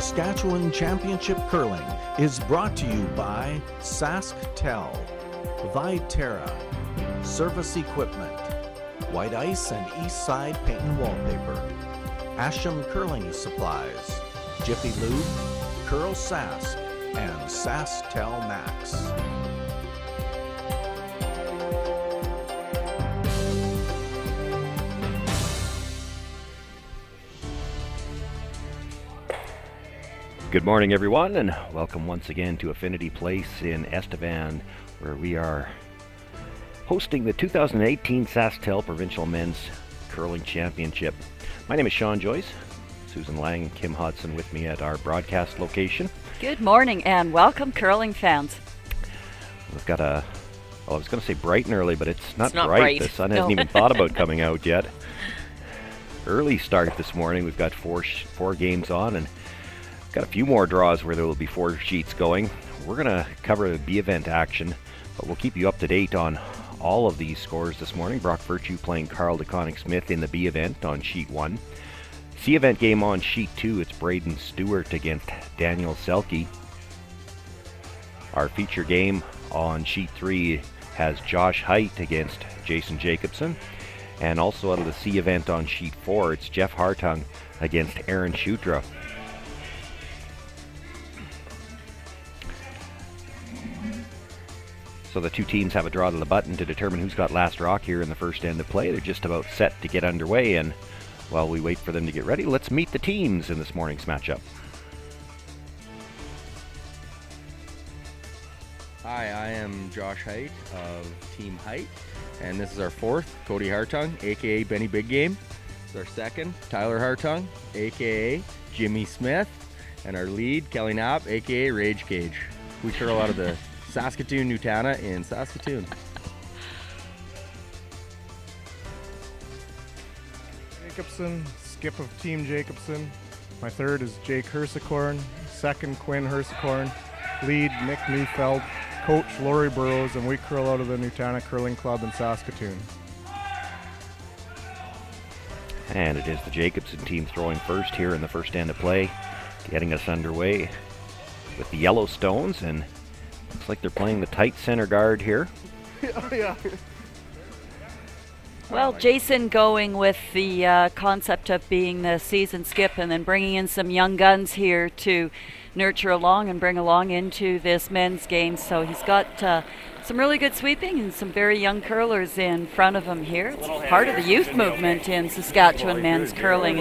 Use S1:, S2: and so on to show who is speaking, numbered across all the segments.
S1: Saskatchewan Championship Curling is brought to you by SaskTel, Viterra, Service Equipment, White Ice and East Side Paint and Wallpaper, Asham Curling Supplies, Jiffy Lube, CurlSask, and SaskTel Max.
S2: Good morning, everyone, and welcome once again to Affinity Place in Estevan, where we are hosting the 2018 SaskTel Provincial Men's Curling Championship. My name is Sean Joyce. Susan Lang and Kim Hodson with me at our broadcast location.
S3: Good morning and welcome, curling fans.
S2: We've got well, I was going to say bright and early, but it's not
S3: bright.
S2: The sun hasn't even thought about coming out yet. Early start this morning. We've got four games on, and got a few more draws where there will be 4 sheets going. We're going to cover the B event action, but we'll keep you up to date on all of these scores this morning. Brock Virtue playing Carl DeConnick-Smith in the B event on sheet 1. C event game on sheet 2, it's Braden Stewart against Daniel Selke. Our feature game on sheet 3 has Josh Height against Jason Jacobson. And also out of the C event on sheet 4, it's Jeff Hartung against Aaron Shutra. So the two teams have a draw to the button to determine who's got last rock here in the first end of play. They're just about set to get underway, and while we wait for them to get ready, let's meet the teams in this morning's matchup.
S4: Hi, I am Josh Height of Team Height, and this is our 4th, Cody Hartung, aka Benny Big Game. This is our 2nd, Tyler Hartung, aka Jimmy Smith, and our lead, Kelly Knapp, aka Rage Cage. We curl out of the Saskatoon, Nutana in Saskatoon.
S5: Jacobson, skip of Team Jacobson. My 3rd is Jake Hersikorn, 2nd Quinn Hersikorn, lead Nick Neufeld, coach Lori Burrows, and we curl out of the Nutana Curling Club in Saskatoon.
S2: And it is the Jacobson team throwing first here in the first end of play, getting us underway with the Yellowstones, and looks like they're playing the tight center guard here.
S5: Yeah.
S3: Well, Jason going with the concept of being the season skip and then bringing in some young guns here to nurture along and bring along into this men's game. So he's got some really good sweeping and some very young curlers in front of him here. It's part of the youth movement in Saskatchewan men's curling.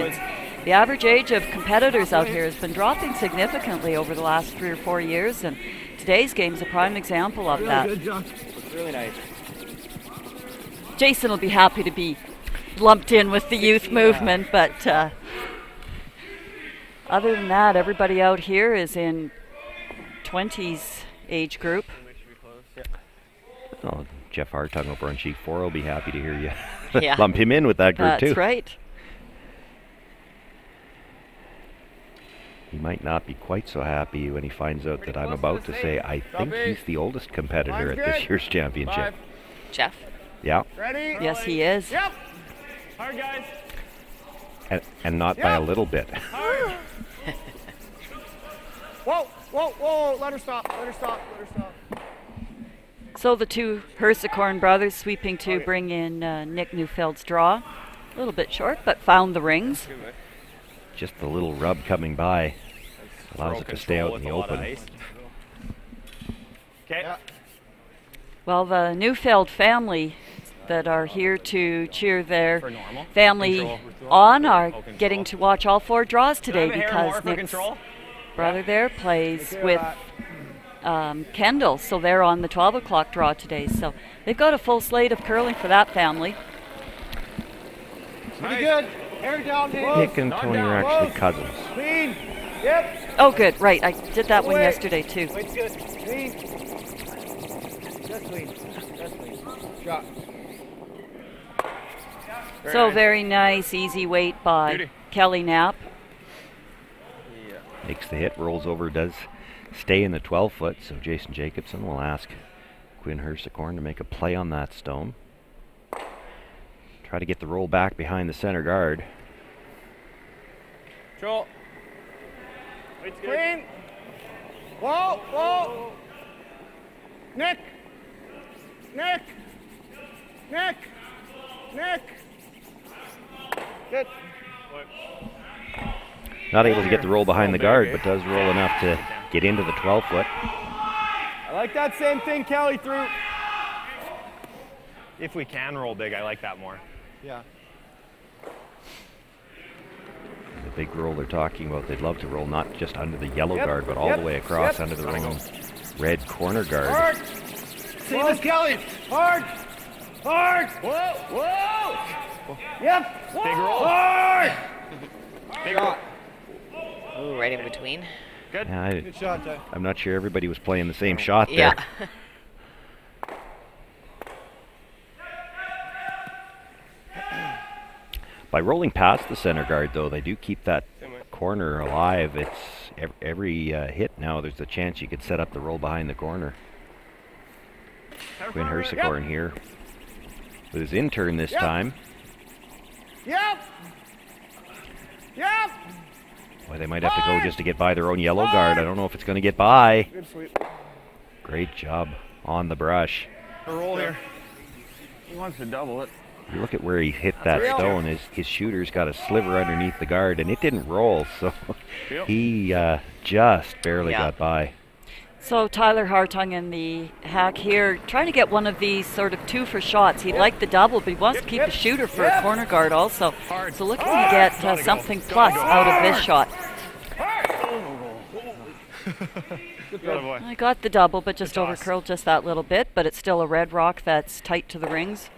S3: The average age of competitors out here has been dropping significantly over the last 3 or 4 years, and today's game is a prime example of that.
S4: Really nice.
S3: Jason will be happy to be lumped in with the youth movement, but other than that, everybody out here is in 20s age group.
S2: Oh, Jeff Hartung over on sheet 4 will be happy to hear you
S3: Yeah.
S2: lump him in with that group too.
S3: That's right.
S2: He might not be quite so happy when he finds out that I'm about to say I think he's the oldest competitor at this year's championship.
S3: Jeff?
S2: Yeah.
S4: Ready?
S3: Yes, he is.
S4: Yep. Hard, guys.
S2: And not by a little bit.
S4: Hard. Whoa, whoa, whoa, let her stop, let her stop, let her stop.
S3: So the two Hersikorn brothers sweeping to bring in Nick Neufeld's draw. A little bit short, but found the rings.
S2: Just the little rub coming by allows it to stay out in the open.
S4: Okay.
S3: Well, the Neufeld family that are here to cheer their family on are getting to watch all 4 draws today because Nick's brother there plays with Kendall, so they're on the 12 o'clock draw today. So they've got a full slate of curling for that family.
S4: Pretty good. Hair down,
S2: Nick and Tony are actually cousins.
S4: Clean. Yep.
S3: Oh, good. Right. I did that one yesterday, too.
S4: Weight's good. Clean. Just clean. Just clean. Shot.
S3: So very nice, easy weight by Kelly Knapp.
S2: Makes the hit, rolls over, does stay in the 12 foot, so Jason Jacobson will ask Quinn Hersikorn to make a play on that stone. Try to get the roll back behind the center guard.
S4: Control.
S5: Clean. Whoa, whoa. Nick. Nick. Nick. Nick. Good.
S2: Not able to get the roll behind the guard, but does roll enough to get into the 12-foot.
S6: I like that same thing, Kelly, through. If we can roll big, I like that more.
S5: Yeah.
S2: The big roll they're talking about, they'd love to roll not just under the yellow guard, but all the way across under their own red corner guard.
S6: Hard. Same as Kelly. Hard. Hard. Whoa. Whoa. Yep. Big roll. Hard. Big roll.
S7: Ooh, right in between.
S6: Good.
S2: Yeah,
S5: Good shot, Ty.
S2: I'm not sure everybody was playing the same shot there.
S7: Yeah.
S2: By rolling past the center guard, though, they do keep that corner alive. It's every hit now, there's a chance you could set up the roll behind the corner. Quinn Hersicorn here with his intern this time.
S5: Yep. Yep.
S2: Boy, they might have to go just to get by their own yellow guard. I don't know if it's going to get by.
S5: Good sweep.
S2: Great job on the brush.
S6: A roll here. He wants to double it.
S2: You look at where he hit that stone. His shooter's got a sliver underneath the guard, and it didn't roll, so he just barely got by.
S3: So Tyler Hartung in the hack here, trying to get one of these sort of two for shots. He'd like the double, but he wants to keep a shooter for a corner guard also. So looking to get something plus out of this shot. I got the double, but just over curled just that little bit, but it's still a red rock that's tight to the rings.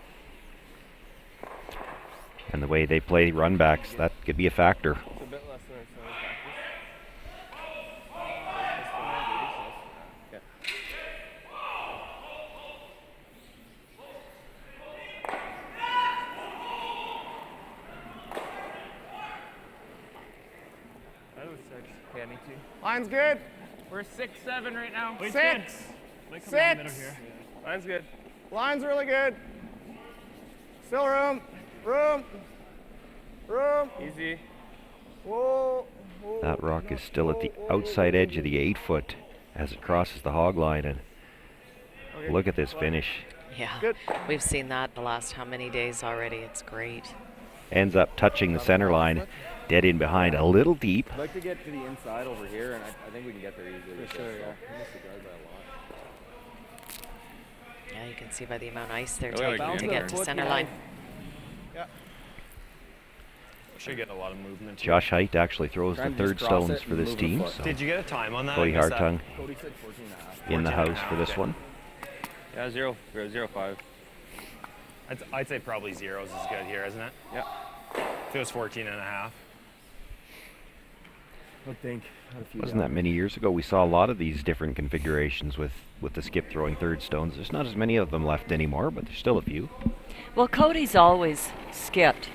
S2: And the way they play runbacks, that could be a factor.
S6: It's a bit less than it's That was 6. Yeah, me too.
S5: Line's good.
S6: We're 6-7 right now.
S5: 6.
S6: Might come down the
S5: 6.
S6: middle here. Line's good.
S5: Line's really good. Still room. Room. Room.
S6: Easy.
S5: Whoa. Whoa.
S2: That rock is still at the outside edge of the 8-foot as it crosses the hog line, and look at this finish.
S7: Yeah.
S5: Good.
S7: We've seen that the last how many days already. It's great.
S2: Ends up touching the center line, dead in behind, a little deep.
S4: I'd like to get to the inside over here, and I think we can get there easily.
S5: For sure, yeah.
S7: Yeah, you can see by the amount of ice they're
S4: Oh, yeah,
S7: taking to
S4: yeah.
S7: get to center line.
S5: Yeah.
S6: Should get a lot of movement.
S2: Josh Height actually throws the
S4: Trying to just
S2: third
S4: cross
S2: stones
S4: it
S2: for
S4: and
S2: this
S4: move the
S2: team.
S4: foot.
S2: So
S6: Did you get a time on that?
S2: Cody
S6: I missed that.
S2: Hartung
S4: Cody said 14.5.
S2: in the
S6: 14 and a
S2: house
S6: half,
S2: for this
S6: okay.
S2: one.
S6: Yeah, 0.05. I'd say probably zeros is good here, isn't it?
S4: Yeah.
S6: If it was 14 and a half.
S4: I think.
S2: Wasn't that many years ago? We saw a lot of these different configurations with the skip throwing third stones. There's not as many of them left anymore, but there's still a few.
S3: Well, Cody's always skipped,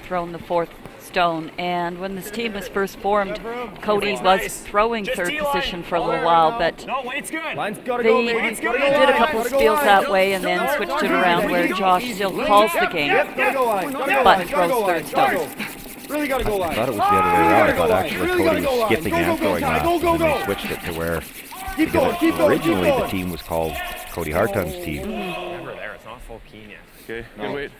S3: thrown the fourth stone, and when this team was first formed, Cody was
S6: Nice.
S3: throwing
S6: Just
S3: third
S6: D-line.
S3: position for a
S6: All
S3: little
S6: right,
S3: while,
S6: no.
S3: but
S6: No, weight's good.
S4: Line's gotta
S3: they
S4: go, maybe. Gotta go
S3: did a
S4: line.
S3: couple of
S4: Gotta go
S3: steals
S4: line.
S3: that way and then switched it around where Josh still calls the game,
S4: Gotta go line. Gotta go
S3: but
S4: line. Gotta
S3: throws
S4: go line.
S3: third
S4: Gotta
S3: stones.
S4: go. Really gotta go line.
S2: I thought it was the other way around. I thought actually
S4: Really gotta
S2: Cody
S4: go
S2: was
S4: line.
S2: skipping
S4: Go,
S2: and
S4: go, go,
S2: throwing
S4: Ty.
S2: last,
S4: Go,
S2: and
S4: go,
S2: then they
S4: go.
S2: switched it to where
S4: Keep going,
S2: because
S4: keep going, keep
S2: originally the
S4: going.
S2: team was called Cody Hartung's team.
S6: Never there. It's not full keen yet. Okay, good weight.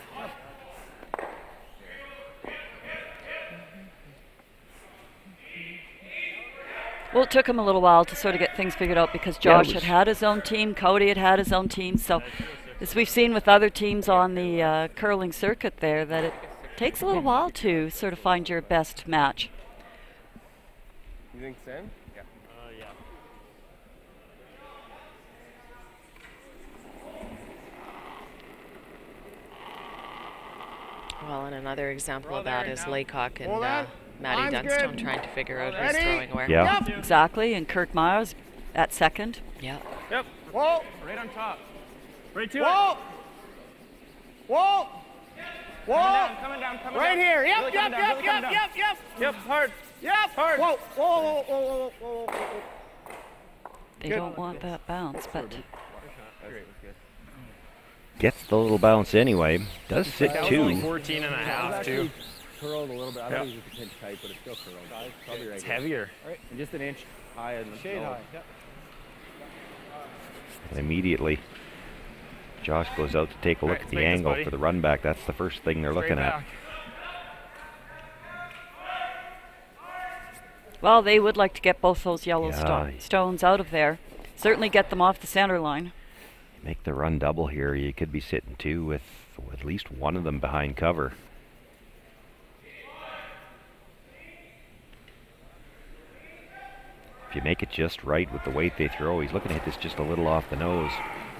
S3: Well, it took him a little while to sort of get things figured out because Josh had his own team, Cody had his own team. So, as we've seen with other teams on the curling circuit there, that it takes a little while to sort of find your best match.
S6: You think same? Yeah. Yeah.
S7: Well, and another example of that is Laycock and
S5: Hold on.
S7: Matty
S5: Line's
S7: Dunstone
S5: good.
S7: trying to figure out
S5: Ready?
S7: who's throwing where.
S2: Yeah.
S3: Exactly, and Kirk Myers at second.
S7: Yeah.
S6: Yep.
S5: Whoa.
S6: Right on top. Right to
S5: Whoa.
S6: it.
S5: Whoa. Whoa.
S6: Coming down, coming
S5: Right
S6: down.
S5: here. Yep,
S6: Really
S5: yep,
S6: coming down,
S5: yep,
S6: really
S5: yep,
S6: coming
S5: yep, yep.
S6: Yep, hard.
S5: Yep.
S6: Hard.
S5: Whoa, whoa, whoa, whoa, whoa, whoa, whoa.
S3: They
S5: Good.
S3: don't want that bounce, but
S2: Gets the little bounce anyway. Does sit
S6: That was only
S2: two.
S6: 14 and a half, too.
S4: curled a little bit. I thought he was a pinch tight, but it's still curled. Probably right.
S8: It's
S4: here.
S8: heavier.
S4: Right. And just an inch high in the
S5: Shade high. Yep.
S2: And immediately, Josh goes out to take a look at the angle for the run back. That's the first thing they're looking at.
S3: Well, they would like to get both those yellow stones out of there. Certainly get them off the center line.
S2: Make the run double here. You could be sitting two with at least one of them behind cover. If you make it just right with the weight they throw, he's looking to hit this just a little off the nose.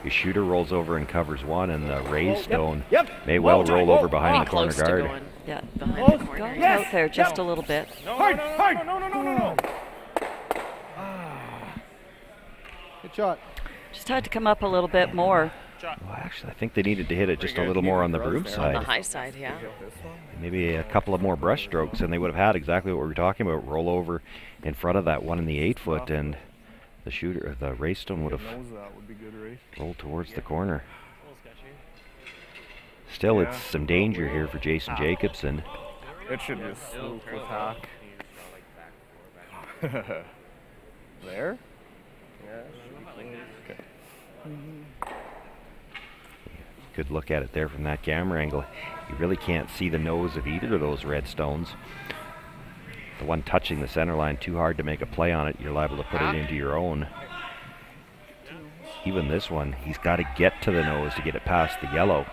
S2: Your shooter rolls over and covers one, and the raised stone may well roll over behind the corner guard.
S3: Yeah, behind the corner. Out there just a little bit.
S6: Hard! No.
S5: Good shot.
S3: Just had to come up a little bit more.
S2: Well, actually, I think they needed to hit it just a little more on the broom
S7: On
S2: side.
S7: the high side, yeah.
S2: Maybe a couple of more brush strokes, and they would have had exactly what we were talking about. Roll over in front of that one in the 8-foot, and the shooter, the raised stone would have rolled towards the corner. Still, it's some danger here for Jason Jacobson.
S5: It should just swoop with hack. There? Yeah. Okay.
S2: Good look at it there from that camera angle. You really can't see the nose of either of those red stones. The one touching the center line too hard to make a play on it, you're liable to put it into your own. Even this one, he's got to get to the nose to get it past the yellow.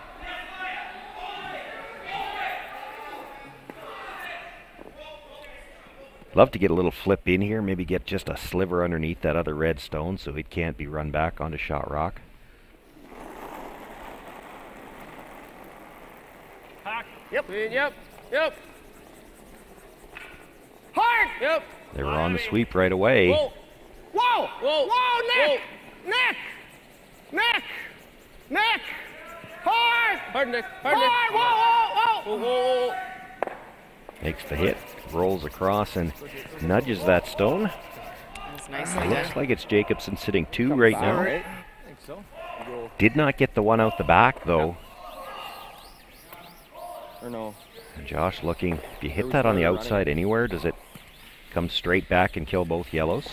S2: Love to get a little flip in here, maybe get just a sliver underneath that other red stone so it can't be run back onto shot rock.
S6: Yep. Hard! Yep.
S2: They were on the sweep right away.
S6: Whoa, Nick! Hard, Nick! Whoa!
S2: Makes the hit, rolls across and nudges that stone.
S7: That's nicely
S2: Looks
S7: done.
S2: like it's Jacobson sitting two right now.
S4: I think so.
S2: Did not get the one out the back though.
S4: Or no.
S2: And Josh looking, if you hit that on the outside anywhere, does it come straight back and kill both yellows?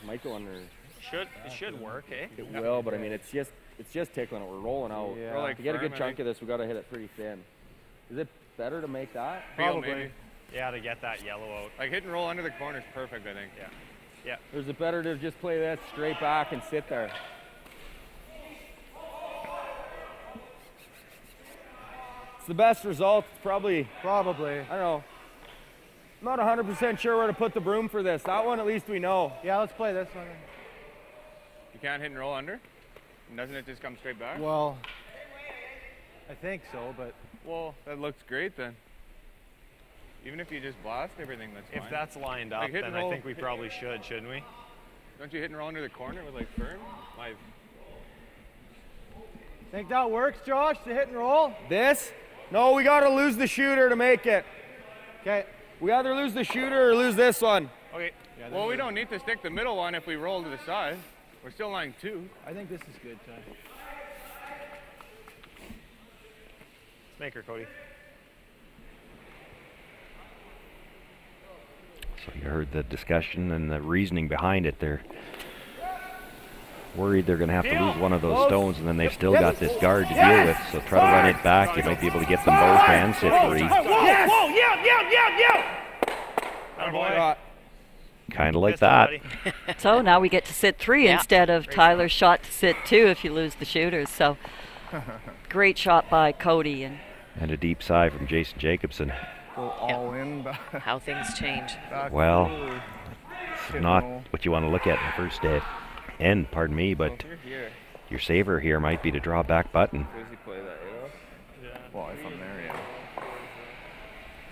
S4: Might go under.
S8: It should work, eh?
S4: It will, but I mean, it's just tickling it. We're rolling out.
S5: Yeah.
S4: To get a good chunk of this, we got to hit it pretty thin. Is it better to make that?
S8: Probably. Yeah, to get that yellow out.
S9: Like hit and roll under the corner is perfect, I think.
S8: Yeah.
S4: Or is it better to just play that straight back and sit there? It's the best result. It's probably. I don't know. I'm not 100% sure where to put the broom for this. That one, at least we know.
S5: Yeah, let's play this one.
S9: You can't hit and roll under? And doesn't it just come straight back?
S5: Well, I think so, but
S9: Well, that looks great then. Even if you just blast everything, that's fine.
S8: If that's lined up,
S9: Like hit
S8: then
S9: and
S8: I
S9: roll-
S8: think we probably should, shouldn't we?
S9: Don't you hit and roll under the corner with like firm?
S5: think that works, Josh, to hit and roll?
S4: This? No, we got to lose the shooter to make it.
S5: Okay.
S4: We either lose the shooter or lose this one.
S9: Okay. Well, we don't need to stick the middle one if we roll to the side. We're still line 2.
S5: I think this is good, Ty.
S8: Let's make her, Cody.
S2: So you heard the discussion and the reasoning behind it. They're worried they're going to have to lose one of those stones, and then they've still got this guard to deal with. So try to run it back. You might be able to get them both and sit free. Kind of like that.
S3: So now we get to sit 3 instead of Tyler's shot to sit 2 if you lose the shooters. So great shot by Cody.
S2: And a deep sigh from Jason Jacobson.
S5: Go all in.
S7: How things change.
S2: Well, it's not what you want to look at in the first end, pardon me, but your saver here might be to draw back button.
S5: Well, if I'm there, yeah.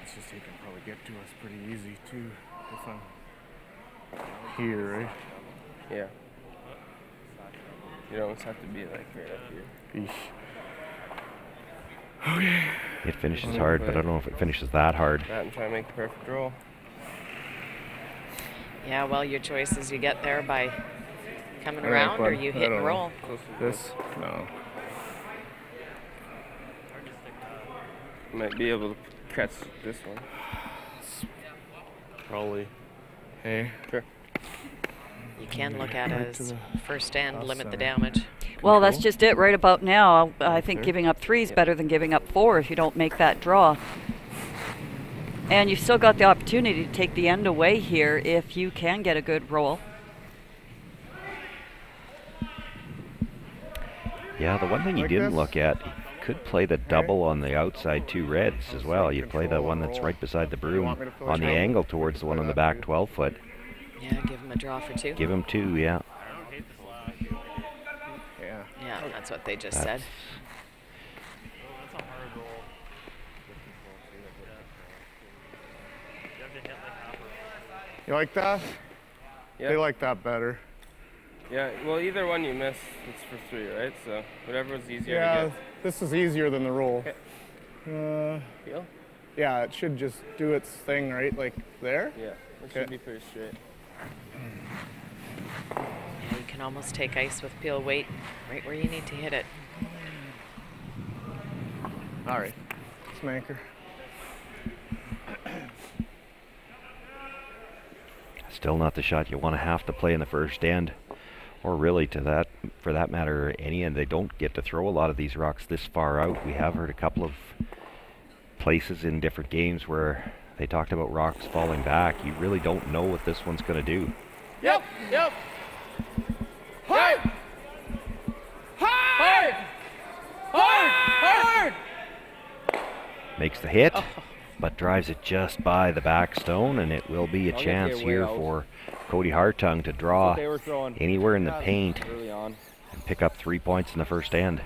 S5: It's just he can probably get to us pretty easy, too, if I'm here, right?
S10: Yeah. You almost have to be like right up here.
S5: Eesh.
S2: It finishes hard, but I don't know if it finishes that hard.
S10: That and try to make the perfect roll.
S7: Yeah, well, your choice is you get there by coming around or you hit and roll.
S5: This? No.
S10: You might be able to catch this one.
S9: Probably.
S10: Hey. Sure.
S7: You can look at it as first end, limit the damage.
S3: Well, that's just it right about now. I think giving up 3 is better than giving up 4 if you don't make that draw. And you've still got the opportunity to take the end away here if you can get a good roll.
S2: Yeah, the one thing you didn't look at, you could play the double on the outside 2 reds as well. You'd play the one that's right beside the broom on the angle towards the one on the back 12-foot.
S7: Yeah, give him a draw for 2.
S2: Give him 2, yeah.
S7: Yeah, that's what they just said.
S5: You like that?
S10: Yeah.
S5: They like that better.
S10: Yeah, well, either one you miss, it's for 3, right? So whatever is easier
S5: Yeah,
S10: to get.
S5: this is easier than the roll.
S10: Feel?
S5: Yeah, it should just do its thing right, like there.
S10: Yeah, it should be pretty straight.
S7: Yeah, you can almost take ice with peel weight right where you need to hit it.
S5: All right, smanker.
S2: Still not the shot you want to have to play in the first end, or really for that matter, any end. They don't get to throw a lot of these rocks this far out. We have heard a couple of places in different games where they talked about rocks falling back. You really don't know what this one's going to do.
S6: Yep. Hard! Hard! Hard! Hard!
S2: Makes the hit, but drives it just by the back stone, and it will be a chance here for Cody Hartung to draw anywhere in the paint and pick up 3 points in the first end.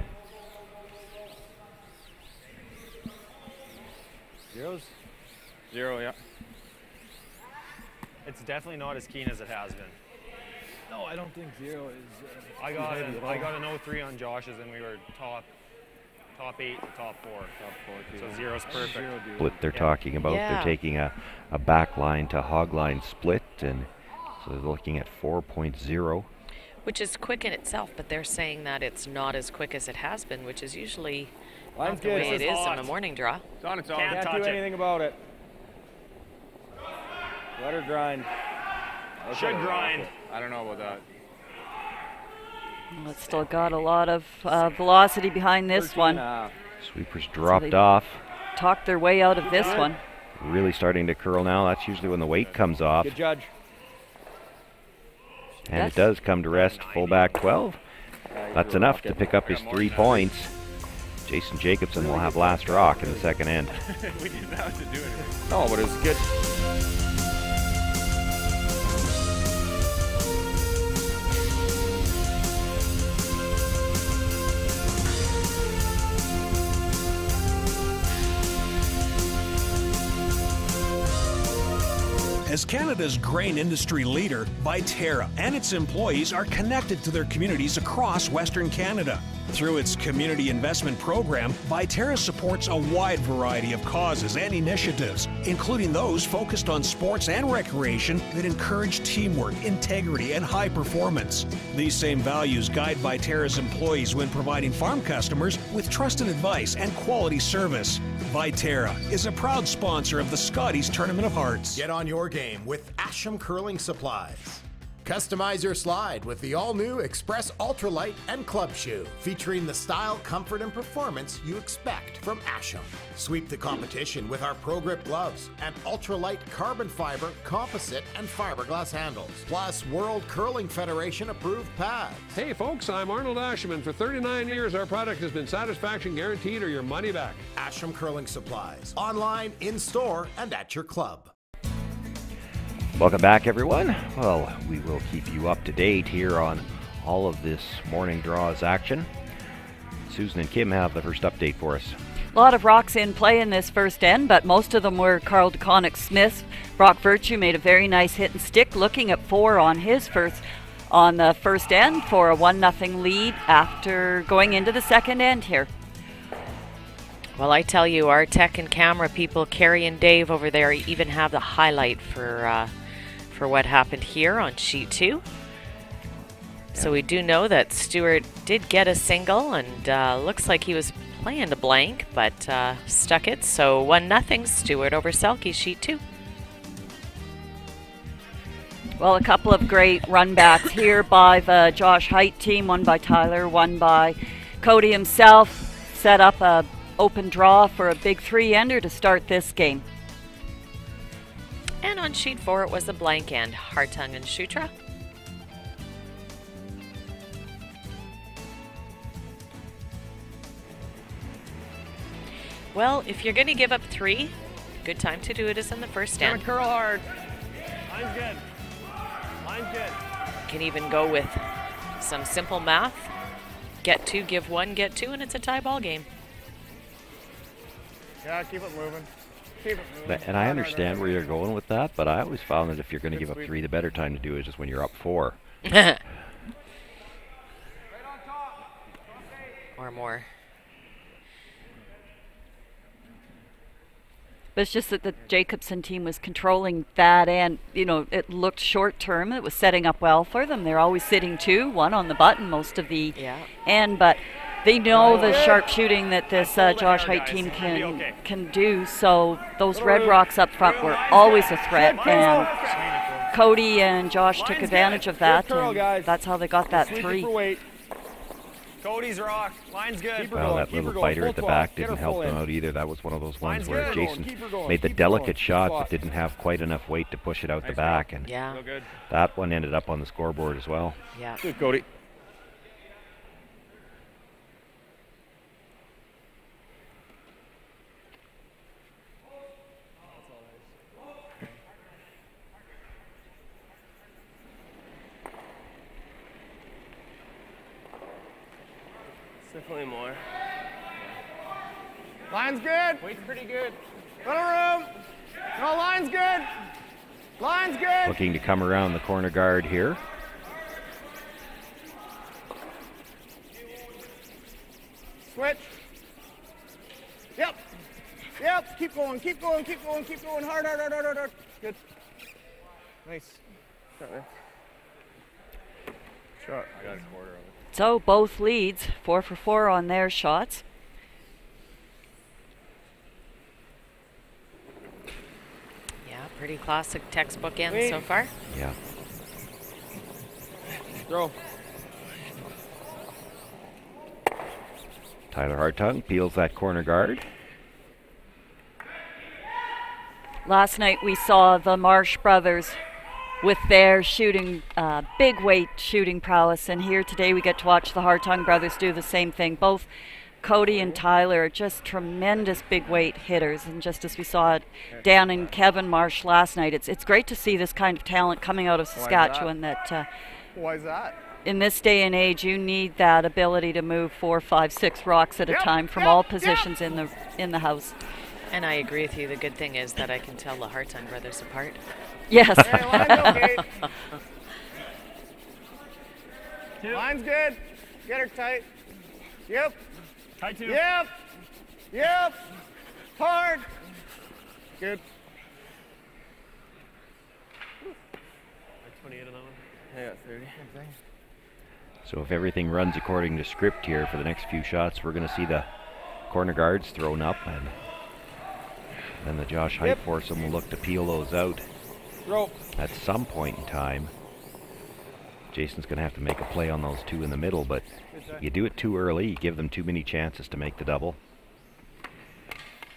S8: Zeros?
S9: 0, yeah.
S8: It's definitely not as keen as it has been.
S11: No, I don't think 0 is.
S8: I got an 03 on Josh's, and we were top 8, top 4. So 0's perfect.
S2: Split they're talking about.
S7: Yeah.
S2: They're taking a back line to hog line split, and so they're looking at 4.0.
S7: Which is quick in itself, but they're saying that it's not as quick as it has been, which is usually not the way it is on a morning draw.
S9: It's on its own.
S8: Can't touch
S11: do anything about it. Let her grind.
S8: Should grind.
S9: I don't know about that.
S3: Well, it's still got a lot of velocity behind this one.
S2: Sweepers dropped off.
S3: Talked their way out of this one.
S2: Really starting to curl now. That's usually when the weight comes off.
S11: Good judge.
S2: And it does come to rest, fullback 12. That's enough to pick up his 3 points. Jason Jacobson will have last rock in the second end.
S9: We didn't have to do anything.
S10: No, but it was good.
S12: As Canada's grain industry leader, Viterra and its employees are connected to their communities across Western Canada. Through its community investment program, Viterra supports a wide variety of causes and initiatives, including those focused on sports and recreation that encourage teamwork, integrity, and high performance. These same values guide Viterra's employees when providing farm customers with trusted advice and quality service. Viterra is a proud sponsor of the Scotties Tournament of Hearts.
S13: Get on your game with Asham Curling Supplies. Customize your slide with the all-new Express Ultralight and Club Shoe, featuring the style, comfort, and performance you expect from Asham. Sweep the competition with our Pro Grip gloves and ultralight carbon fiber, composite, and fiberglass handles, plus World Curling Federation approved pads.
S14: Hey folks, I'm Arnold Ashman. For 39 years, our product has been satisfaction guaranteed or your money back.
S13: Asham Curling Supplies, online, in-store, and at your club.
S2: Welcome back, everyone. Well, we will keep you up to date here on all of this morning draws action. Susan and Kim have the first update for us.
S3: A lot of rocks in play in this first end, but most of them were Carl DeConnick Smith. Brock Virtue made a very nice hit and stick, looking at 4 on the first end for a 1-0 lead after going into the second end here.
S7: Well, I tell you, our tech and camera people, Carrie and Dave over there, even have the highlight for what happened here on sheet 2. So we do know that Stewart did get a single, and looks like he was playing the blank, but stuck it. So 1-0 Stewart over Selke, sheet 2.
S3: Well, a couple of great run backs here by the Josh Height team, one by Tyler, one by Cody himself. Set up a open draw for a big 3-ender to start this game.
S7: And on sheet 4 it was a blank end, Hartung and Shutra. Well, if you're going to give up 3, good time to do it is in the first end.
S6: Curl hard. Line's good. Line's good.
S7: Can even go with some simple math. Get 2, give 1, get 2, and it's a tie ball game.
S6: Yeah, keep it moving. Keep it moving.
S2: And I understand where you're going with that, but I always found that if you're going to give up 3, the better time to do it is when you're up 4.
S7: Or more.
S3: But it's just that the Jacobson team was controlling that, and it looked short term. It was setting up well for them. They're always sitting 2, 1 on the button most of the end, but they know the sharp shooting that this Josh Height team can do. So those Red Rocks up front were always a threat, and Cody and Josh took advantage of that, and that's how they got that 3.
S8: Cody's rock. Line's good.
S2: Well, that little biter at the back didn't help them out either. That was one of those ones where Jason made the delicate shot but didn't have quite enough weight to push it out the back, and that one ended up on the scoreboard as well.
S7: Yeah.
S10: Good, Cody. Definitely more.
S6: Line's good. Weight's pretty good. Little room. No, line's good. Line's good.
S2: Looking to come around the corner guard here.
S6: Switch. Yep. Yep. Keep going. Keep going. Keep going. Keep going. Hard, hard, hard, hard, hard, hard. Good. Nice.
S10: Shot. I got a quarter of it.
S3: So both leads, 4 for 4 on their shots.
S7: Yeah, pretty classic textbook end so far.
S2: Yeah.
S10: Throw.
S2: Tyler Hartung peels that corner guard.
S3: Last night we saw the Marsh brothers with their shooting, big weight shooting prowess, and here today we get to watch the Hartung brothers do the same thing. Both Cody and Tyler are just tremendous big weight hitters, and just as we saw it down in Kevin Marsh last night, it's great to see this kind of talent coming out of Saskatchewan.
S6: Why is that?
S3: In this day and age, you need that ability to move 4, 5, 6 rocks at a time from all positions in the house.
S7: And I agree with you. The good thing is that I can tell the Hartung brothers apart.
S3: Yes.
S6: Hey, line's okay. Line's good. Get her tight. Yep.
S8: Tight 2.
S6: Yep. Yep. Hard. Good.
S8: 28 on that one.
S10: I got 30.
S2: So if everything runs according to script here for the next few shots, we're going to see the corner guards thrown up, and then the Josh Height foursome will look to peel those out at some point in time. Jason's going to have to make a play on those 2 in the middle, but you do it too early, you give them too many chances to make the double.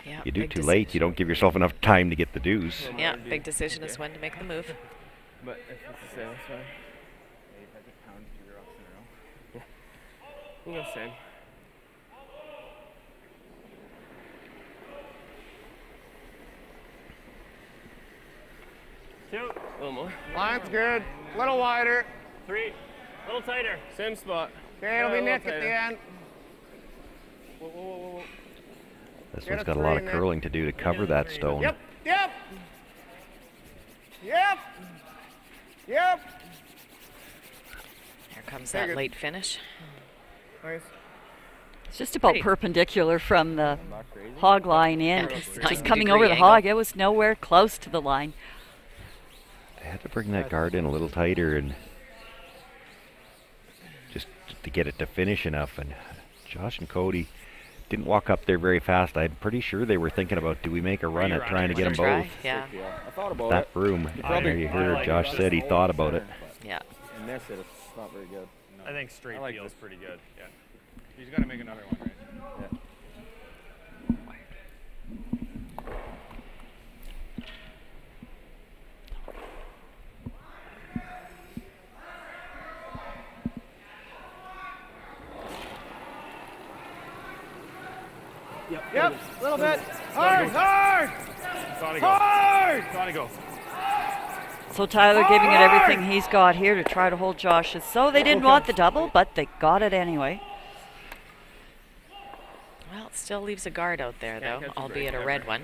S7: Yeah,
S2: you do too late, you don't give yourself enough time to get the deuce.
S7: Yeah, big decision is when to make the move.
S10: But if it's the same, that's fine. Yeah. Same.
S8: Two.
S10: A little more.
S6: Line's good. A little wider.
S8: 3. A little tighter.
S10: Same spot.
S6: Okay, it'll be Nick at the end.
S10: Whoa, whoa, whoa, whoa.
S2: This one's got a lot of curling to do to cover that stone.
S6: Yep. Yep. Yep. Yep.
S7: Here comes that late finish.
S6: Nice.
S3: It's just about perpendicular from the hog line in. Just coming
S7: 90-degree
S3: over the
S7: angle.
S3: hog, it was nowhere close to the line.
S2: I had to bring that guard in a little tighter and just to get it to finish enough. And Josh and Cody didn't walk up there very fast. I'm pretty sure they were thinking about, do we make a run at trying to get them both?
S7: Yeah.
S11: I thought about
S2: That
S11: it.
S2: room. There you heard Josh said he thought about it.
S7: Yeah.
S11: And miss it. It's not very good.
S8: I think straight
S9: like
S8: feels
S9: this.
S8: pretty good. Yeah.
S9: He's got to make another one, right?
S11: Yeah.
S6: Yep, a little bit. Hard, hard!
S8: Gotta go.
S6: Hard!
S8: Gotta go.
S3: So Tyler giving it everything he's got here to try to hold Josh's. So they didn't want the double, but they got it anyway.
S7: Well, it still leaves a guard out there, though, albeit a red one.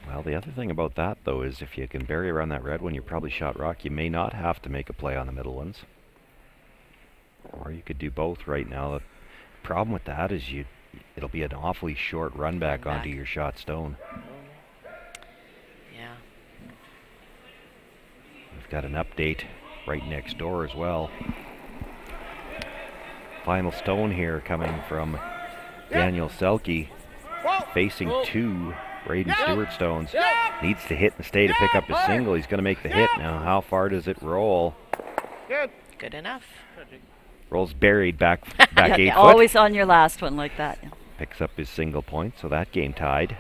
S2: Well, the other thing about that, though, is if you can bury around that red one, you're probably shot rock. You may not have to make a play on the middle ones. Or you could do both right now. The problem with that is it'll be an awfully short run back onto your shot stone.
S7: Yeah.
S2: We've got an update right next door as well. Final stone here coming from Daniel Selke, facing two Braden Stewart stones. Needs to hit and stay to pick up his single. He's going to make the hit. Now, how far does it roll?
S7: Good enough.
S2: Rolls buried back
S3: Yeah,
S2: 8 foot.
S3: always on your last one like that.
S2: Picks up his single point, so that game tied.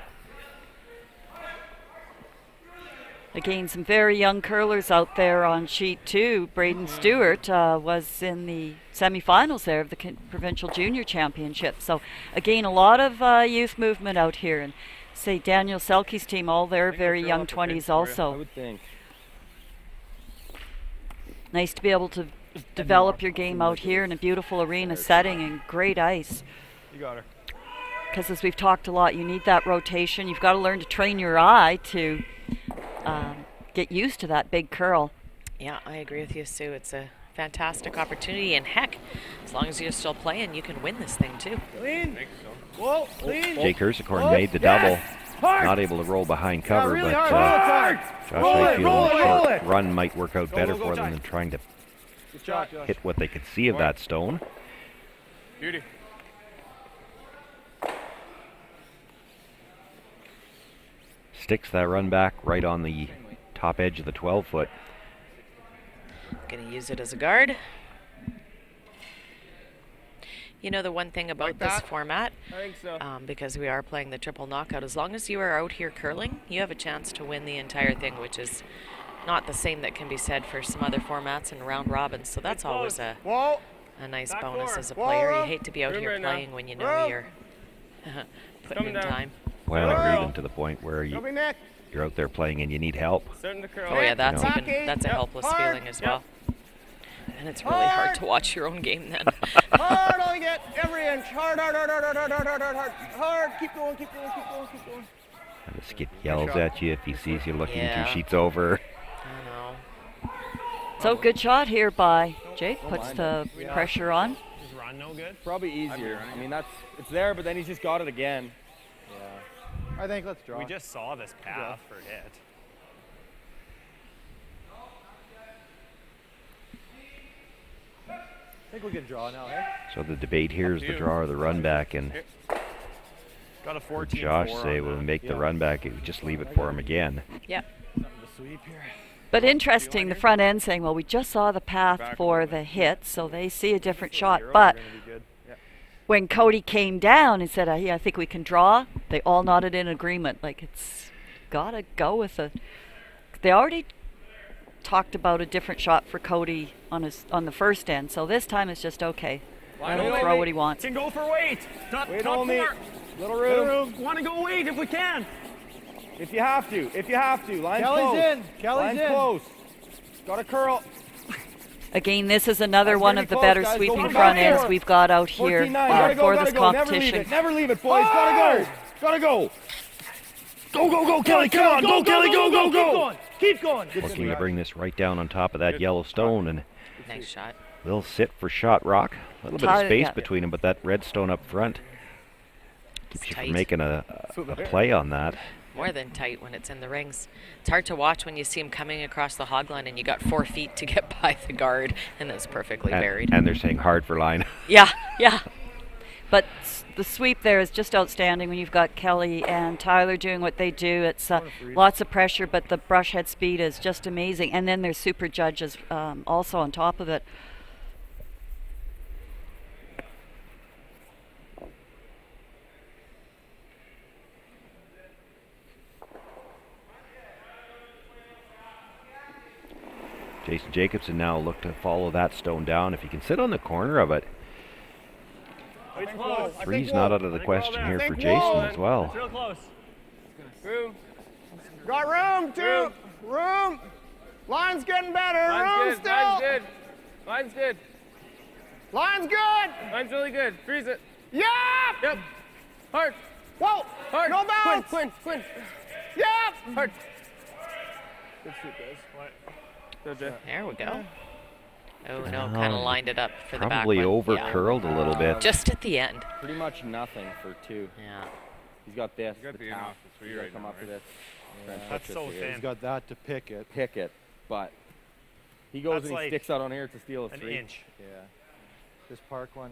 S3: Again, some very young curlers out there on sheet 2. Braden Stewart was in the semifinals there of the Provincial Junior Championship. So, again, a lot of youth movement out here. And say Daniel Selke's team, all their very young 20s also.
S11: I would think.
S3: Nice to be able to develop your game out here in a beautiful arena setting and great ice.
S8: You got her.
S3: Because as we've talked a lot, you need that rotation. You've got to learn to train your eye to get used to that big curl.
S7: Yeah, I agree with you, Sue. It's a fantastic opportunity, and heck, as long as you're still playing, you can win this thing too.
S6: Clean. Whoa, clean.
S2: Jake Ursicorn made the double. Not able to roll behind cover,
S6: really
S2: but
S6: hard.
S2: Josh
S6: Roll it,
S2: Highfield,
S6: roll it, roll
S2: short
S6: it.
S2: run might work out better for them than trying to
S11: Good shot, Josh.
S2: hit what they could see of that stone.
S9: Beauty.
S2: Sticks that run back right on the top edge of the 12-foot.
S7: Gonna use it as a guard. You know, the one thing about this format,
S11: I think so.
S7: because we are playing the triple knockout, as long as you are out here curling, you have a chance to win the entire thing, which is not the same that can be said for some other formats and round robins. So that's always a nice bonus as a player. You hate to be out here playing when you know you're putting in time.
S2: Well, or even to the point where you're out there playing and you need help.
S7: Oh yeah, that's that's a helpless feeling as well. And it's really hard to watch your own game then.
S6: Hard, only get every inch. Hard, hard, hard, hard, hard, hard, hard, hard, hard. Hard, keep going, keep going, keep going, keep going.
S2: And the skip yells at you if he sees you looking
S7: Yeah.
S2: 2 sheets over.
S7: I know.
S3: So good shot here by Jake. Puts the pressure on.
S8: Is run no good?
S11: Probably easier. I mean, it's there, but then he's just got it again. Yeah. I think let's draw.
S8: We just saw this path for hit.
S11: I think we can draw now, eh?
S2: So the debate here is the draw or the run back, and
S8: Got a 14.
S2: Josh say we'll make the run back, it would just leave it for him again.
S7: Yep.
S11: Something to sweep here.
S3: But interesting, the front end saying, well, we just saw the path for the hit, so they see a different shot. But when Cody came down and said, yeah, I think we can draw, they all nodded in agreement. Like, it's got to go with a... They already talked about a different shot for Cody on the first end, so this time it's just okay. Let him throw what he wants.
S8: Can go for weight. Top
S11: only.
S8: four.
S11: Little room.
S8: Want to go weight if we can.
S11: If you have to. If you have to. Line's
S6: Kelly's
S11: close.
S6: in. Kelly's
S11: Line's
S6: in.
S11: close. Got a curl.
S3: Again, this is another one of the
S11: close,
S3: better
S11: guys.
S3: sweeping
S11: Go
S3: front
S11: back
S3: ends
S11: here.
S3: we've got out here
S11: 14-9. Gotta
S3: for
S11: go,
S3: this
S11: gotta go.
S3: competition.
S11: Never leave it, boys. Gotta go. Gotta go. Go, go, go, Kelly. Come on. Go, Kelly. Go, go, go.
S6: Keep going.
S2: Looking to bring this right down on top of that yellow stone, and
S7: Nice shot.
S2: they'll sit for shot rock. A little bit of
S3: Tyler,
S2: space
S3: yeah.
S2: between them, but that red stone up front keeps you
S7: tight.
S2: from making a play on that.
S7: More than tight when it's in the rings. It's hard to watch when you see him coming across the hog line and you got 4 feet to get by the guard, and it's perfectly buried.
S2: And they're saying hard for line.
S7: Yeah, yeah.
S3: But the sweep there is just outstanding when you've got Kelly and Tyler doing what they do. It's lots of pressure, but the brush head speed is just amazing. And then there's super judges also on top of it.
S2: Jason Jacobson now look to follow that stone down. If he can sit on the corner of it, three's not out of the question here for Jason as well.
S6: Real close.
S11: Room. Got room, too. Room. Line's getting better. Room still.
S10: Line's good. Line's good.
S11: Line's good.
S10: Line's really good. Freeze it.
S11: Yep.
S10: Yep. Hard.
S11: Whoa.
S10: Hard.
S11: No bounce.
S10: Quinn.
S11: Yep.
S10: Hard. Good shoot, guys.
S7: There we go. Oh no, kind of lined it up for the back
S2: Probably
S7: one.
S2: over
S7: Yeah.
S2: curled a little bit.
S7: Just at the end.
S4: Pretty much nothing for 2.
S7: Yeah.
S4: He's got this.
S9: He's got the
S4: tap.
S9: off the 3
S4: He's gotta
S9: right
S4: come
S9: now,
S4: up to
S9: right?
S4: this. Try and
S8: That's
S4: touch
S8: so
S4: this here.
S8: thin.
S5: He's got that to pick it.
S4: Pick it, but he goes
S8: That's
S4: and he
S8: like
S4: sticks out on here to steal a
S8: an
S4: 3.
S8: inch.
S5: Yeah. Just park one.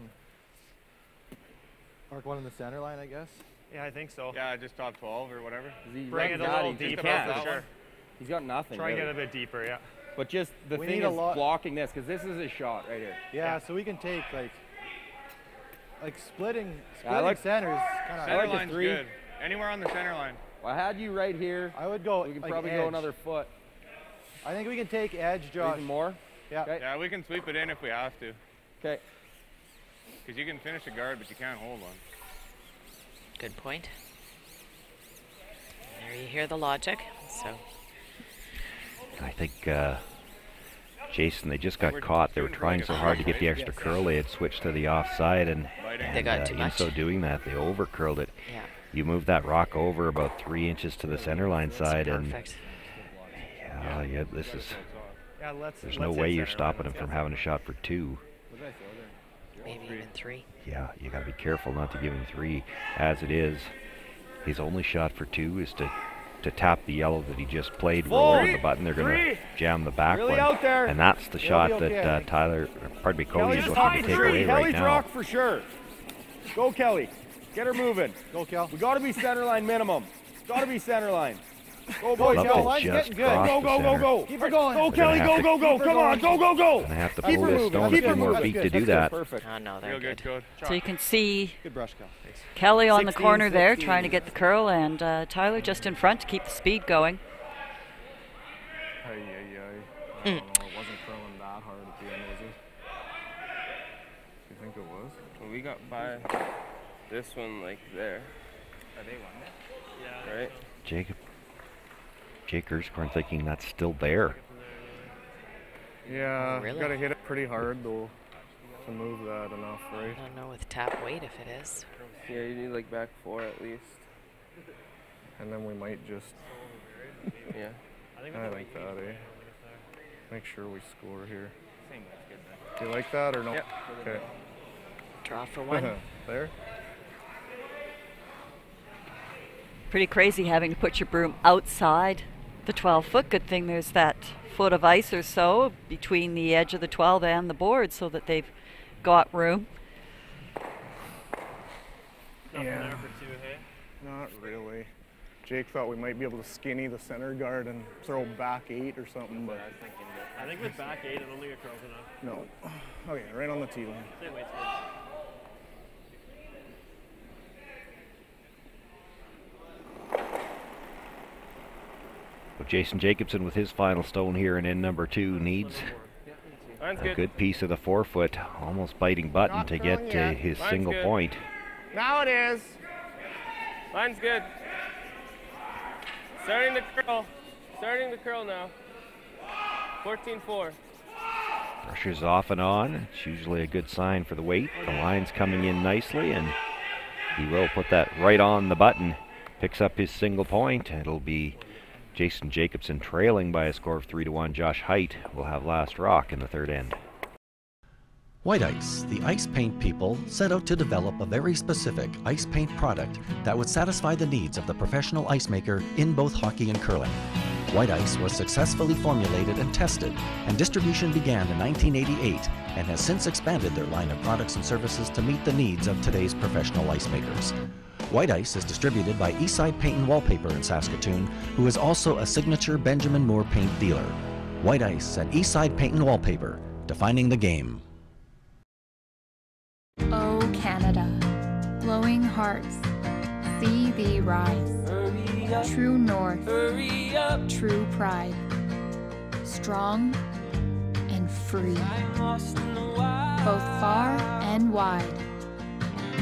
S5: Park one in the center line, I guess.
S8: Yeah, I think so.
S9: Yeah, just top 12 or whatever.
S8: Bring it a little deeper for sure.
S4: He's got nothing.
S8: Try and
S4: really.
S8: get a bit deeper, yeah.
S4: But just the
S5: We
S4: thing
S5: need a
S4: is
S5: lot-
S4: blocking this, because this is his shot right here.
S5: Yeah, so we can take like splitting
S4: I like-
S5: centers. Kinda,
S9: Center
S4: like a
S9: line's
S4: 3.
S9: good. Anywhere on the center line.
S4: Well, I had you right here.
S5: I would go.
S4: We can
S5: like
S4: probably
S5: edge.
S4: go another foot.
S5: I think we can take edge, Josh.
S4: Even more?
S5: Yeah.
S4: Okay.
S9: Yeah, we can sweep it in if we have to.
S4: Okay.
S9: Because you can finish a guard, but you can't hold one.
S7: Good point. There you hear the logic. So
S2: I think Jason, they just got caught. They were trying so hard to get the extra curl. They had switched to the offside, and
S7: They got too
S2: in
S7: much.
S2: so doing that, they over curled it.
S7: yeah.
S2: You move that rock over about 3 inches to the center line side, and
S7: Perfect.
S2: yeah, this is.
S8: Yeah,
S2: There's no way you're stopping him from having a shot for 2.
S7: Maybe even 3.
S2: Yeah, you got to be careful not to give him 3. As it is, his only shot for 2 is to tap the yellow that he just played, roll over the button. They're going to jam the back
S11: Really
S2: one,
S11: out there.
S2: and that's the shot
S11: okay.
S2: that Cody
S11: Kelly's
S2: is looking to take away right
S11: Kelly's
S2: now.
S11: rock for sure. Go, Kelly. Get her moving.
S5: Go, Kel.
S11: We got to be center line minimum. Got to be center line. Go, boys.
S2: Love
S11: Go.
S2: to
S5: Line's
S2: just
S5: getting good.
S2: cross
S11: Go,
S2: the
S11: go, go,
S2: center.
S11: go.
S5: Keep her going.
S11: Go,
S2: They're
S11: Kelly.
S2: gonna
S11: Go,
S2: have
S11: go, go.
S5: keep her
S11: Come on.
S5: going.
S11: Go, go, go.
S2: And they have to
S11: Keep
S2: pull
S11: her
S2: this
S11: moving.
S2: stone a
S11: Keep
S2: few
S11: her
S2: more
S11: moving.
S2: feet to do
S11: That's
S2: that.
S11: good. Perfect.
S7: Oh no, they're
S9: Real
S7: good.
S9: good, coach.
S3: So you can see
S5: Good brush, Kel.
S3: Kelly on the
S11: 16,
S3: corner there
S11: 16.
S3: trying to get the curl, and Tyler just in front to keep the speed going.
S5: I don't know. It wasn't curling that hard at the end, was it? You think it was?
S10: Well, we got by this one like there. Are they one there? Yeah. Right?
S2: Jake Erskine thinking that's still there.
S5: Yeah,
S7: Really?
S5: gotta hit it pretty hard though to move that enough, right?
S7: I don't know with tap weight if it is.
S10: Yeah, you need like back 4 at least.
S5: And then we might just,
S10: Yeah.
S5: I like that, eh? Make sure we score here. Do you like that or no?
S10: Yep.
S5: Okay.
S7: Draw for 1.
S5: There?
S3: Pretty crazy having to put your broom outside the 12-foot. Good thing there's that foot of ice or so between the edge of the 12 and the board so that they've got room.
S5: Yeah. Not really. Jake thought we might be able to skinny the center guard and throw back 8 or something, but
S8: I think with back 8, I don't think it curls enough.
S5: no. Oh yeah, right on the tee line.
S8: Same weight's
S2: But Jason Jacobson with his final stone here in end number 2 needs
S10: Line's
S2: a
S10: good.
S2: good piece of the 4-foot, almost biting button
S11: Not
S2: to
S11: curling
S2: get
S11: yet.
S2: his
S10: Line's
S2: single
S10: good.
S2: point.
S11: Now it is.
S10: Line's good. Starting to curl. Starting to curl now. 14-4.
S2: Pressure's off and on. It's usually a good sign for the weight. The line's coming in nicely, and he will put that right on the button. Picks up his single point. It'll be Jason Jacobson trailing by a score of 3-1. Josh Height will have last rock in the third end.
S1: White Ice, the ice paint people, set out to develop a very specific ice paint product that would satisfy the needs of the professional ice maker in both hockey and curling.
S15: White ice was successfully formulated and tested, and distribution began in 1988 and has since expanded their line of products and services to meet the needs of today's professional ice makers. White ice is distributed by Eastside Paint and Wallpaper in Saskatoon, who is also a signature Benjamin Moore paint dealer. White ice and Eastside Paint and Wallpaper, defining the game.
S16: Oh Canada, glowing hearts, see thee rise. True north, true pride, strong and free, both far and wide.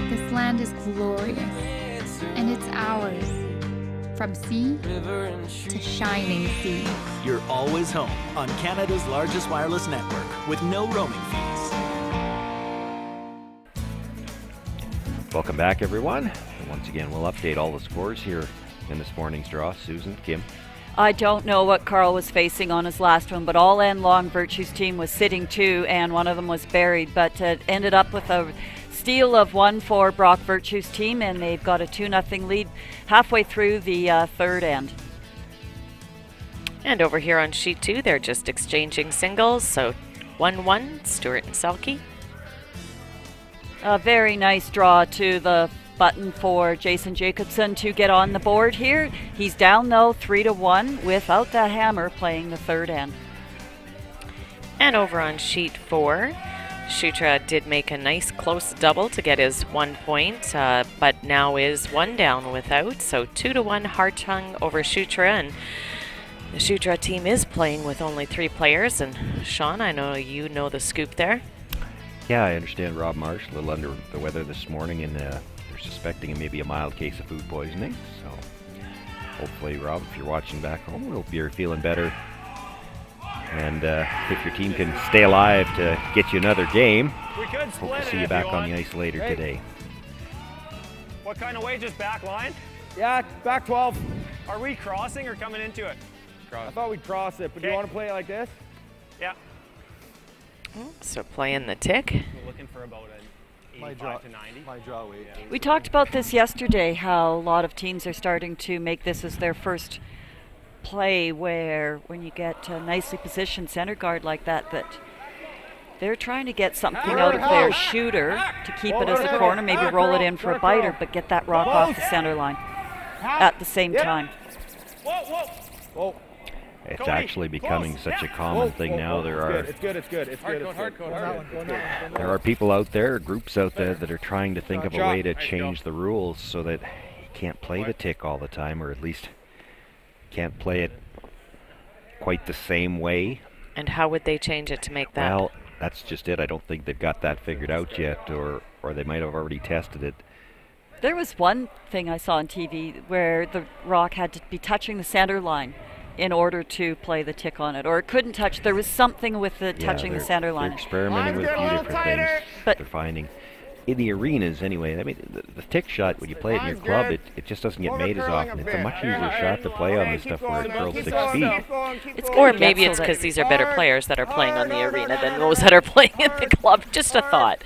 S16: This land is glorious, and it's ours, from sea to shining sea.
S17: You're always home on Canada's largest wireless network with no roaming fees.
S2: Welcome back, everyone. And once again, we'll update all the scores here in this morning's draw. Susan, Kim.
S3: I don't know what Carl was facing on his last one, but all end long Virtue's team was sitting two, and one of them was buried, but it ended up with a steal of 1 for Brock Virtue's team, and they've got a 2-0 lead halfway through the third end.
S7: And over here on sheet 2, they're just exchanging singles, so 1-1, Stewart and Selke.
S3: A very nice draw to the button for Jason Jacobson to get on the board here. He's down though 3-1 without that hammer playing the third end.
S7: And over on sheet 4, Shutra did make a nice close double to get his 1 point, but now is 1 down without. So 2-1 Hartung over Shutra, and the Shutra team is playing with only 3 players. And Sean, I know you know the scoop there.
S2: Yeah, I understand Rob Marsh a little under the weather this morning, and they're suspecting maybe a mild case of food poisoning. So hopefully, Rob, if you're watching back home, we hope you're feeling better. And if your team can stay alive to get you another game, hope to see you back on the ice later today.
S8: What kind of way? Just back line?
S11: Yeah, back 12.
S8: Are we crossing or coming into it?
S11: Cross. I thought we'd cross it, but do you want to play it like this?
S8: Yeah.
S7: So playing the tick.
S8: We're looking for about an 85 to 90.
S5: My draw weight.
S8: Yeah.
S3: We talked about this yesterday, how a lot of teams are starting to make this as their first play, where when you get a nicely positioned center guard like that, that they're trying to get something out of their shooter to keep it as a corner, maybe roll it in for a biter, but get that rock off the center line at the same time.
S11: Whoa.
S2: It's actually becoming such a common thing now. There are there are people out there, groups out there that are trying to think of a way to change the rules so that you can't play the tick all the time, or at least can't play it quite the same way.
S7: And how would they change it to make that?
S2: Well, that's just it. I don't think they've got that figured out yet, or they might have already tested it.
S3: There was one thing I saw on TV where the rock had to be touching the center line in order to play the tick on it, or it couldn't touch. There was something with the touching the center line.
S2: They're experimenting with a few different things, but they're finding in the arenas anyway. I mean, the tick shot, when you play it in your club, it just doesn't get made as often. It's a much easier shot to play on this stuff where it curls 6 feet.
S7: Or maybe it's because these are better players that are playing on the arena than those that are playing in the club. Just a thought.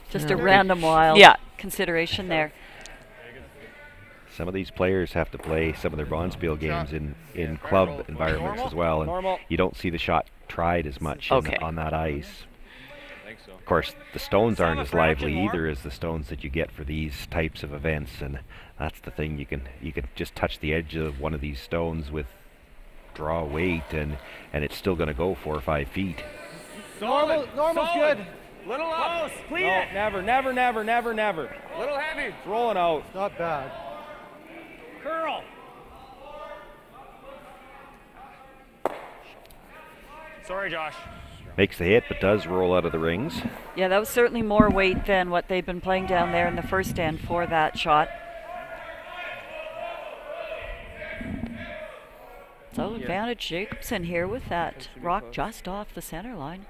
S3: Just a random wild consideration there.
S2: Some of these players have to play some of their Bonspiel games in club environments as well, and you don't see the shot tried as much on that ice. Of course, the stones aren't as lively either as the stones that you get for these types of events, and that's the thing. You can just touch the edge of one of these stones with draw weight, and it's still going to go 4 or 5 feet.
S11: Normal's good.
S8: Little up.
S11: No, never.
S8: Little heavy.
S11: It's rolling out. It's not bad.
S8: Curl. Sorry, Josh.
S2: Makes the hit, but does roll out of the rings.
S3: Yeah, that was certainly more weight than what they've been playing down there in the first end for that shot. So advantage Jacobson here with that rock just off the center line.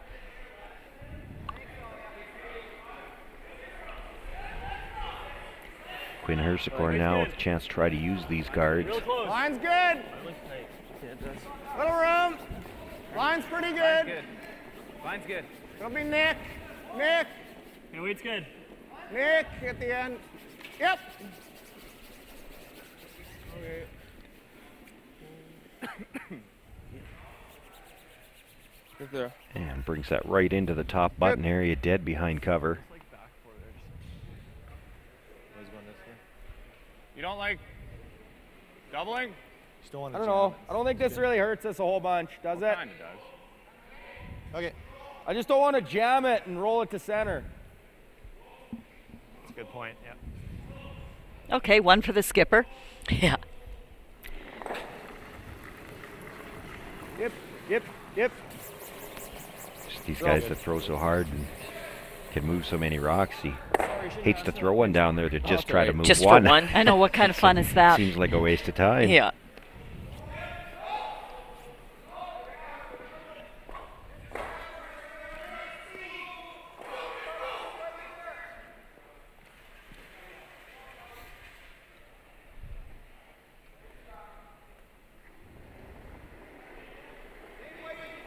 S2: Quinn Hersicorn now with a chance to try to use these guards.
S11: Line's good. Little room. Line's pretty good.
S8: Line's good.
S11: It'll be Nick. Nick.
S8: Your weight's good.
S11: Nick at the end. Yep. Okay.
S10: Good throw.
S2: And brings that right into the top button area, dead behind cover.
S9: You don't like doubling?
S11: I don't know. I don't think this really hurts us a whole bunch, does it?
S9: Kind of does.
S11: Okay. I just don't want to jam it and roll it to center.
S8: That's a good point, yeah.
S3: Okay, one for the skipper.
S7: Yeah.
S11: Yep, yep, yep.
S2: Just these guys that throw so hard and can move so many rocks. He hates to throw one down there to just try to move
S7: just
S2: one.
S7: For one.
S3: I know, what kind of fun is that?
S2: Seems like a waste of time.
S7: Yeah.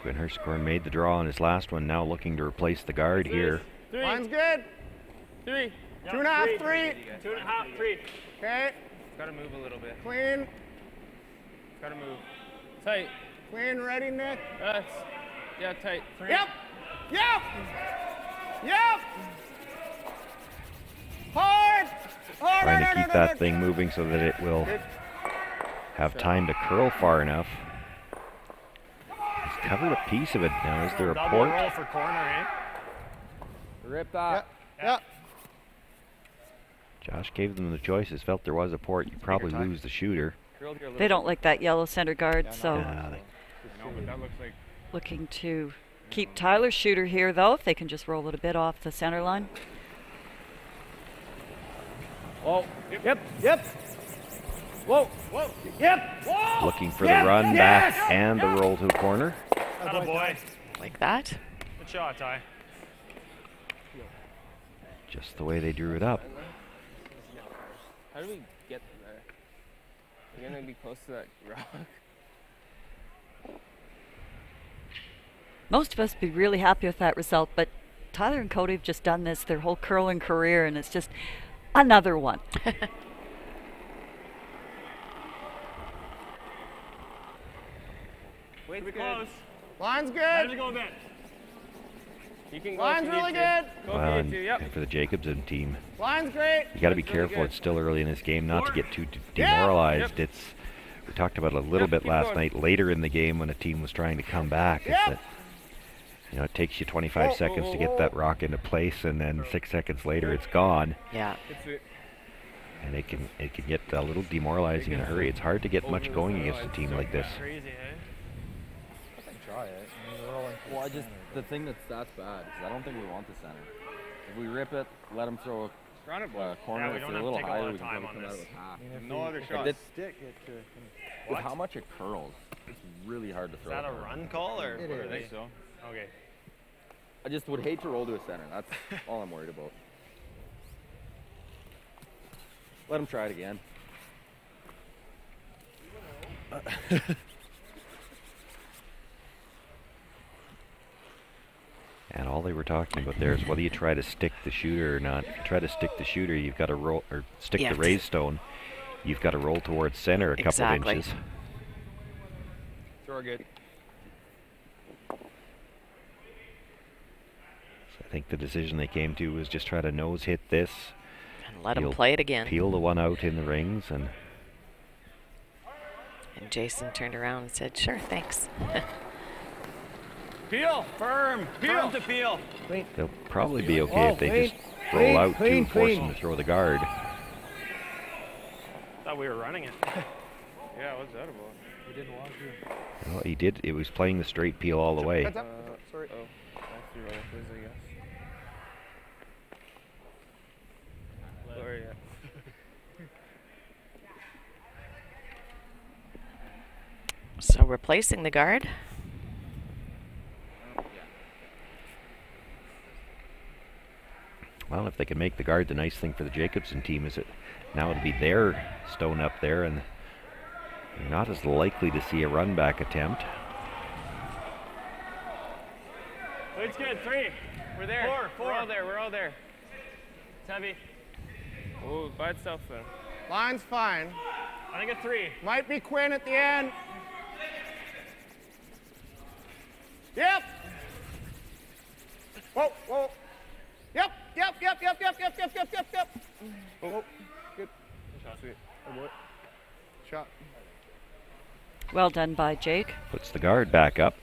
S2: Quinn Hershcorn made the draw on his last one, now looking to replace the guard here.
S11: Line's good.
S9: 3.
S11: Yep, 2.5, 3.
S9: 2.5, 3.
S11: Okay.
S10: Got to move a little bit.
S11: Clean.
S10: Got to move. Tight.
S11: Clean, ready, Nick?
S10: Yeah, tight. 3.
S11: Yep. Yep. Yep. Hard. Hard.
S2: Trying to keep that thing moving so that it will have time to curl far enough. He's covered a piece of it now. Is there a
S8: Double
S2: port?
S8: roll for corner, eh?
S11: Rip that.
S8: Yep.
S2: Josh gave them the choices, felt there was a port. You probably lose the shooter.
S3: They don't like that yellow center guard,
S2: Yeah,
S3: so
S9: No, but that looks like
S3: looking to keep Tyler's shooter here, though, if they can just roll it a bit off the center line.
S11: Whoa. Yep. Yep. Whoa. Whoa. Yep. Whoa.
S2: Looking for the run back and the roll to a corner.
S8: Atta boy.
S7: Like that.
S8: Good shot, Ty.
S2: Just the way they drew it up.
S10: How do we get there? We're going to be close to that rock.
S3: Most of us would be really happy with that result, but Tyler and Cody have just done this their whole curling career, and it's just another one.
S9: Way too close.
S11: Line's good.
S9: Let it go a bit.
S10: You can go
S11: Line's
S10: if you
S11: really
S10: need to.
S11: good.
S10: Go
S2: Well,
S10: if you
S2: and,
S10: need to, yep.
S2: and for the Jacobson team,
S11: Line's great.
S2: you got to be
S10: That's really
S2: careful.
S10: good.
S2: It's still early in this game, not to get too demoralized.
S10: Yep.
S2: We talked about it a little bit
S10: keep
S2: last
S10: going.
S2: night, later in the game when a team was trying to come back. Is that, it takes you 25 seconds to get that rock into place, and then 6 seconds later it's gone.
S7: Yeah.
S2: And it can get a little demoralizing in a hurry. It's hard to get much going against a team like this.
S8: Crazy, eh?
S11: Try it.
S4: Well, the thing that's bad is I don't think we want the center. If we rip it, let them throw a corner.
S8: Yeah, we
S4: if
S8: don't
S4: they're
S8: have
S4: a little
S8: to take a
S4: higher,
S8: lot
S4: we
S8: of
S4: can
S8: time
S4: probably
S8: on
S4: come out
S8: this.
S4: with half.
S9: No other
S4: If
S9: shots.
S4: it-
S11: Stick it to.
S4: With how much it curls, it's really hard to
S8: Is
S4: throw.
S8: that a
S4: it.
S8: run call, or
S11: It
S8: what are
S11: is.
S8: they?
S9: I think so.
S8: Okay.
S4: I just would hate to roll to a center. That's all I'm worried about. Let them try it again.
S2: And all they were talking about there is whether you try to stick the shooter or not. If you try to stick the shooter, you've got to roll, or stick the raised stone, you've got to roll towards center a couple of inches.
S9: Throw good.
S2: So I think the decision they came to was just try to nose hit this.
S7: And let him play it again.
S2: Peel the one out in the rings, and
S7: Jason turned around and said, "Sure, thanks."
S9: Peel, firm to peel.
S2: they'll probably be okay if they just roll out to force them to throw the guard.
S8: Thought we were running it.
S9: Yeah, what's that about?
S11: We didn't want to.
S2: Well, he did. It was playing the straight peel all the way.
S11: Sorry.
S10: Oh, that's the roll quiz, I guess. Sorry, yeah.
S7: So replacing the guard.
S2: Well, if they can make the guard, the nice thing for the Jacobson team is that now it'll be their stone up there, and you're not as likely to see a run back attempt.
S8: It's good. 3.
S9: We're there.
S8: 4.
S9: We're all there. We're all there.
S8: It's heavy.
S9: Oh, bad stuff there.
S11: Line's fine.
S8: I think a 3.
S11: Might be Quinn at the end.
S3: Well done by Jake.
S2: Puts the guard back up.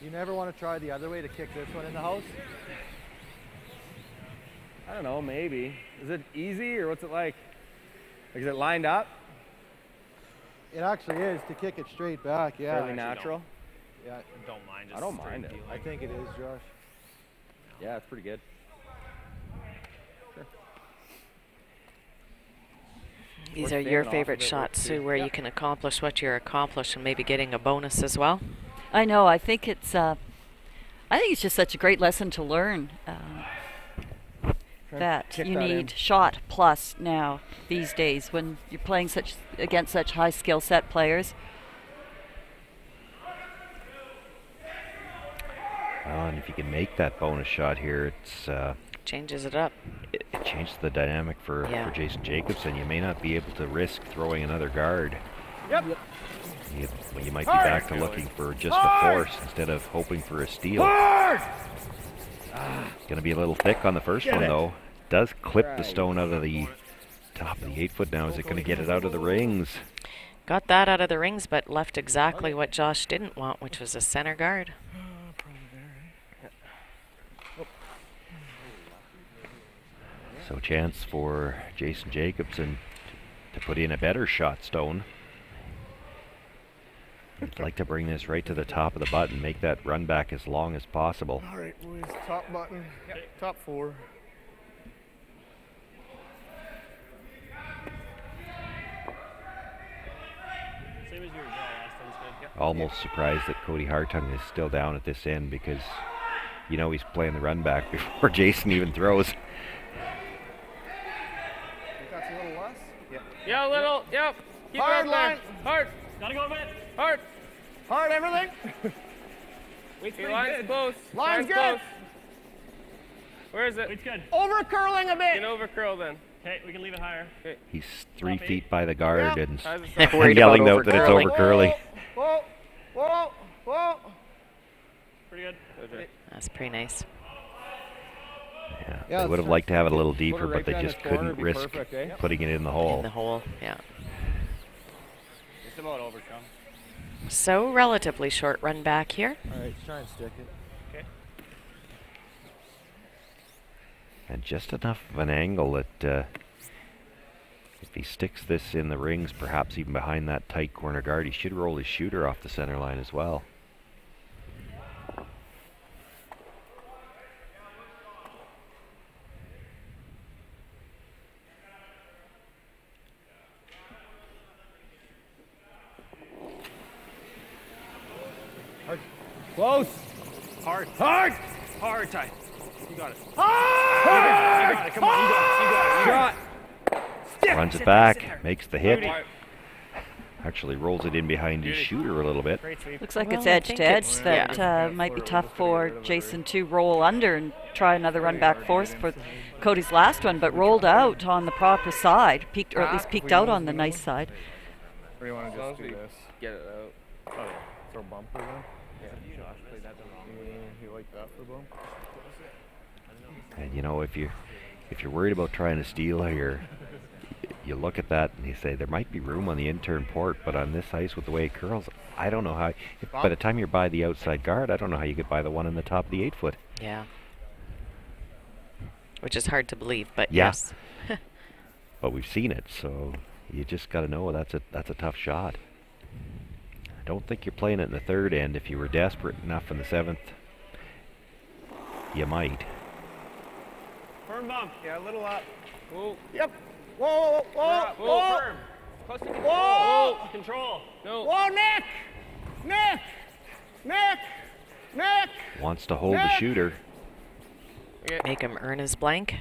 S18: You never want to try the other way to kick this one in the house?
S11: I don't know, maybe. Is it easy or what's it like? Like, is it lined up?
S18: It actually is to kick it straight back, yeah.
S11: Fairly natural?
S18: Yeah.
S8: Don't mind. Just
S11: I don't mind it.
S18: I think it is, Josh.
S11: Yeah, it's pretty good. Sure.
S7: These are your favorite shots, Sue, where you can accomplish what you're accomplished and maybe getting a bonus as well.
S3: I know. I think it's just such a great lesson to learn. That you need shot plus now these days when you're playing against such high skill set players.
S2: And if you can make that bonus shot here, it's
S7: changes it up.
S2: It changes the dynamic for Jason Jacobson. You may not be able to risk throwing another guard.
S11: Yep.
S2: You might be back to looking for just a force instead of hoping for a steal. Going to be a little thick on the first one, though. Does clip the stone out of the top of the 8-foot now. Is it going to get it out of the rings?
S7: Got that out of the rings, but left exactly what Josh didn't want, which was a center guard.
S2: So chance for Jason Jacobson to put in a better shot stone. I'd like to bring this right to the top of the button, make that run back as long as possible.
S5: All right, boys, top button, top 4.
S8: Same as your draw last time, good. Yep.
S2: Almost surprised that Cody Hartung is still down at this end because you know he's playing the run back before Jason even throws.
S5: Think that's a little less?
S10: Yep. Yeah, a little. Yep. Keep
S11: Hard
S10: it
S11: line.
S10: Hard.
S8: Gotta go a bit.
S10: Hard.
S11: Hard everything.
S10: Weight's line's close.
S11: Line's good.
S10: Close. Where is it?
S8: Weight's good.
S11: Over curling a bit.
S10: You can over curl then.
S8: Okay, we can leave it higher.
S10: Okay.
S2: He's 3 feet by the guard and
S7: yelling
S2: out that it's over curly.
S11: Whoa, whoa, whoa.
S8: Pretty good.
S7: That's pretty nice.
S2: Yeah, they would have liked to have it a little deeper,
S11: right
S2: but they
S11: behind
S2: just
S11: this corner,
S2: couldn't
S11: be
S2: risk
S11: perfect, eh?
S2: putting it in the hole.
S7: In the hole, yeah.
S10: Just about over, Sean.
S7: So relatively short run back here.
S18: All right, try and stick it.
S8: Okay.
S2: And just enough of an angle that if he sticks this in the rings, perhaps even behind that tight corner guard, he should roll his shooter off the center line as well.
S11: Close.
S8: Hard.
S11: Hard.
S8: Hard, Ty. You got it.
S11: Hard.
S8: You got it. Come on, you got it.
S11: Shot.
S2: Runs it back, makes the hit. Actually rolls it in behind his shooter a little bit.
S3: Looks like it's edge to edge. That might be tough for Jason to roll under and try another run back force for Cody's last one, but rolled out on the proper side, peeked, or at least peeked out on the nice side.
S5: Or do you want to just do this?
S10: Get it out.
S5: Oh, yeah. Throw bumper then? Yeah, Josh played that the wrong way. You like that for bump?
S2: And you know, if you're worried about trying to steal here, you look at that and you say there might be room on the intern port, but on this ice with the way it curls, I don't know how. By the time you're by the outside guard, I don't know how you get by the one in the top of the 8-foot.
S7: Yeah. Which is hard to believe, but
S2: yeah.
S7: yes.
S2: But we've seen it, so you just got to know that's a tough shot. I don't think you're playing it in the third end. If you were desperate enough in the 7th, you might.
S8: Firm bump.
S10: Yeah, a little up. Whoa.
S11: Yep. Whoa, whoa,
S10: Whoa,
S11: whoa.
S10: firm. Close to control.
S11: Whoa.
S8: Control.
S10: No.
S11: Whoa, Nick. Nick. Nick. Nick.
S2: Wants to hold the shooter.
S7: Make him earn his blank.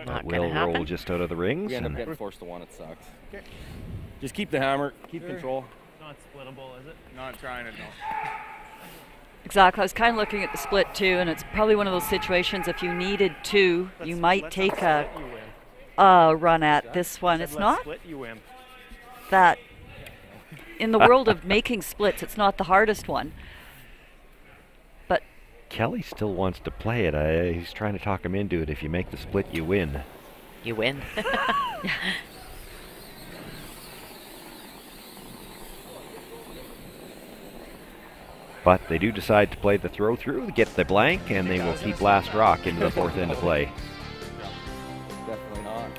S7: Not
S2: Will
S7: gonna happen.
S2: roll just out of the rings.
S4: We end up
S2: And
S4: getting forced to one. It sucks. Okay. Just keep the hammer. Keep control.
S8: It's not splittable, is it?
S9: Not trying it, no.
S3: Exactly. I was kind of looking at the split too, and it's probably one of those situations if you needed to, you might take a run at this one. It's not that in the world of making splits, it's not the hardest one. But
S2: Kelly still wants to play it. He's trying to talk him into it. If you make the split, you win.
S7: You win.
S2: But they do decide to play the throw through to get the blank, and they will keep last rock into the fourth end of play.
S10: Definitely not.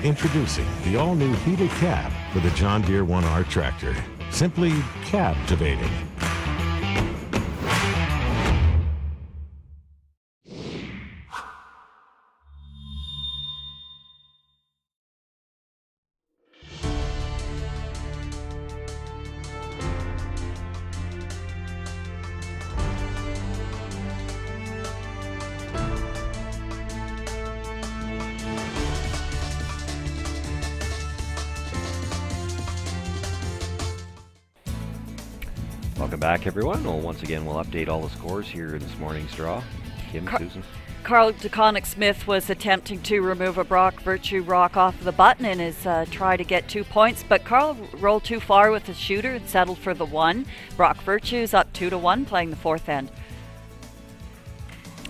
S19: Introducing the all-new heated cab for the John Deere 1R tractor. Simply captivating.
S2: Welcome back, everyone. Well, once again, we'll update all the scores here in this morning's draw. Kim, Susan.
S3: Carl DeConnick-Smith was attempting to remove a Brock Virtue rock off the button in his try to get 2 points, but Carl rolled too far with the shooter and settled for the 1. Brock Virtue's up 2-1, playing the fourth end.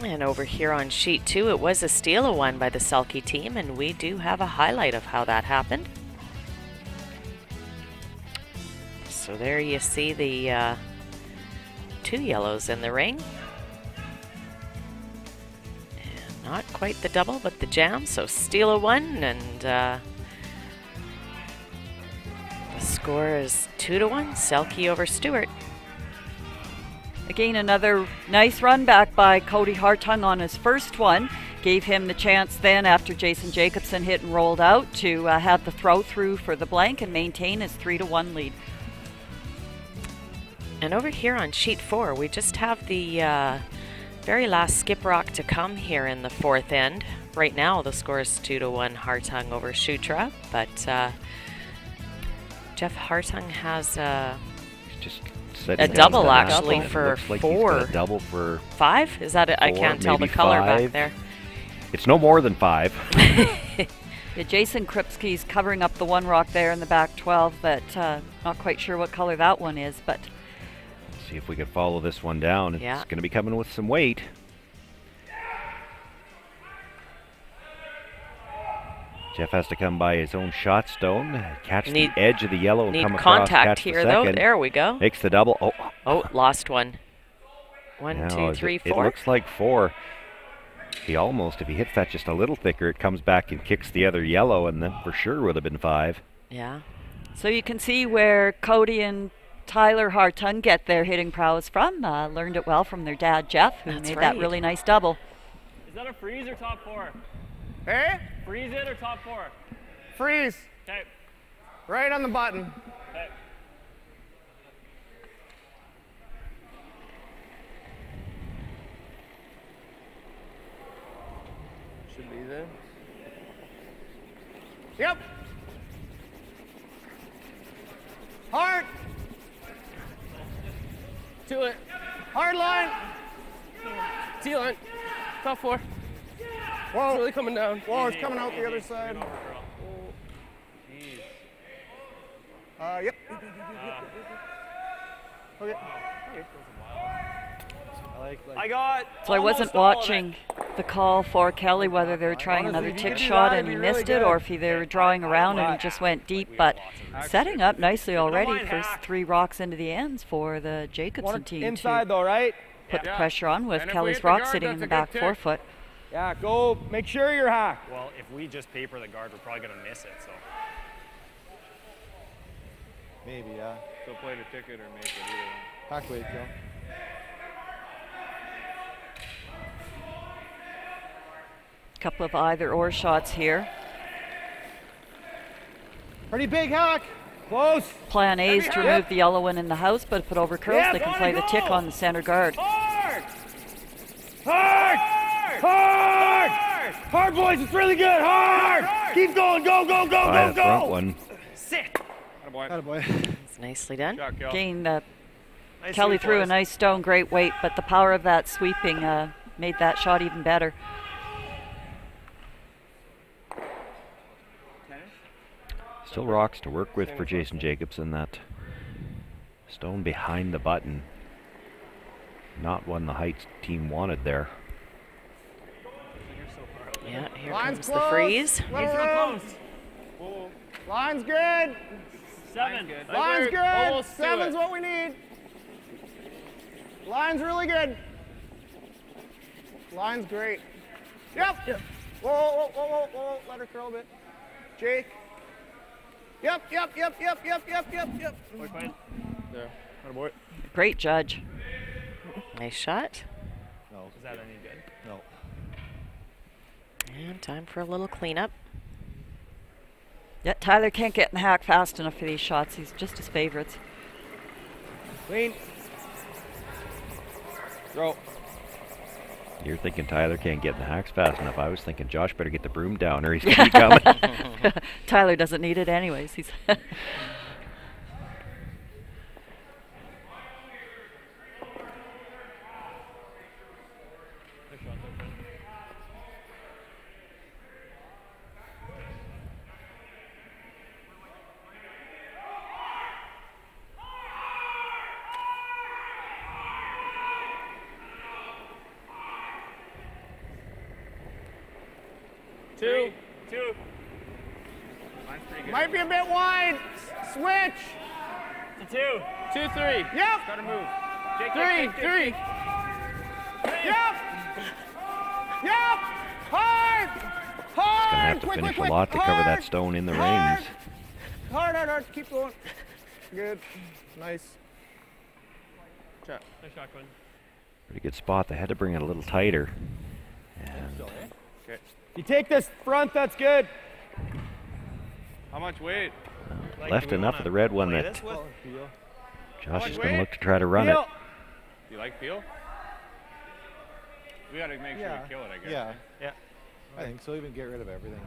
S7: And over here on sheet 2, it was a steal of 1 by the Selke team, and we do have a highlight of how that happened. So there you see the 2 yellows in the ring. And not quite the double, but the jam. So steal of 1, and the score is 2-1, Selke over Stewart.
S3: Again, another nice run back by Cody Hartung on his first one. Gave him the chance then, after Jason Jacobson hit and rolled out, to have the throw through for the blank and maintain his 3-1 lead.
S7: And over here on sheet 4, we just have the very last skip rock to come here in the fourth end. Right now, the score is 2-1 Hartung over Shutra, but Jeff Hartung has a double actually for
S2: like
S7: 4.
S2: He's got a double for
S7: 5? Is that it? I can't tell the color
S2: 5.
S7: back there.
S2: It's no more than 5.
S3: Yeah, Jason Kripsky's covering up the 1 rock there in the back 12, but not quite sure what color that one is, but
S2: See if we can follow this one down. It's going to be coming with some weight. Jeff has to come by his own shot stone, catch the edge of the yellow, and come across, catch
S7: here
S2: the second.
S7: though. There we go.
S2: Makes the double.
S7: Oh, lost one. 1,
S2: Now,
S7: 2, 3, 4.
S2: It looks like 4. He almost, if he hits that just a little thicker, it comes back and kicks the other yellow, and then for sure would have been 5.
S7: Yeah.
S3: So you can see where Cody and Tyler Hartung get their hitting prowess from. Learned it well from their dad, Jeff, who made that really nice double.
S8: Is that a freeze or top 4?
S11: Hey?
S8: Freeze it or top 4?
S11: Freeze.
S8: Okay.
S11: Right on the button.
S8: Okay.
S10: Should be there.
S11: Yep. Hard.
S10: To it.
S11: Hard line.
S10: T-line. Top 4.
S11: Whoa.
S10: It's really coming down.
S11: Whoa, it's coming out the other side. Yep. Okay.
S8: I got.
S3: So I wasn't watching the call for Kelly, whether they were trying another tick shot and he missed it, or if they were drawing around and he just went deep. But setting up nicely already, first 3 rocks into the ends for the Jacobson team
S11: inside though, right?
S3: Put the pressure on with Kelly's rock sitting in the back 4 foot.
S11: Yeah, go make sure you're hacked.
S8: Well, if we just paper the guard, we're probably going to miss it. So
S18: maybe, yeah.
S9: So play the ticket or make it either one.
S18: Hack weight, Joe.
S3: Couple of either or shots here.
S11: Pretty big hack. Close.
S3: Plan A is to remove the yellow one in the house, but if it overcurls, they can play the tick on the center guard.
S11: Hard! Hard! Hard! Hard, boys, it's really good. Hard! Keep going. Go, go, go,
S2: By
S11: go,
S2: the front
S11: go!
S2: one.
S8: it.
S18: Attaboy.
S7: It's nicely done.
S3: Again,
S8: Nice
S3: Kelly
S8: sweep,
S3: threw a
S8: boys.
S3: nice stone, great weight, but the power of that sweeping made that shot even better.
S2: Still rocks to work with for Jason Jacobson. That stone behind the button. Not one the Heights team wanted there.
S7: Yeah, here
S11: Line's
S7: comes
S11: close.
S7: the freeze.
S11: Little room. Line's good.
S8: 7.
S11: Line's good.
S10: Almost to
S11: 7's
S10: it.
S11: what we need. Line's really good. Line's great. Yep. Whoa, whoa, whoa, whoa, whoa. Let her curl a bit. Jake. Yep.
S10: There.
S8: Attaboy.
S3: Great judge.
S7: Nice shot.
S8: No. Is that any good?
S18: No.
S7: And time for a little cleanup.
S3: Yeah, Tyler can't get in the hack fast enough for these shots. He's just his favorites.
S4: Clean. Throw.
S2: You're thinking Tyler can't get in the hacks fast enough. I was thinking Josh better get the broom down or he's going to be coming.
S3: Tyler doesn't need it anyways. He's
S10: 2.
S8: Mine's pretty good.
S11: Might be a bit wide. Switch.
S8: It's a 2.
S10: 2, 3.
S11: Yep.
S8: Gotta move. Jake,
S10: 3.
S11: Yep. Yep. Hard.
S2: He's going to have to
S11: Quick,
S2: finish
S11: quick,
S2: a lot to
S11: quick.
S2: cover
S11: Hard.
S2: that stone in the
S11: Hard.
S2: rings.
S11: Hard. Keep going. Good. Nice.
S8: Nice shot, Quinn.
S2: Pretty good spot. They had to bring it a little tighter. And
S8: Okay.
S11: You take this front, that's good.
S10: How much weight?
S2: left enough of the red one that Josh is going to look to try to run it.
S10: Do you like peel? We got to make sure we kill it, I guess.
S18: Yeah. I think so. Even get rid of everything.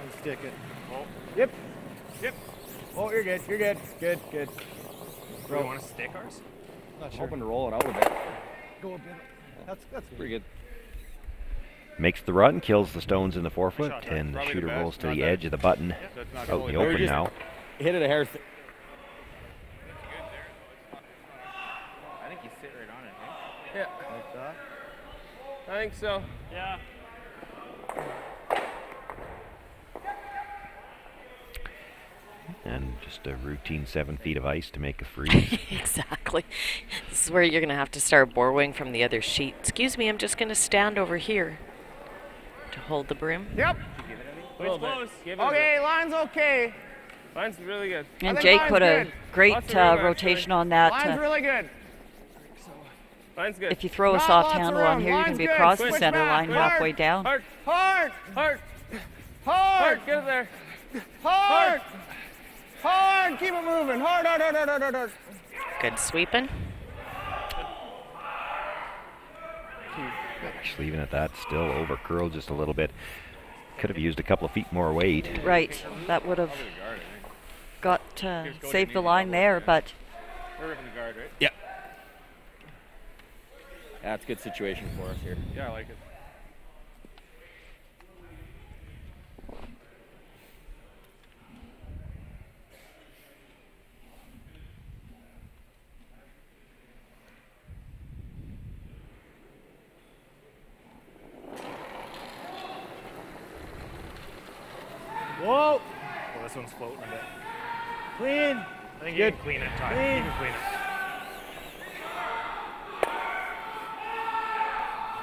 S18: Unstick it.
S8: Oh.
S11: Yep.
S8: Yep.
S11: Oh, you're good. Good.
S8: Do you want to stick ours?
S18: Not sure.
S4: Hoping to roll it out a bit.
S18: Go a bit. That's
S4: Pretty good.
S2: Makes the run, kills the stones in the forefoot,
S10: Shot,
S2: and the
S10: probably
S2: shooter
S10: the best,
S2: rolls to
S10: not
S2: the
S10: bad.
S2: edge of the button.
S10: That's not
S2: Out in
S10: totally
S2: the
S10: bad.
S2: open now.
S4: Hit it a hair.
S10: I think you sit right on it, eh?
S4: Yeah.
S18: like that.
S10: I think so.
S8: Yeah.
S2: And just a routine 7 feet of ice to make a freeze.
S7: Exactly. This is where you're going to have to start borrowing from the other sheet. Excuse me, I'm just going to stand over here to hold the broom.
S11: Yep.
S10: It's close.
S11: Okay, line's okay.
S10: Line's really good.
S3: And
S11: think
S3: Jake
S11: line's
S3: put a
S11: good.
S3: great
S10: Lots of room, actually.
S3: rotation on that.
S11: Line's really good.
S10: Line's good.
S3: If you throw a
S11: Not
S3: soft
S11: lots of
S3: handle on
S11: room.
S3: here, you can
S11: Line's
S3: be
S11: good.
S3: across the
S11: Switch
S3: center
S11: back.
S3: line
S11: Hard.
S3: halfway down.
S10: Hard.
S11: Hard.
S10: Hard.
S11: Hard.
S10: Hard. Get it there.
S11: Hard. Hard. Keep it moving. Hard.
S7: Good sweeping.
S2: Actually, even at that, still over curled just a little bit. Could have used a couple of feet more weight.
S3: Right. That would have got saved the line there, but
S10: We're ripping the guard, right?
S4: Yeah. That's a good situation for us here.
S10: Yeah, I like it.
S11: Whoa.
S8: Well, this one's floating a bit.
S11: Clean.
S8: I think
S11: Good.
S8: you can clean it, Tyler.
S11: Clean.
S8: You can clean it.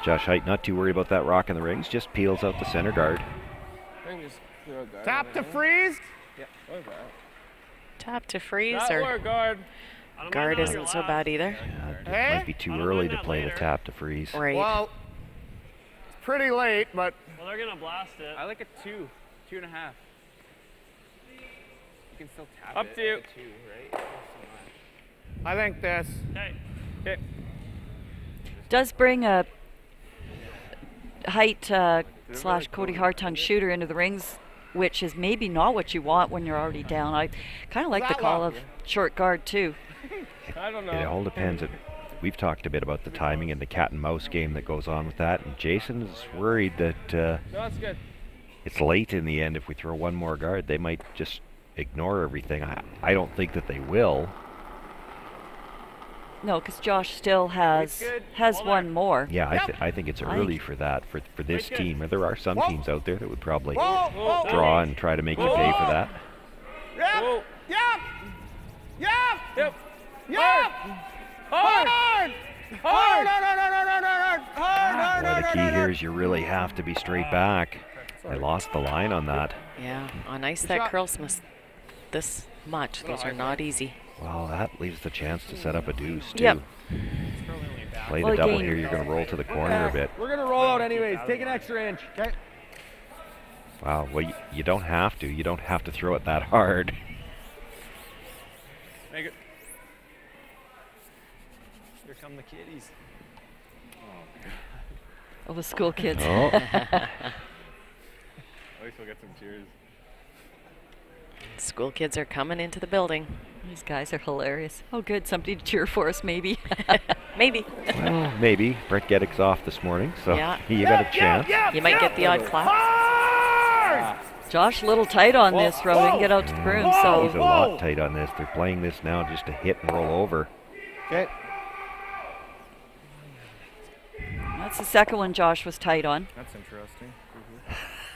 S2: Josh Height not too worried about that rock in the rings, just peels out the center guard.
S10: I think just throw a guard
S11: Tap
S10: over
S11: to
S10: there.
S11: freeze.
S10: Yeah, like that.
S7: Tap to freeze
S10: That
S7: or
S10: or guard.
S8: I don't
S7: guard
S8: mind on
S7: isn't
S8: your
S7: so
S8: last.
S7: bad either.
S2: It
S11: Hey?
S2: might be too
S8: I don't
S2: early
S8: mind
S2: to
S8: that
S2: play the
S8: later.
S2: tap to freeze.
S7: Right.
S11: Well, it's pretty late, but
S8: Well, they're going to blast it.
S10: I like a 2, 2.5. You can still tap Up it. to you. at 2, right? Not so much.
S11: I think this.
S8: Okay.
S10: Okay.
S3: does bring a height / Cody Hartung shooter into the rings, which is maybe not what you want when you're already down. I kind of like the call of short guard too.
S10: I don't know.
S2: It all depends. We've talked a bit about the timing and the cat and mouse game that goes on with that, and Jason is worried that
S10: No, that's good.
S2: it's late in the end. If we throw one more guard, they might just ignore everything. I don't think that they will.
S3: No, because Josh still has one more.
S2: Yeah, I think it's early for that, for this team. There are some teams out there that would probably draw and try to make you pay for that.
S11: Yep. Yep. Yep.
S10: Yep.
S11: Yep. Hard. Hard.
S2: Well, the key here is you really have to be straight back. I lost the line on that.
S7: Yeah, on ice that curls this much. Those are not easy.
S2: Well, that leaves the chance to set up a deuce, too.
S7: Yep.
S2: Play the double here, you're going to roll to the corner a bit.
S11: We're going to roll out anyways. Take an extra inch. Okay.
S2: Wow, well, you don't have to. You don't have to throw it that hard.
S8: Make it. Here come the kiddies.
S3: Oh, the school kids.
S2: Oh.
S9: At least we'll get some cheers.
S7: School kids are coming into the building.
S3: These guys are hilarious. Oh, good. Somebody to cheer for us, maybe.
S7: Maybe.
S2: Well, maybe. Brett Geddick's off this morning, so
S7: Yeah.
S2: you got a chance.
S7: You might get the odd clap.
S3: Josh, a little tight on this row. Didn't get out to the broom, so.
S2: He's a lot tight on this. They're playing this now just to hit and roll over.
S11: Okay.
S3: That's the second one Josh was tight on.
S5: That's interesting.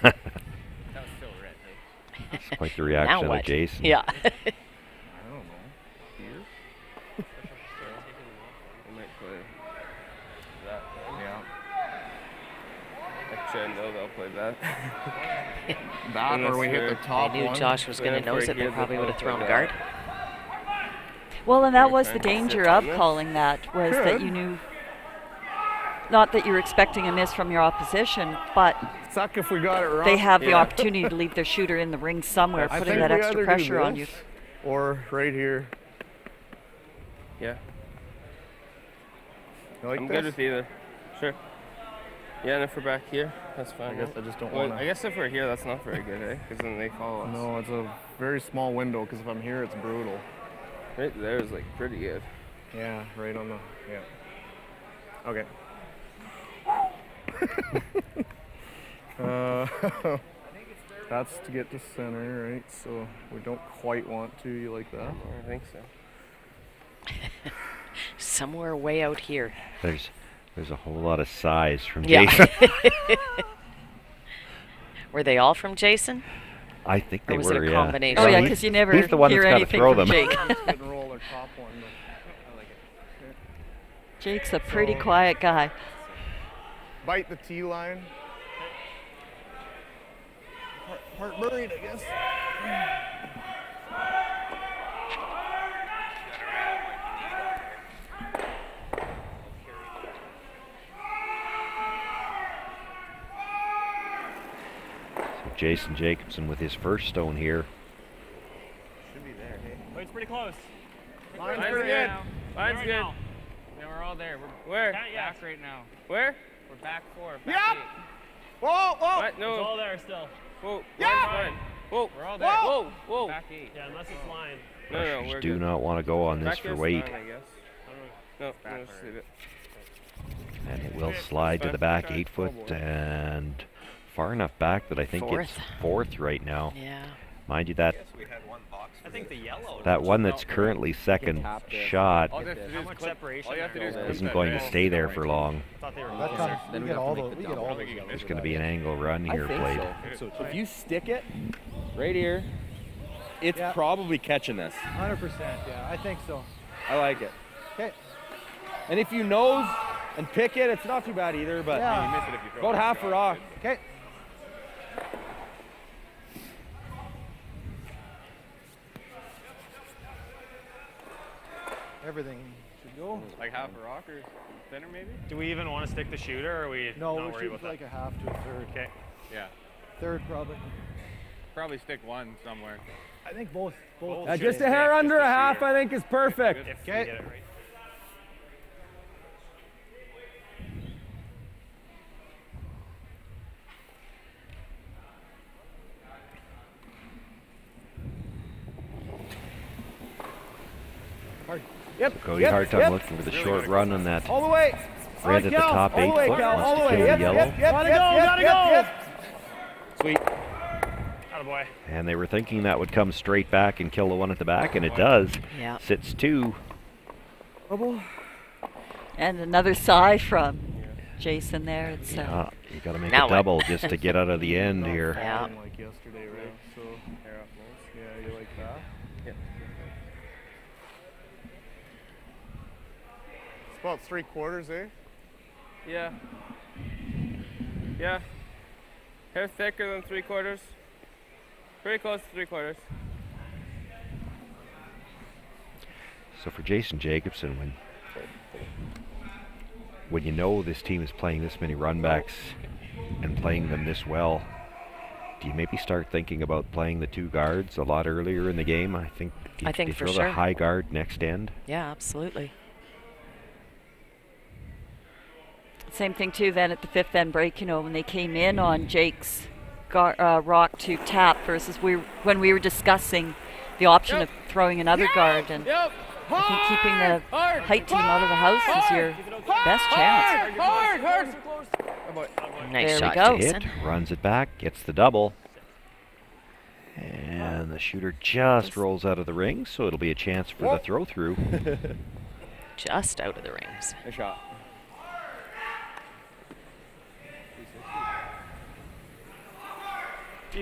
S10: That was still red, hey?
S2: It's quite the reaction
S7: Now
S2: of
S7: what?
S2: Jason.
S7: Yeah.
S5: I don't know. Here?
S10: We might play that.
S5: Yeah.
S10: Actually, I know they'll play that.
S5: That or we hit the top
S7: I knew
S5: one.
S7: Josh was going to nose it. They probably would have thrown guard.
S3: Well, and that was the danger of calling that, was that you knew, not that you were expecting a miss from your opposition, but
S5: Suck if we got it wrong.
S3: they have the opportunity to leave their shooter in the ring somewhere,
S5: I
S3: putting
S5: think
S3: that
S5: we
S3: extra
S5: either do
S3: pressure on you.
S5: this or right here.
S10: Yeah.
S5: You like
S10: I'm
S5: this?
S10: good with either. Sure. Yeah, and if we're back here, that's fine.
S5: I guess I just don't
S10: Well,
S5: want
S10: I guess if we're here, that's not very good, eh? Because then they follow us.
S5: No, it's a very small window because if I'm here, it's brutal.
S10: Right there is like pretty good.
S5: Yeah, right on the, yeah. Okay. That's to get to center, right? So we don't quite want to. You like that?
S10: I think so.
S7: Somewhere way out here.
S2: There's a whole lot of size from
S7: Yeah.
S2: Jason.
S7: Were they all from Jason?
S2: I think they
S7: Or was
S2: were,
S7: it a
S2: yeah.
S7: combination?
S3: Oh, yeah, because you never
S2: He's the one
S3: hear
S2: that's got to
S3: anything
S2: throw
S3: from
S2: them.
S3: Jake.
S5: Couldn't roll their top one. I like it.
S3: Jake's a pretty quiet guy.
S5: Bite the T line. Heart buried, I guess.
S2: So Jason Jacobson with his first stone here.
S8: Should be there, hey? Oh, it's pretty close.
S10: Line's pretty good. Line's good.
S8: Yeah, we're all there.
S10: Where?
S8: Back right now.
S10: Where?
S8: We're back 4.
S11: Yep.
S8: Back 8.
S11: Whoa, whoa.
S10: What? No.
S8: It's all there still.
S10: Whoa.
S11: Yeah.
S10: Fine. Whoa.
S8: We're all there.
S10: Whoa. Whoa.
S8: Back 8. Yeah, unless it's line.
S10: No,
S2: Russians
S10: we're
S2: do
S10: good.
S2: not want to go on this
S10: Back
S2: for
S10: here's
S2: weight.
S10: fine, I guess. No, no, just leave it.
S2: And it will slide to the back, 8 foot, and far enough back that I think it's fourth right now.
S7: Yeah.
S2: Mind you, that
S8: I think the yellow.
S2: that one that's currently second shot
S8: How much separation?
S2: isn't going to stay there for long.
S8: I thought they were
S18: That
S8: closer.
S18: comes, we get all those yellows.
S2: There's going to be an angle run here played.
S4: So if you stick it right here, it's probably catching this.
S18: 100%, yeah, I think so.
S4: I like it.
S18: Okay.
S4: And if you nose and pick it, it's not too bad either, but
S18: Yeah.
S8: You miss it if you throw
S4: about
S8: it.
S4: half a rock.
S18: Okay. Everything should go.
S9: Like half a rock or thinner maybe?
S8: Do we even want to stick the shooter, or are we
S18: No,
S8: not
S18: we're
S8: worried
S18: shooting
S8: about
S18: for like
S8: that?
S18: a half to a third.
S8: Okay.
S9: Yeah.
S18: Third probably.
S9: Probably stick one somewhere.
S18: I think both.
S4: Just a hair under a half, I think, is perfect.
S8: If we
S18: Okay.
S8: get it right.
S11: Yep.
S2: Cody Hartung looking for the short run on that.
S11: All the way.
S2: Red at the top 8 foot.
S11: All the
S2: Wants to
S11: way.
S2: kill the yellow.
S11: Gotta go.
S8: Sweet. Attaboy.
S2: And they were thinking that would come straight back and kill the one at the back, and it does.
S7: Yeah.
S2: Sits 2.
S3: And another sigh from Jason there. It's
S2: Yeah, you got to make
S7: Now
S2: a double just to get out of the end here.
S7: Yeah.
S5: Like yesterday, right? So, yeah, you like that?
S11: Yep.
S5: It's about 3/4, eh?
S10: Yeah. Yeah. Hair thicker than 3/4. Pretty close to 3/4.
S2: So for Jason Jacobson, when you know this team is playing this many runbacks and playing them this well, do you maybe start thinking about playing the 2 guards a lot earlier in the game? I think
S7: I think
S2: you
S7: for
S2: throw
S7: sure.
S2: the high guard next end.
S7: Yeah, absolutely.
S3: same thing too then at the 5th end break, you know, when they came in on Jake's rock to tap versus when we were discussing the option of throwing another guard, and I think keeping the height team out of the house is your best chance.
S11: Hard.
S7: Nice
S3: there
S7: shot,
S3: we go.
S2: It runs it back, gets the double, and the shooter just rolls out of the ring, so it'll be a chance for the throw through.
S7: Just out of the rings.
S11: Nice shot.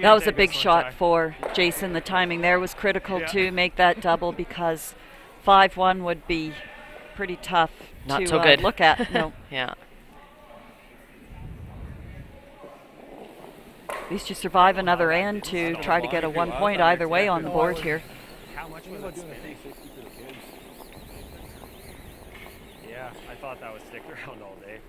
S3: That was a big shot for Jason. The timing there was critical to make that double, because 5-1 would be pretty tough
S7: Not
S3: to
S7: so good.
S3: look at. No.
S7: Yeah.
S3: At least you survive another end to try to get a 1 point either way on the board here.
S8: How much was that spinning? Yeah, I thought that would stick around all day.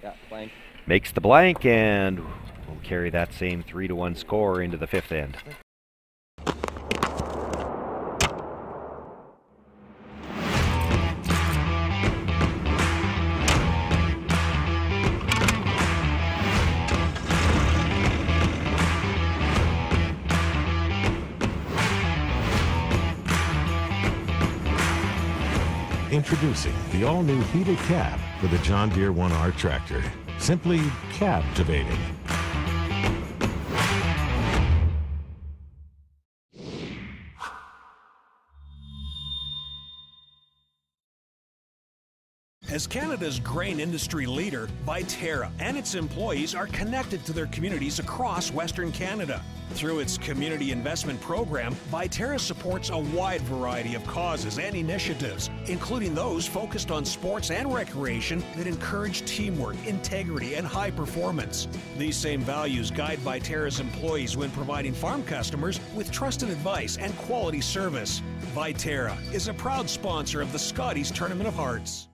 S11: Yeah, blank.
S2: Makes the blank, and will carry that same 3-1 score into the 5th end.
S19: Introducing the all-new heated cab for the John Deere 1R tractor. Simply captivating.
S12: As Canada's grain industry leader, Viterra and its employees are connected to their communities across Western Canada. Through its community investment program, Viterra supports a wide variety of causes and initiatives, including those focused on sports and recreation that encourage teamwork, integrity, and high performance. These same values guide Viterra's employees when providing farm customers with trusted advice and quality service. Viterra is a proud sponsor of the Scotties Tournament of Hearts.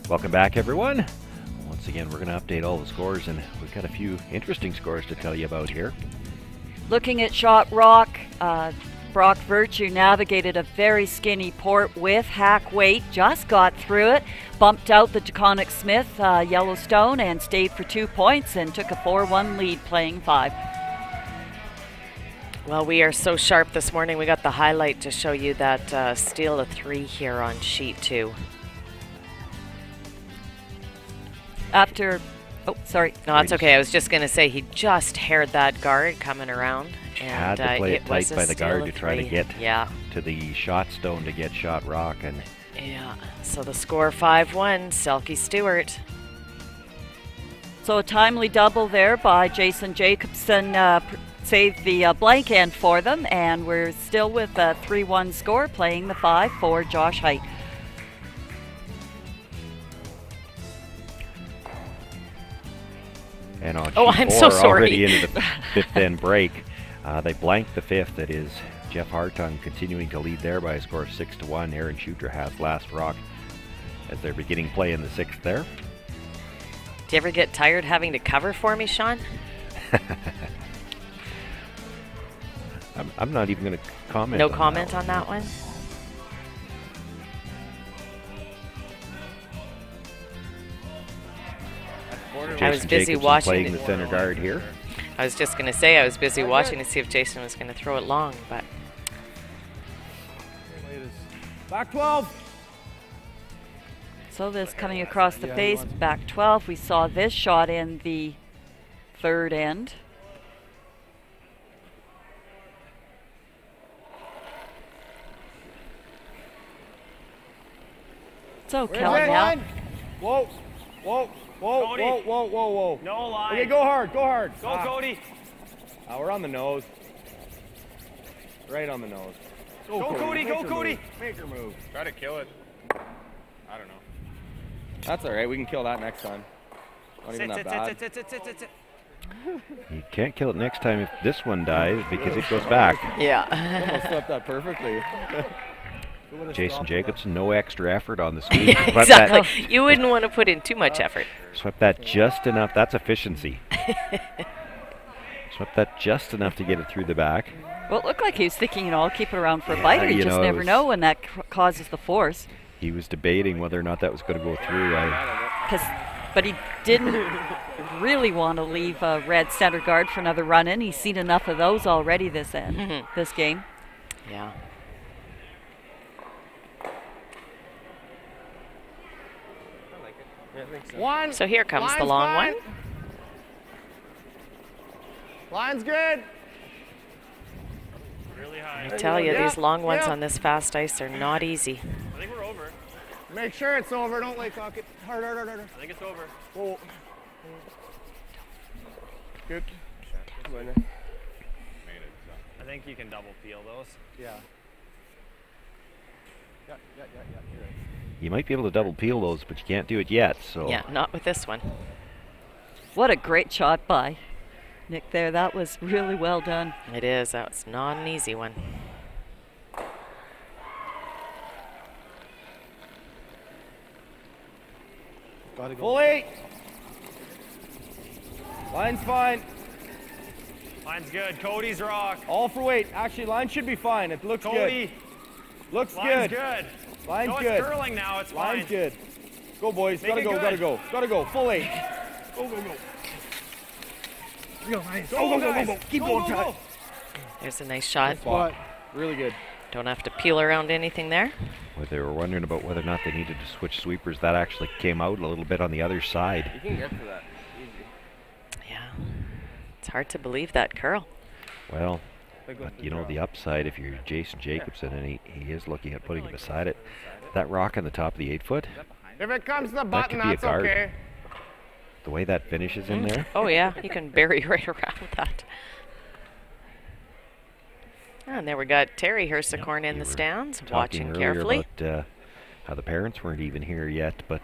S2: Welcome back, everyone. Once again, we're going to update all the scores, and we've got a few interesting scores to tell you about here.
S3: Looking at shot rock, Brock Virtue navigated a very skinny port with hack weight, just got through it, bumped out the Taconic Smith Yellowstone, and stayed for 2 points and took a 4-1 lead playing 5.
S7: Well, we are so sharp this morning. We got the highlight to show you that steal to 3 here on sheet 2.
S3: After, oh, sorry.
S7: No, that's okay. I was just going to say he just haired that guard coming around. And
S2: Had to play it tight
S7: was a
S2: by the guard to
S7: steal
S2: try to
S7: of 3.
S2: get
S7: Yeah.
S2: to the shot stone to get shot rock. And
S7: Yeah. So the score 5-1, Selkie Stewart.
S3: So a timely double there by Jason Jacobson saved the blank end for them, and we're still with a 3-1 score, playing the 5 for Josh Height.
S2: And on
S7: Oh,
S2: sheet
S7: I'm
S2: 4,
S7: so sorry.
S2: already into the 5th end break. They blanked the 5th. That is Jeff Hartung continuing to lead there by a score of 6-1. Aaron Schuter has last rock as they're beginning play in the 6th there.
S7: Do you ever get tired having to cover for me, Sean?
S2: I'm not even going to comment.
S7: No
S2: on
S7: comment
S2: that
S7: on that one? I was busy
S2: Jacobson
S7: watching
S2: playing
S7: the
S2: the center guard here.
S7: I was just going to say I was busy watching to see if Jason was going to throw it long, but.
S11: Back 12.
S3: So this coming across the face, back 12. We saw this shot in the third end. So Kelly now.
S11: Whoa, whoa, whoa,
S8: Cody.
S11: whoa, whoa, whoa, whoa.
S8: No line.
S11: Okay, go hard, go hard.
S8: Go, Cody.
S11: We're on the nose. Right on the nose.
S8: Go, Cody, go, Cody.
S11: Make her move.
S9: Try to kill it. I don't know.
S11: That's all right. We can kill that next time. Not even that bad.
S8: Sit.
S2: You can't kill it next time if this one dies because it goes back.
S7: Yeah.
S11: Almost swept that perfectly.
S2: Jason Jacobson, no extra effort on the sweep.
S7: Exactly. You wouldn't want to put in too much effort.
S2: Swept that just enough. That's efficiency. Swept that just enough to get it through the back.
S3: Well, it looked like he was thinking, I'll keep it around for a biter. You just never know when that causes the force.
S2: He was debating whether or not that was going to go through.
S3: But he didn't really want to leave a red center guard for another run in. He's seen enough of those already this game.
S7: Yeah.
S11: One.
S7: So here comes the long one.
S11: Line's good.
S8: Really high.
S7: I tell you, these long ones on this fast ice are not easy.
S8: I think we're over.
S11: Make sure it's over. Don't lay cock it. Hard.
S8: I think it's over.
S11: Whoa. Good.
S8: I think you can double peel those.
S18: Yeah. Yeah, you're right.
S2: You might be able to double peel those, but you can't do it yet. So
S7: Yeah, not with this one.
S3: What a great shot by Nick there. That was really well done.
S7: It is. That was not an easy one.
S18: Gotta go.
S11: Full 8. Line's fine.
S8: Line's good. Cody's rock.
S11: All for weight. Actually, line should be fine. It looks
S8: Cody.
S11: good. Looks
S8: Line's
S11: good.
S8: good.
S11: Line's
S8: no,
S11: good.
S8: It's curling now. It's
S11: Line's
S8: fine.
S11: good. Go, boys.
S8: Make
S11: Gotta
S8: it
S11: go,
S8: good.
S11: gotta go. Gotta go. Full 8. Go. Go. Keep going, Ty.
S7: There's a nice shot.
S11: Really good.
S7: Don't have to peel around anything there.
S2: well, they were wondering about whether or not they needed to switch sweepers. That actually came out a little bit on the other side.
S10: You can get to that easy.
S7: Yeah. It's hard to believe that curl.
S2: Well, but you know the upside if you're Jason Jacobson and he is looking at putting it beside it. That rock on the top of the 8-foot,
S11: If it comes to the
S2: that
S11: button,
S2: could be a
S11: that's
S2: guard.
S11: okay.
S2: The way that finishes in there.
S7: Oh yeah, you can bury right around that. And there we got Terry Hersicorn in the stands, watching carefully.
S2: About how the parents weren't even here yet, but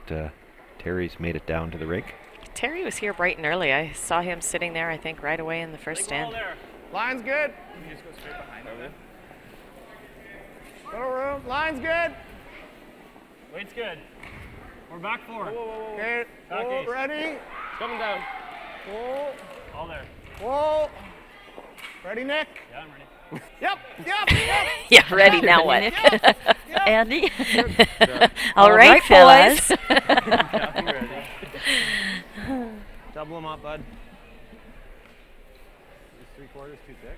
S2: Terry's made it down to the rink.
S7: Terry was here bright and early. I saw him sitting there, I think, right away in the first stand.
S11: Line's good.
S10: You just go straight behind him.
S11: Little room. Line's good.
S8: Weight's good. We're back 4.
S11: Okay.
S8: Back
S11: Whoa,
S8: east.
S11: ready?
S10: Coming down.
S11: Whoa.
S8: All there.
S11: Whoa. Ready, Nick?
S8: Yeah, I'm ready.
S11: Yep.
S7: Yeah, ready, now what?
S3: Andy?
S7: All right, fellas.
S8: Yeah, I'm ready. Double them up, bud.
S18: Is 3/4 too thick?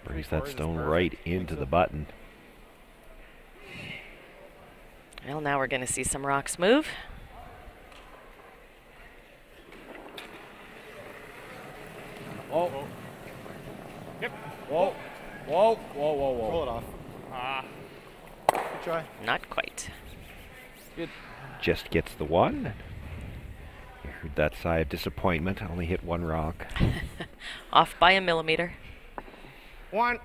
S2: Brings that stone right into the button.
S7: Well, now we're going to see some rocks move.
S11: Whoa. Yep. Whoa. Whoa. Whoa. Whoa. Whoa.
S18: Roll it off. Good try.
S7: Not quite.
S11: Good.
S2: Just gets the one. You heard that sigh of disappointment. Only hit one rock.
S7: Off by a millimeter.
S11: One.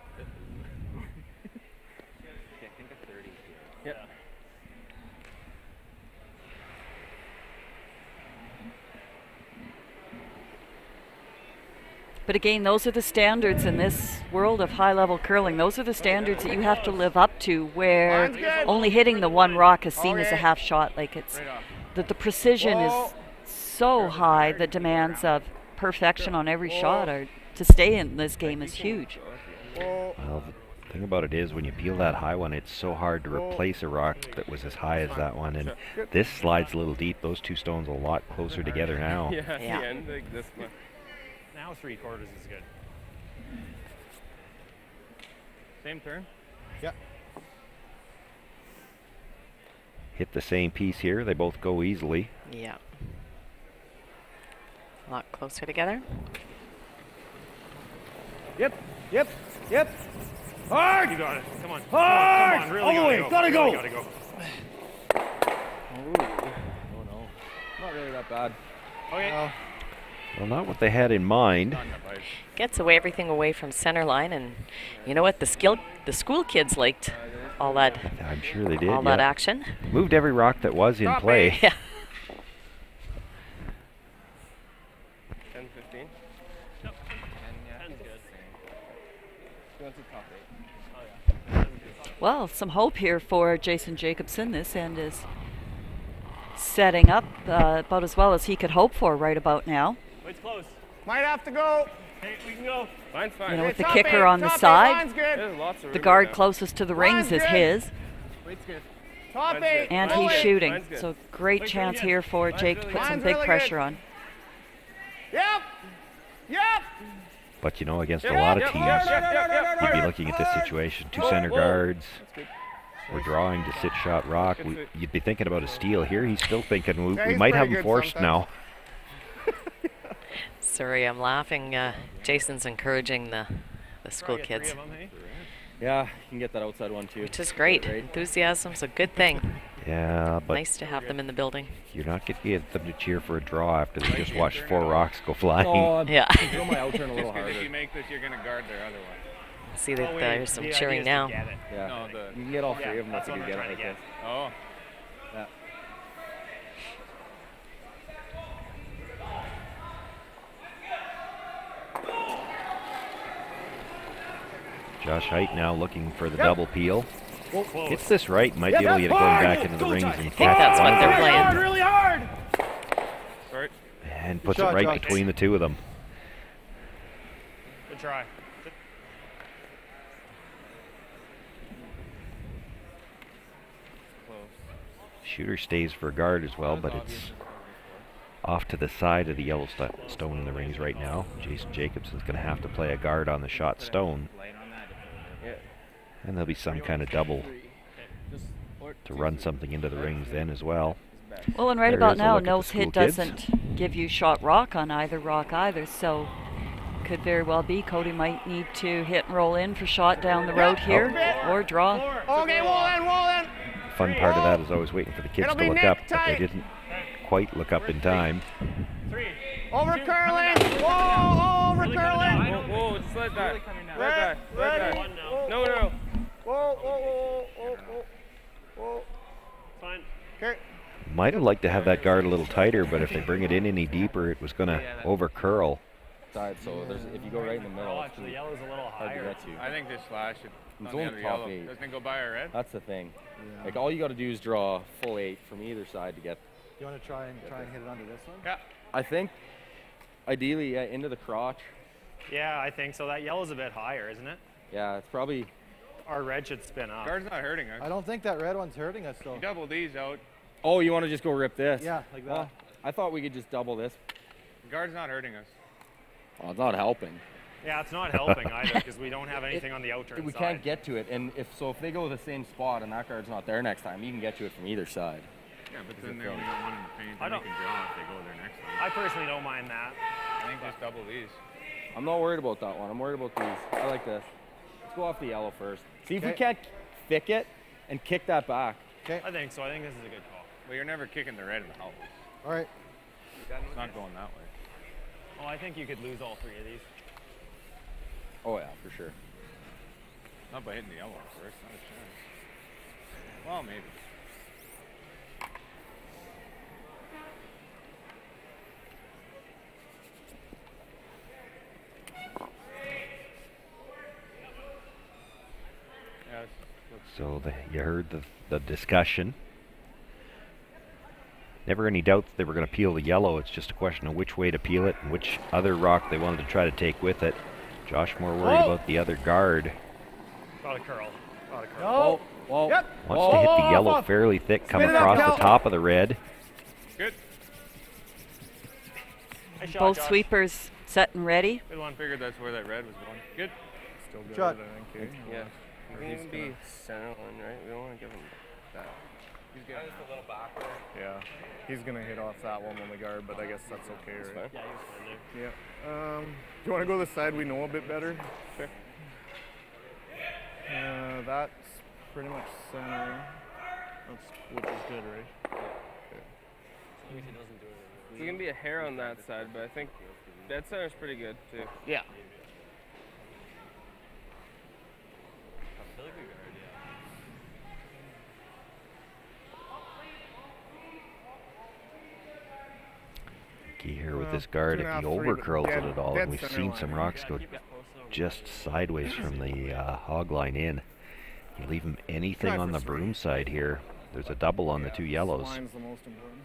S10: Yep.
S3: But again, those are the standards in this world of high-level curling. Those are the standards that you have to live up to, where only hitting the one rock is seen as a half shot. Like it's the precision is so high. The demands of perfection on every shot are to stay in this game is huge.
S2: Well, the thing about it is when you peel that high one, it's so hard to replace a rock that was as high as that one. And this slides a little deep. Those two stones are a lot closer together now.
S10: Yeah, at the end, like this one.
S8: Now 3/4 is good.
S9: Same turn?
S18: Yeah.
S2: Hit the same piece here. They both go easily.
S7: Yeah. A lot closer together.
S6: Yep, yep, yep. Hard!
S8: You got it. Come on.
S6: Hard!
S8: Come on. Really
S6: All the way. Gotta go.
S8: Gotta go.
S4: Oh no. Not really that bad.
S8: Okay.
S2: Well, not what they had in mind.
S7: Gets everything away from center line, and you know what? The school kids liked all that.
S2: I'm sure they did.
S7: All that action.
S2: Moved every rock that was in play.
S7: Yeah.
S10: 10, 15.
S8: Yep.
S10: 10's good. Going to top 8.
S3: Well, some hope here for Jason Jacobson. This end is setting up about as well as he could hope for right about now.
S8: Wait's close.
S11: Might have to go.
S8: Hey, we can go.
S10: Mine's fine.
S3: You know, with the
S11: Top
S3: kicker
S11: 8,
S3: on the
S11: top 8,
S3: side,
S11: line's good.
S10: There's lots of
S3: the
S10: room
S3: guard
S10: there.
S3: closest to the
S11: Line's
S3: rings is
S11: good.
S3: his,
S10: Wait's good.
S11: Top
S10: Mine's
S11: 8.
S10: good.
S3: and
S11: Mine's
S3: he's
S11: good.
S3: shooting.
S10: Mine's good.
S3: So great
S8: Wait's
S3: chance
S8: really
S3: here
S8: good.
S3: for
S10: Mine's
S3: Jake to
S10: really
S3: put
S11: good.
S3: some
S11: Mine's
S3: big
S11: really
S3: pressure
S11: good.
S3: on.
S11: Yep. Yep.
S2: But you know, against a
S10: Yep,
S2: lot of
S10: yep,
S2: teams,
S10: yep.
S2: you'd be looking at this situation. Two center guards. We're drawing to sit shot rock. You'd be thinking about a steal here. He's still thinking
S11: Yeah,
S2: we
S11: he's
S2: might have
S11: pretty
S2: him
S11: good
S2: forced
S11: sometimes.
S2: now.
S7: Sorry, I'm laughing. Jason's encouraging the school
S8: Try to get
S7: kids,
S8: 3 of them, hey?
S4: Yeah, you can get that outside one too.
S7: which is great. Enthusiasm's a good thing.
S2: Yeah, but
S7: Nice to have them in the building.
S2: you're not going to get them to cheer for a draw after they just watched 4 rocks go flying.
S4: Oh,
S7: Yeah.
S4: throw my out turn a little
S10: If you
S4: harder.
S10: make this, you're going to guard their other one.
S7: See that
S8: Oh,
S7: there's some
S8: the
S7: cheering
S8: idea is
S7: now.
S8: to get it.
S4: Yeah.
S10: No, the.
S4: You can get all 3
S8: Yeah,
S4: of them
S8: that's
S4: if you
S8: what
S4: can
S8: I'm
S4: get it
S8: trying
S4: like
S8: to
S4: this.
S10: Oh.
S4: Yeah.
S2: Josh Height now looking for the
S11: Yep.
S2: double peel.
S8: Close.
S2: Gets this right, might be
S11: Yep,
S2: able to get it
S11: yep.
S2: going
S11: Hard.
S2: back into the
S11: Go
S2: rings
S11: tight.
S2: and
S7: I think
S2: catch
S7: that's
S2: one.
S7: what they're
S11: Really
S7: playing.
S11: hard, really hard.
S10: Sorry.
S2: And puts
S18: shot,
S2: it right
S18: Josh.
S2: between the two of them.
S8: Good try.
S10: Close.
S2: Shooter stays for guard as well, but it's off to the side of the yellow stone in the rings right now. Jason Jacobson's going to have to play a guard on the shot stone.
S10: Yeah.
S2: And there'll be some kind of double to run something into the rings then as well.
S3: Well, and right
S2: There
S3: about
S2: is a
S3: now,
S2: look at the
S3: no
S2: school
S3: hit
S2: kids.
S3: doesn't give you shot rock on either rock either, so could very well be Cody might need to hit and roll in for shot down the road here or draw.
S11: Okay, roll in.
S2: Fun part of that is always waiting for the kids
S11: It'll
S2: to
S11: be
S2: look
S11: neck
S2: up, but they
S11: tight.
S2: didn't quite look up in time.
S8: 3.
S11: Over curling. Whoa, over curling.
S10: Whoa, whoa, just let that. Let
S11: Red,
S10: that. Let
S11: red.
S10: that.
S8: One now.
S10: No, no.
S11: Whoa, whoa, whoa, whoa, whoa, whoa.
S8: Fine.
S11: Okay.
S2: Might have liked to have that guard a little tighter, but if they bring it in any deeper, it was going to over curl.
S4: Side, so there's, if you go right in the middle,
S8: Oh,
S4: it's
S8: actually,
S4: pretty
S8: yellow's a little
S4: hard to
S8: higher.
S4: get to.
S10: I think this flash should.
S4: It's
S10: on the
S4: only
S10: other
S4: top
S10: yellow.
S4: 8.
S10: Doesn't it go by a red?
S4: That's the thing. Like all you got to do is draw full 8 from either side to get.
S18: You want to try and hit it under this one?
S8: Yeah.
S4: I think, ideally, yeah, into the crotch.
S8: Yeah, I think so. That yellow's a bit higher, isn't it?
S4: Yeah, it's probably.
S8: Our red should spin up.
S10: Guard's not hurting us.
S18: I don't think that red one's hurting us though.
S10: You double these out.
S4: Oh, you want to just go rip this?
S18: Yeah, like that.
S4: Well, I thought we could just double this.
S10: Guard's not hurting us.
S4: Oh, it's not helping.
S8: Yeah, it's not helping either because we don't have anything on the outer
S4: We
S8: side.
S4: can't get to it, and if they go to the same spot and that guard's not there next time, you can get to it from either side.
S10: Yeah, but then they only got one in the paint.
S8: I
S10: Then they
S8: don't-
S10: can draw if they go there next time.
S8: I personally don't mind that.
S10: I think just double these.
S4: I'm not worried about that one. I'm worried about these. I like this. Let's go off the yellow first. See if we
S18: Okay.
S4: can't thick it and kick that back.
S18: Okay.
S8: I think so. I think this is a good call.
S10: Well, you're never kicking the red in the house.
S18: All right.
S10: It's not going that way.
S8: Oh, I think you could lose all 3 of these.
S4: Oh yeah, for sure.
S10: Not by hitting the yellow first. Not a chance. Well, maybe. Yeah,
S2: So you heard the discussion. Never any doubt that they were going to peel the yellow. It's just a question of which way to peel it and which other rock they wanted to try to take with it. Josh more worried about the other guard.
S8: Got a curl. Got a curl.
S11: No.
S4: Whoa.
S11: Yep.
S2: Wants to hit the yellow fairly thick, come
S11: Spin it up,
S2: across
S11: Cal.
S2: the top of the red.
S10: good.
S8: Nice shot,
S3: Both
S8: Josh.
S3: sweepers Set and ready.
S9: Good one. Figured that's where that red was going. Good.
S5: Still good,
S18: Shot.
S5: I think.
S10: Yeah. You can
S5: He's
S10: even be center one, right? We don't want to give him that.
S9: He's good. Just a little backward.
S5: Yeah, he's gonna hit off that one on the guard, but I guess that's okay, right?
S9: Yeah, he was fine there.
S5: Yeah. Do you want to go the side we know a bit better?
S10: Sure.
S5: That's pretty much center. Which is good, right?
S10: There's going to be a hair on that side, but I think that center's pretty good, too.
S5: Yeah.
S2: Key here with this guard, if he overcurls it at all, and we've seen some rocks go just sideways from the hog line in. You leave him anything on the broom side here. There's a double on the two yellows.
S5: Line's the most important.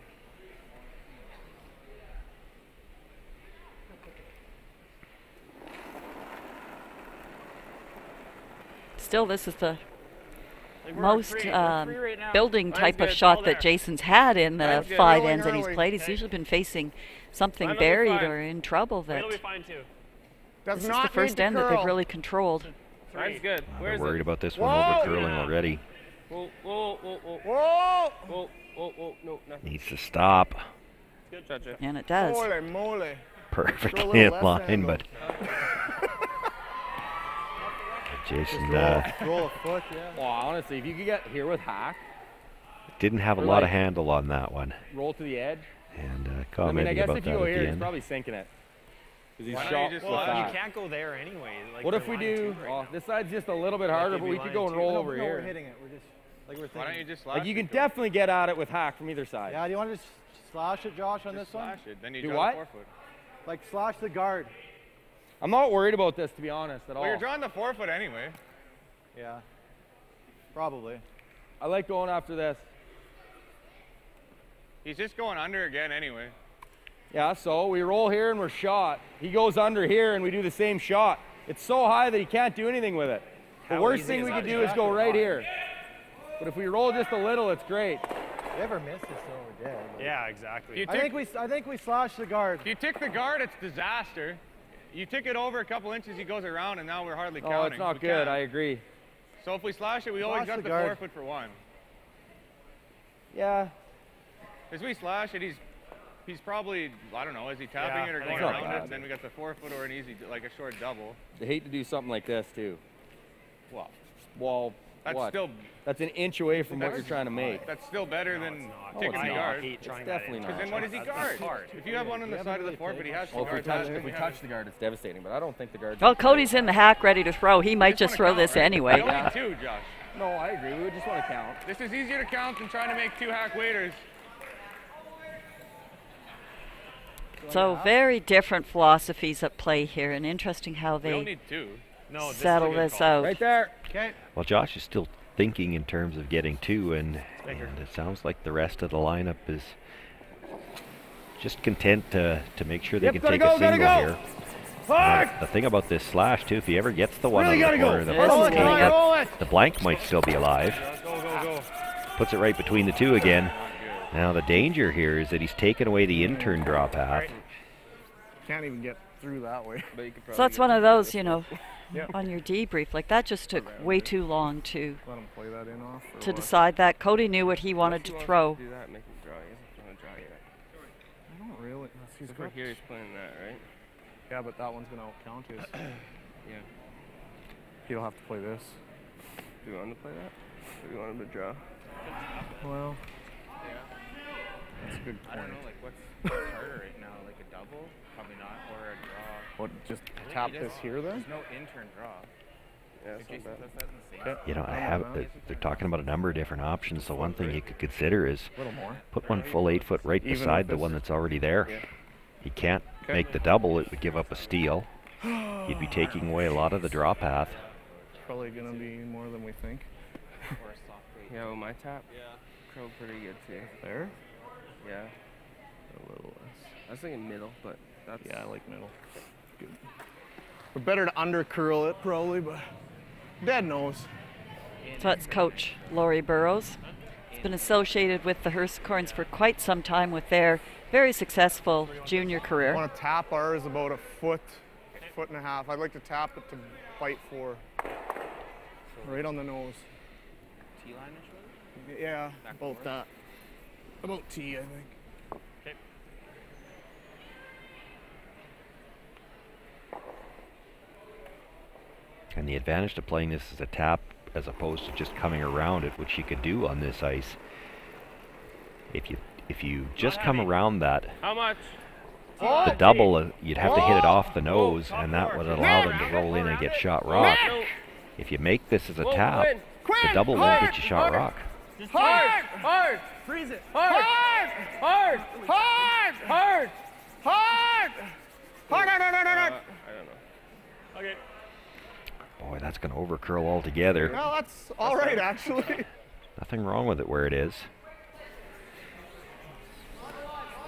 S3: Still, this is the most building type of shot that Jason's had in the 5 ends that he's played. He's usually been facing something buried or in trouble. That this is the first end that they've really controlled.
S10: That's good.
S2: They're worried about this one over curling already.
S10: Whoa, whoa, whoa, whoa, whoa. Whoa, whoa, whoa, no, nothing.
S2: Needs to stop.
S10: Good touch it.
S3: And it does.
S5: Holy moly.
S2: Perfectly in line, but Jason
S18: roll a foot, yeah.
S4: Well, honestly, if you could get here with hack,
S2: didn't have a lot of handle on that one.
S4: roll to the edge.
S2: And commenting
S4: guess
S2: about
S4: if
S2: that
S4: you go
S2: at
S4: here,
S2: the
S4: he's
S2: end.
S4: probably sinking it. Because
S9: Why
S4: he's
S9: don't
S4: shot
S9: you just
S4: with that.
S8: You can't go there anyway. Like
S4: What if we
S8: line
S4: do?
S8: two right
S4: Oh,
S8: now.
S4: this side's just a little bit harder, but we could go and roll over
S18: No,
S4: here.
S18: we're hitting it. We're just like we're thinking.
S9: Why don't you just slash
S4: Like you can
S9: it,
S4: definitely get at it with hack from either side.
S18: Yeah, do you want to just slash it, Josh, on
S9: Just
S18: this one?
S9: slash it. Then you
S4: Do
S9: draw
S4: what?
S9: the 4-foot.
S18: Like slash the guard.
S4: I'm not worried about this, to be honest, at all.
S9: Well, you're drawing the 4-foot anyway.
S18: Yeah. Probably.
S4: I like going after this.
S9: He's just going under again anyway.
S4: Yeah, so we roll here and we're shot. He goes under here and we do the same shot. It's so high that he can't do anything with it. The
S8: How
S4: worst
S8: easy
S4: thing
S8: is
S4: we
S8: that
S4: could
S8: to
S4: do is
S8: track
S4: go
S8: or
S4: right
S8: not?
S4: here. But if we roll just a little, it's great.
S18: If you ever miss this, though, we're dead. Like,
S8: Yeah, exactly.
S9: You
S18: I think we slash the guard.
S9: If you tick the guard, it's disaster. You tick it over a couple inches, he goes around, and now we're hardly counting.
S4: Oh, it's not
S9: We
S4: good.
S9: can't.
S4: I agree.
S9: So if we slash it, we always
S18: Slash
S9: got
S18: the
S9: the
S18: guard.
S9: 4-foot for 1.
S4: Yeah.
S9: As we slash it, he's probably, I don't know, is he tapping
S8: Yeah,
S9: it or
S8: I
S9: going
S8: think
S4: it's
S9: around
S4: not
S9: it?
S4: bad.
S9: Then we got the 4-foot or an easy, like a short double.
S4: I hate to do something like this, too.
S9: Well,
S4: Well,
S9: that's
S4: what?
S9: still
S4: That's an inch away from what you're trying to make.
S9: that's still better than
S4: No,
S9: ticking
S4: it's
S9: the
S4: not.
S9: guard.
S8: Hate trying
S4: It's
S8: that
S4: definitely
S8: in.
S4: not.
S9: Because then what does he guard? If you have one on the side of the 4-foot, he has to
S4: Well, if we
S9: guard
S4: touch,
S9: that.
S4: if we touch the guard, it's devastating. But I don't think the guard.
S3: Well, Cody's in the hack ready to throw. He might just
S9: wanna
S3: throw
S9: count,
S3: this
S9: right?
S3: anyway.
S9: You don't need 2, Josh.
S4: No, I agree. We would just want to count.
S9: This is easier to count than trying to make 2 hack waiters.
S3: So very different philosophies at play here, and interesting how
S9: We don't
S3: they
S9: need 2.
S8: No, this is a
S3: settle
S8: good
S3: this
S8: call.
S3: out.
S4: Right there.
S18: Okay.
S2: Well, Josh is still thinking in terms of getting 2, and it sounds like the rest of the lineup is just content to make sure they
S4: Yep,
S2: can
S4: gotta
S2: take
S4: go,
S2: a
S4: gotta
S2: single
S4: go.
S2: here. The thing about this slash too, if he ever gets the one
S4: Really
S2: on the
S4: gotta go.
S2: corner, the,
S3: This is
S2: blank,
S3: coming up.
S18: Roll it.
S2: the blank might still be alive.
S8: Go, go, go.
S2: Puts it right between the 2 again. Now the danger here is that he's taken away the intern draw path.
S5: Can't even get through that way.
S10: But you could
S3: So
S10: probably
S3: that's
S10: get
S3: one of
S10: through
S3: those,
S10: this
S3: you know,
S5: Yeah.
S3: on your debrief. Like that just took way too long to
S5: Let him play that in off. or
S3: to
S5: what?
S3: decide that. Cody knew what he wanted
S10: If he
S3: to
S10: wants
S3: throw.
S10: Do that, make him draw. He doesn't want to draw yet.
S5: I don't really. He's
S10: Over
S5: got,
S10: here, he's playing that, right?
S5: yeah, but that one's gonna outcount his.
S10: Yeah.
S5: He'll have to play this.
S10: Do you want to play that? Or do you want him to draw?
S5: Well, that's a good
S9: I don't
S5: point.
S9: know, like what's harder right now? Like a double? Probably not. Or a draw.
S5: What? Just
S9: I think
S5: tap
S9: he
S5: this
S9: does-
S5: here then?
S9: There's no intern draw.
S10: Yeah,
S9: If
S10: it's
S9: Jason
S10: not bad.
S9: does that in the same.
S5: Okay.
S2: You know,
S5: I don't know.
S2: they're talking about a number of different options. So one thing you could consider is
S5: A little more.
S2: put one full 8-foot right
S5: Even
S2: beside
S5: with
S2: the
S5: this-
S2: one that's already there.
S10: Yeah.
S2: He can't
S5: Okay.
S2: make the double; it would give up a steal. You'd be taking away a lot of the draw path.
S5: It's probably gonna be more than we think.
S9: Or a soft bait.
S10: Yeah, well, my tap curled pretty good too.
S5: There?
S10: Yeah.
S5: A little less.
S10: I was thinking middle, but that's.
S5: Yeah, I like middle. Good. We're better to under curl it probably, but Dad knows.
S3: So that's Coach Laurie Burrows. He's been associated with the Hersecorns for quite some time with their very successful junior
S11: I
S3: career.
S11: want to tap ours about a foot, foot and a half. I'd like to tap it to bite 4. Right on the nose.
S6: T-line-ish?
S11: Yeah,
S6: Back
S11: about
S6: forward?
S11: that. About T, I think.
S6: Okay.
S2: And the advantage to playing this as a tap as opposed to just coming around it, which you could do on this ice. If you just come around that,
S6: How much?
S2: the double, you'd have to hit it off the nose, and that would allow them to roll in and get shot rock. If you make this as a tap, the double won't get you shot rock.
S11: Hard! Hard!
S6: Freeze it!
S11: Hard! Hard! Hard! Hard! Hard! Hard! Hard! Hard!
S10: I don't know.
S6: Okay.
S2: Boy, that's going to overcurl altogether.
S11: No, that's all right, actually.
S2: Nothing wrong with it where it is.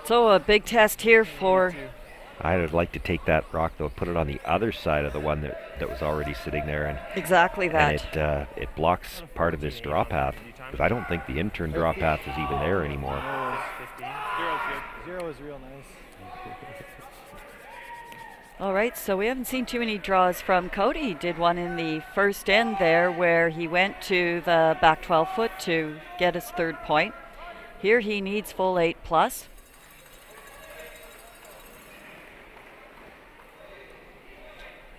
S3: So a big test here for...
S2: I'd like to take that rock though, put it on the other side of the one that was already sitting there, and
S3: exactly that.
S2: And it blocks part of this draw path, because I don't think the intern draw path is even there anymore.
S18: 0 is real nice.
S3: All right, so we haven't seen too many draws from Cody. He did one in the first end there where he went to the back 12 foot to get his 3rd point. Here he needs full 8+.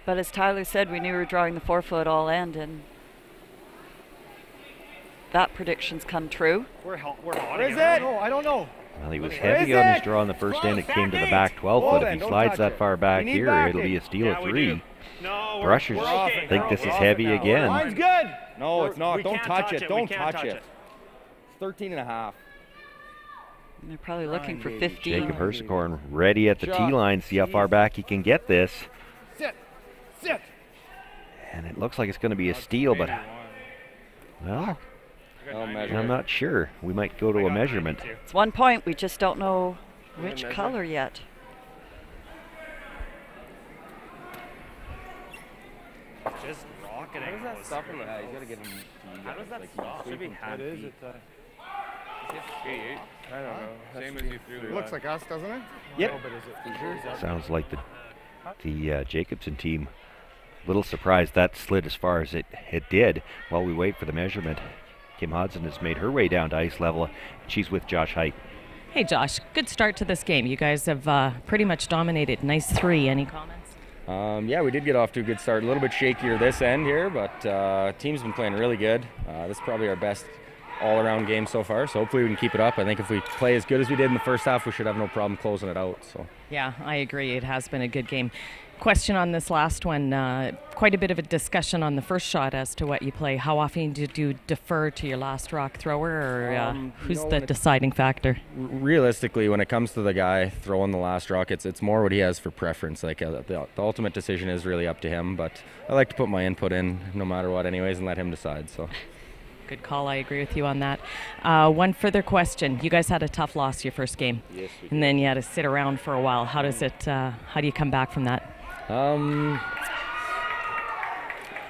S3: But as Tyler said, we knew we were drawing the 4 foot all end, and that prediction's come true.
S6: We're hot
S11: Is
S6: again.
S11: it?
S18: I don't know.
S2: Well, he was heavy on his draw in the first end. It came to the back 12 foot. If he slides that far back here, it'll be a steal of 3.
S6: No,
S2: Brushers
S6: okay.
S2: think this is heavy again.
S11: Mine's good.
S4: No, it's not.
S6: We
S4: Don't
S6: can't
S4: touch
S6: touch
S4: it.
S6: it.
S4: Don't
S6: We can't
S4: touch
S6: touch
S4: it.
S6: it.
S4: 13 and a half.
S3: And they're probably looking for
S11: baby.
S3: 15.
S2: Jacob Hersikorn ready at the tee line. See how far back he can get this.
S11: Sit. Sit.
S2: And it looks like it's going to be a steal, but well,
S4: I'll measure
S2: I'm
S4: it.
S2: not sure. We might go to a measurement.
S3: It's 1 point. We just don't know which color yet.
S6: Just rocketing.
S10: How does that
S6: those
S10: stop in the
S6: here.
S10: house? You gotta get him.
S6: How does that stop? Should be half
S18: It is.
S6: feet.
S10: I don't know.
S9: Same as you threw.
S11: It looks like us, doesn't it?
S2: Yep.
S18: No, but is it
S2: Sounds like the Jacobson team. Little surprised that slid as far as it did. While we wait for the measurement, Kim Hodson has made her way down to ice level. She's with Josh Height.
S20: Hey Josh, good start to this game. You guys have pretty much dominated. Nice 3. Any comments?
S4: Yeah, we did get off to a good start. A little bit shakier this end here, but team's been playing really good. This is probably our best all-around game so far, so hopefully we can keep it up. I think if we play as good as we did in the first half, we should have no problem closing it out. So.
S20: Yeah, I agree. It has been a good game. Question on this last one. Quite a bit of a discussion on the first shot as to what you play. How often did you defer to your last rock thrower, or who's the deciding factor?
S4: Realistically, when it comes to the guy throwing the last rock, it's more what he has for preference. Like the ultimate decision is really up to him, but I like to put my input in no matter what anyways and let him decide. So.
S20: Good call. I agree with you on that. One further question. You guys had a tough loss your first game.
S4: Yes, we
S20: and then you had to sit around for a while. How does it? How do you come back from that?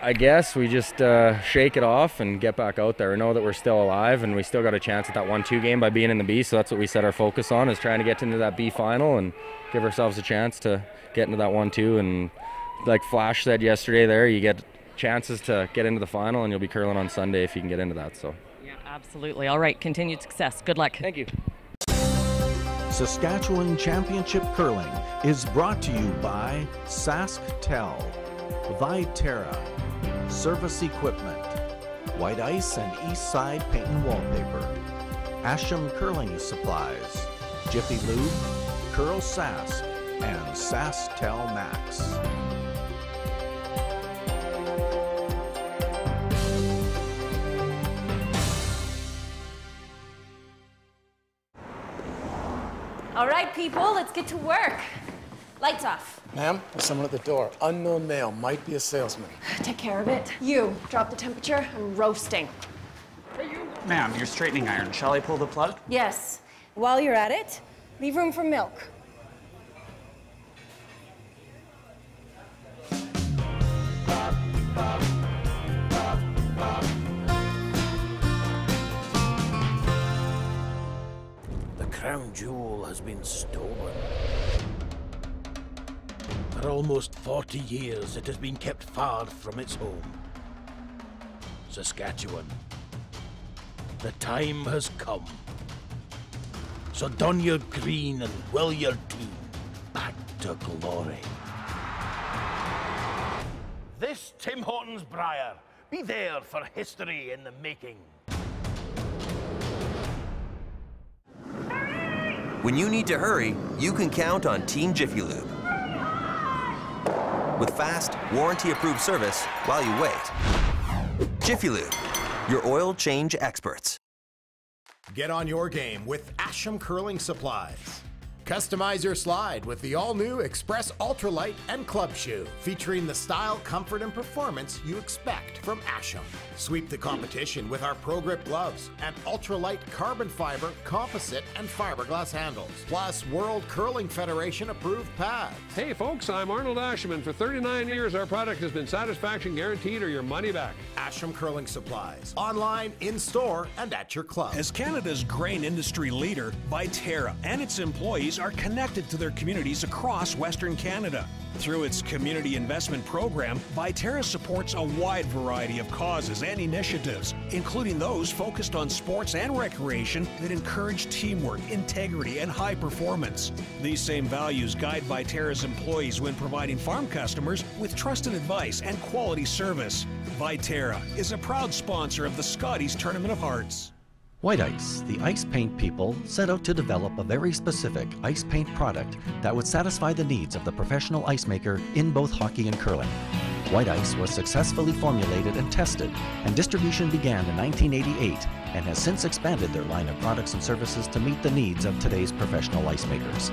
S4: I guess we just shake it off and get back out there. Know that we're still alive and we still got a chance at that 1-2 game by being in the B, so that's what we set our focus on, is trying to get into that B final and give ourselves a chance to get into that 1-2. And like Flash said yesterday there, you get chances to get into the final and you'll be curling on Sunday if you can get into that. So.
S20: Yeah, absolutely. All right, continued success. Good luck.
S4: Thank you.
S1: Saskatchewan Championship Curling is brought to you by Sask Tel, Viterra, Service Equipment, White Ice and East Side Paint and Wallpaper, Asham Curling Supplies, Jiffy Lube, CurlSask, and SaskTel Max.
S21: All right, people, let's get to work. Lights off.
S22: Ma'am, there's someone at the door. Unknown male, might be a salesman.
S21: Take care of it. You, drop the temperature. I'm roasting.
S23: Ma'am, your straightening iron. Shall I pull the plug?
S21: Yes. While you're at it, leave room for milk.
S24: The crown jewel
S13: soul has been stolen. For almost 40 years, it has been kept far from its home. Saskatchewan, the time has come. So don your green and will your team back to glory. This Tim Hortons Briar, be there for history in the making.
S14: When you need to hurry, you can count on Team Jiffy Lube. With fast, warranty-approved service while you wait. Jiffy Lube, your oil change experts.
S15: Get on your game with Asham Curling Supplies. Customize your slide with the all-new Express Ultralight and Club Shoe, featuring the style, comfort, and performance you expect from Asham. Sweep the competition with our Pro Grip gloves and ultralight carbon fiber, composite, and fiberglass handles, plus World Curling Federation approved pads.
S24: Hey folks, I'm Arnold Asham, and for 39 years our product has been satisfaction guaranteed or your money back.
S15: Asham Curling Supplies, online, in-store, and at your club.
S12: As Canada's grain industry leader, Viterra and its employees are connected to their communities across Western Canada. Through its community investment program, Viterra supports a wide variety of causes and initiatives, including those focused on sports and recreation that encourage teamwork, integrity, and high performance. These same values guide Viterra's employees when providing farm customers with trusted advice and quality service. Viterra is a proud sponsor of the Scotties Tournament of Hearts.
S1: White Ice, the ice paint people, set out to develop a very specific ice paint product that would satisfy the needs of the professional ice maker in both hockey and curling. White Ice was successfully formulated and tested, and distribution began in 1988 and has since expanded their line of products and services to meet the needs of today's professional ice makers.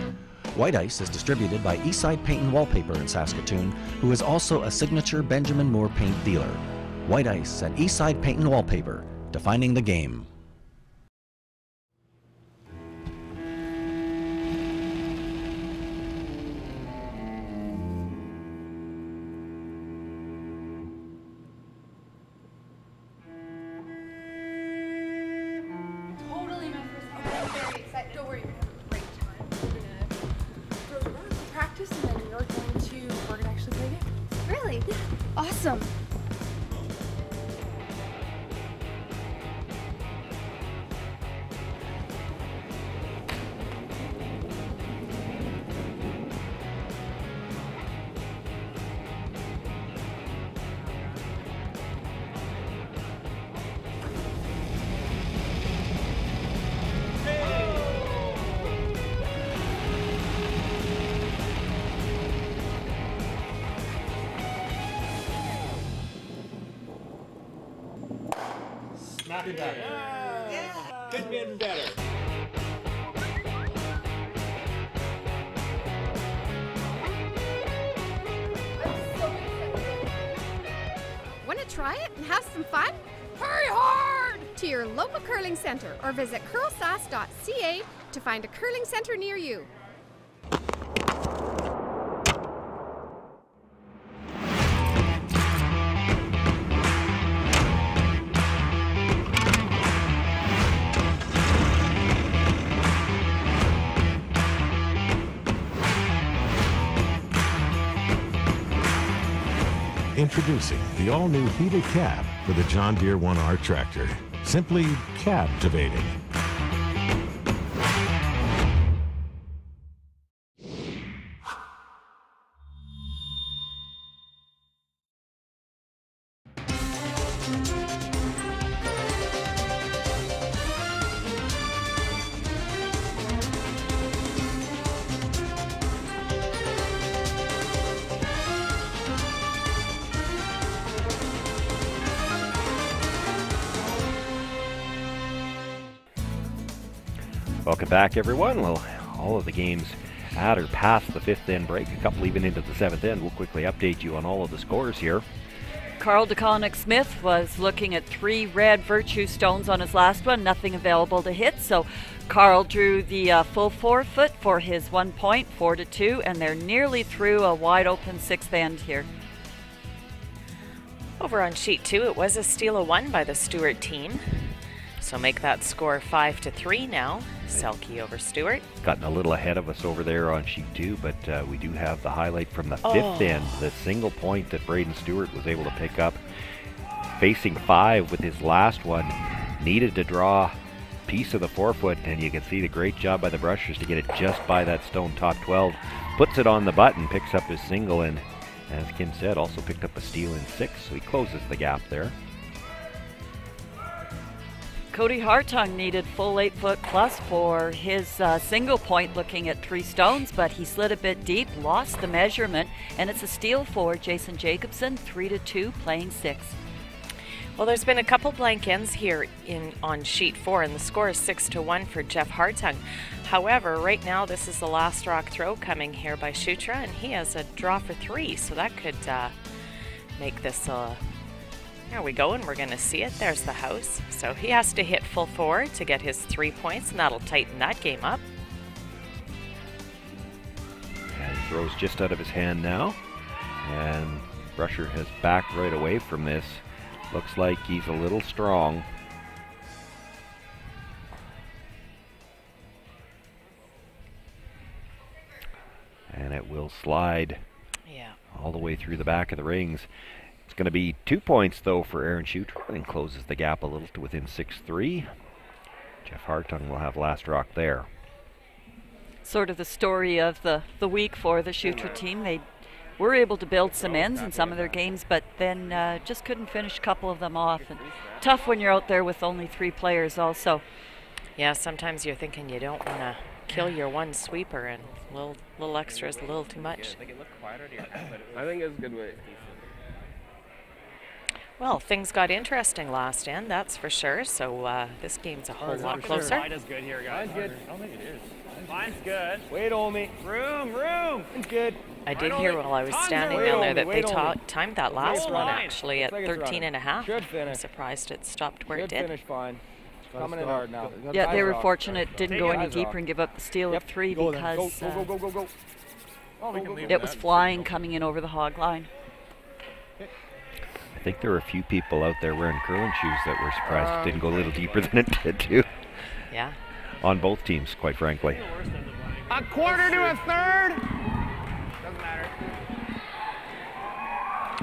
S1: White Ice is distributed by Eastside Paint and Wallpaper in Saskatoon, who is also a signature Benjamin Moore paint dealer. White Ice and Eastside Paint and Wallpaper, defining the game.
S25: Awesome!
S6: Not be better. Yeah. Could be better.
S26: Want to try it and have some fun? Hurry hard to your local curling center or visit CurlSask.ca to find a curling center near you.
S19: Introducing the all-new heated cab for the John Deere 1R tractor. Simply captivating.
S2: Welcome back, everyone. Well, all of the games at or past the fifth end break, a couple even into the seventh end. We'll quickly update you on all of the scores here.
S3: Carl DeConnick-Smith was looking at 3 red Virtue Stones on his last one, nothing available to hit, so Carl drew the full forfeit for his 1 point, 4-2, and they're nearly through a wide open sixth end here.
S7: Over on sheet 2, it was a steal of 1 by the Stewart team. So make that score 5-3 now. Selke over Stewart.
S2: Gotten a little ahead of us over there on sheet 2, but we do have the highlight from the fifth end, the single point that Braden Stewart was able to pick up. Facing 5 with his last one, needed to draw a piece of the forefoot, and you can see the great job by the brushers to get it just by that stone top 12. Puts it on the button, picks up his single, and as Kim said, also picked up a steal in 6, so he closes the gap there.
S3: Cody Hartung needed full 8-foot plus for his single point, looking at 3 stones, but he slid a bit deep, lost the measurement, and it's a steal for Jason Jacobson, 3-2, playing 6.
S7: Well, there's been a couple blank ends here on sheet 4, and the score is 6-1 for Jeff Hartung. However, right now this is the last rock throw coming here by Shutra, and he has a draw for 3, so that could make this there we go, and we're going to see it. There's the house. So he has to hit full 4 to get his 3 points, and that'll tighten that game up.
S2: And throws just out of his hand now. And Brusher has backed right away from this. Looks like he's a little strong. And it will slide all the way through the back of the rings. It's going to be 2 points, though, for Aaron Shutra, and closes the gap a little to within 6-3. Jeff Hartung will have last rock there.
S3: Sort of the story of the week for the Shutra team. They were able to build some ends in some of their games, but then just couldn't finish a couple of them off. And tough when you're out there with only 3 players also.
S7: Yeah, sometimes you're thinking you don't want to kill your one sweeper, and a little extra is a little too much.
S5: I think it's a good way.
S7: Well, things got interesting last end, that's for sure. So this game's a whole lot closer.
S5: Mine is good here, guys. Mine's good. I don't think it is. Mine's good. Wait, Omi. Room. Mine's good.
S7: I did hear while I was standing down there that they timed that last one actually at 13.5. I'm surprised it stopped where it did.
S5: Finish fine. Coming in hard now.
S3: Yeah, they were fortunate. Didn't go any deeper and give up the steal of 3 because
S5: go.
S3: It was flying coming in over the hog line.
S2: I think there were a few people out there wearing curling shoes that were surprised it didn't go a little deeper than it did, too.
S7: Yeah.
S2: On both teams, quite frankly.
S6: A quarter to a third. Doesn't matter.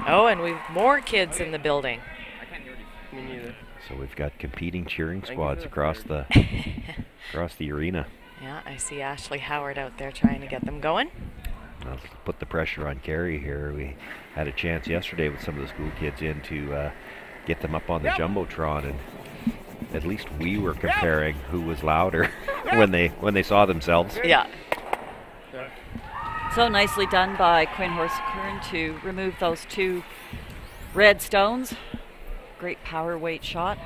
S7: Oh, and we've more kids in the building.
S5: I can't hear you. Me neither.
S2: So we've got competing cheering squads across the arena.
S7: Yeah, I see Ashley Howard out there trying to get them going.
S2: Let's put the pressure on Carrie here. We had a chance yesterday with some of the school kids in to get them up on the Jumbotron, and at least we were comparing who was louder when they saw themselves.
S7: Yeah.
S3: So nicely done by Quinn Horsekern to remove those 2 red stones. Great power weight shot.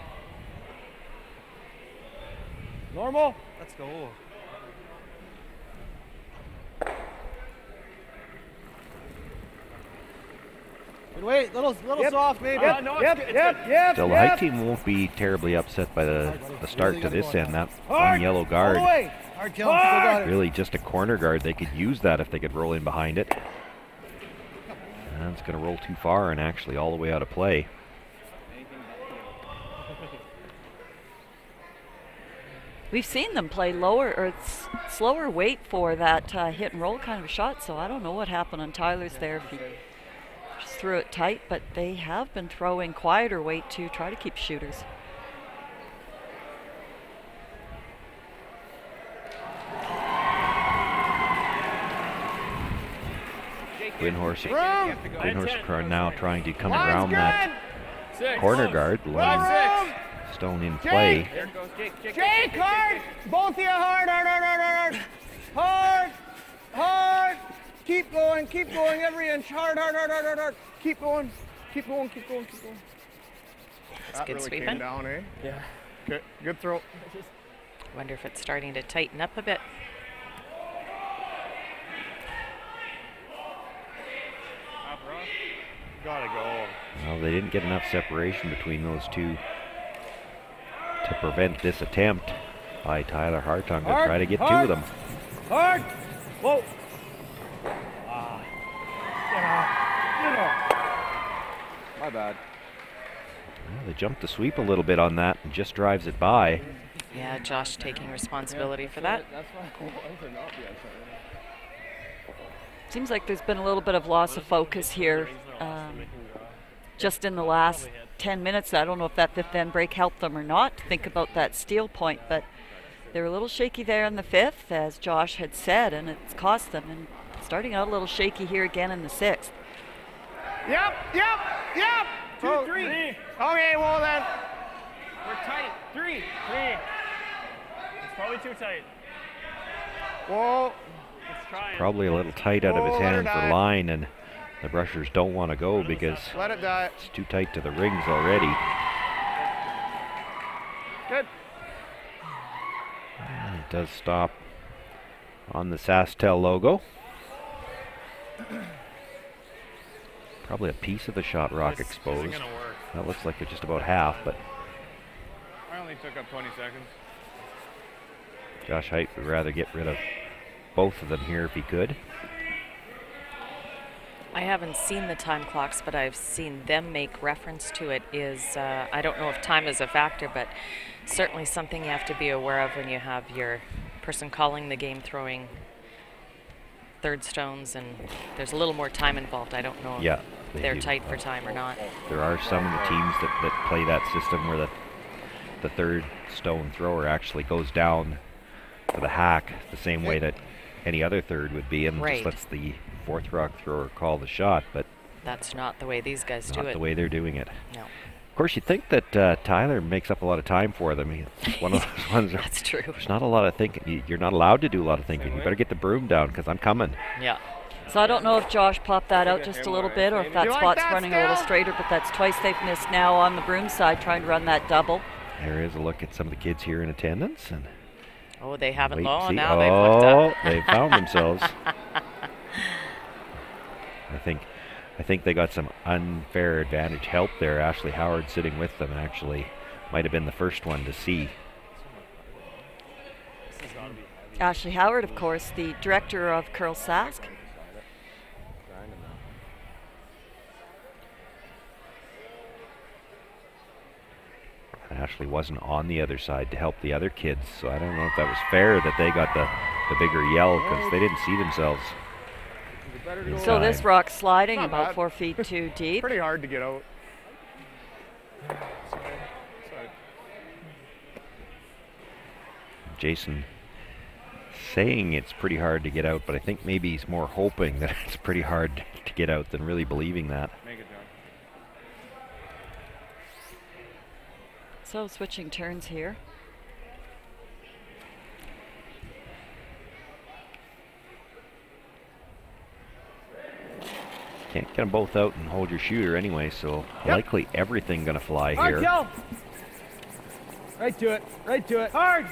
S5: Normal. Let's go. Wait, little soft maybe. Yep.
S2: So the high team won't be terribly upset by the start to this end. That one yellow guard, really just a corner guard. They could use that if they could roll in behind it. And it's going to roll too far and actually all the way out of play.
S3: We've seen them play lower or slower weight for that hit and roll kind of a shot, so I don't know what happened on Tyler's there if he just threw it tight, but they have been throwing quieter weight to try to keep shooters.
S2: Quinn Horsekern now trying to come around that corner guard. Stone in play.
S6: Jake, hard! Both of you hard. Hard! Keep going, every inch. Hard. Keep going.
S7: That's good
S11: really
S7: sweeping.
S11: Came down, eh?
S5: Yeah.
S11: Good throw.
S7: Wonder if it's starting to tighten up a bit.
S11: Gotta go.
S2: Well, they didn't get enough separation between those two to prevent this attempt by Tyler Hartung to try to get 2 of them.
S6: Hard! Whoa!
S5: My bad.
S2: Well, they jumped the sweep a little bit on that and just drives it by.
S7: Yeah, Josh taking responsibility for that.
S3: Seems like there's been a little bit of loss of focus here just in the last 10 minutes. I don't know if that fifth end break helped them or not to think about that steal point, but they were a little shaky there in the fifth, as Josh had said, and it's cost them. And starting out a little shaky here again in the sixth.
S11: Yep. 2, 3. Okay, well then.
S5: We're tight. 3. It's probably too tight.
S11: Whoa.
S5: Let's try it.
S2: Probably a little tight out of his hand for line, and the brushers don't want to go because
S11: let it die.
S2: It's too tight to the rings already.
S11: Good.
S2: And it does stop on the SaskTel logo. Probably a piece of the shot rock exposed. That looks like it's just about half, but
S5: I only took up 20 seconds.
S2: Josh Height would rather get rid of both of them here if he could.
S7: I haven't seen the time clocks, but I've seen them make reference to it. I don't know if time is a factor, but certainly something you have to be aware of when you have your person calling the game throwing third stones, and there's a little more time involved. I don't know if they're tight for time or not.
S2: There are some of the teams that play that system where the third stone thrower actually goes down for the hack the same way that any other third would be, and just lets the fourth rock thrower call the shot, but
S7: that's not the way these guys do it.
S2: Not the way they're doing it.
S7: No.
S2: Of course, you'd think that Tyler makes up a lot of time for them. He's one of those ones.
S7: That's true.
S2: There's not a lot of thinking. You're not allowed to do a lot of thinking. You better get the broom down because I'm coming.
S7: Yeah.
S3: So I don't know if Josh popped that out just a little bit or if that spot's running a little straighter, but that's twice they've missed now on the broom side trying to run that double.
S2: There is a look at some of the kids here in attendance. And
S7: oh, they haven't.
S2: Now
S7: they've looked up.
S2: They found themselves. I think they got some unfair advantage help there. Ashley Howard sitting with them actually might have been the first one to see.
S3: Ashley Howard, of course, the director of CurlSask.
S2: Ashley wasn't on the other side to help the other kids, so I don't know if that was fair that they got the bigger yell because they didn't see themselves.
S3: So this rock's sliding about 4 feet too deep.
S11: Pretty hard to get out.
S2: Jason saying it's pretty hard to get out, but I think maybe he's more hoping that it's pretty hard to get out than really believing that.
S3: So switching turns here.
S2: Can't get them both out and hold your shooter anyway, so likely everything going to fly here.
S6: Hard, right to it, right to it. Hard!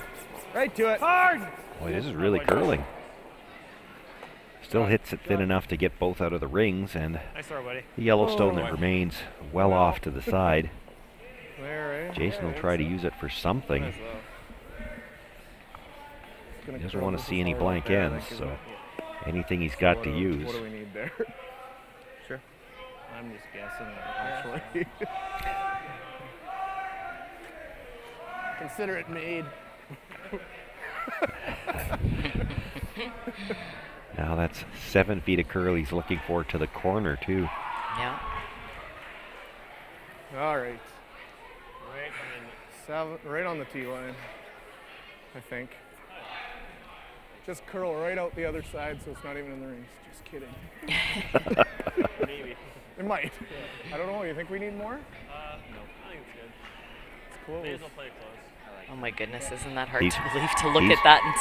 S6: Right to it. Hard!
S2: Boy, this is really curling. Still hits it thin enough to get both out of the rings, and the Yellowstone that remains well off to the side. Jason will try to use it for something. He doesn't want to see any blank ends, so anything he's got to use.
S11: What do we need there? Sure. I'm just guessing, actually. Consider it made.
S2: Now that's 7 feet of curl he's looking for to the corner too.
S7: Yeah.
S11: All right. Right on the tee line, I think. Just curl right out the other side so it's not even in the rings. Just kidding. Maybe. It might. I don't know. You think we need more?
S5: No. I think it's good.
S11: It's close.
S5: May as well play it close.
S7: Oh my goodness, isn't that hard to believe, to look at that and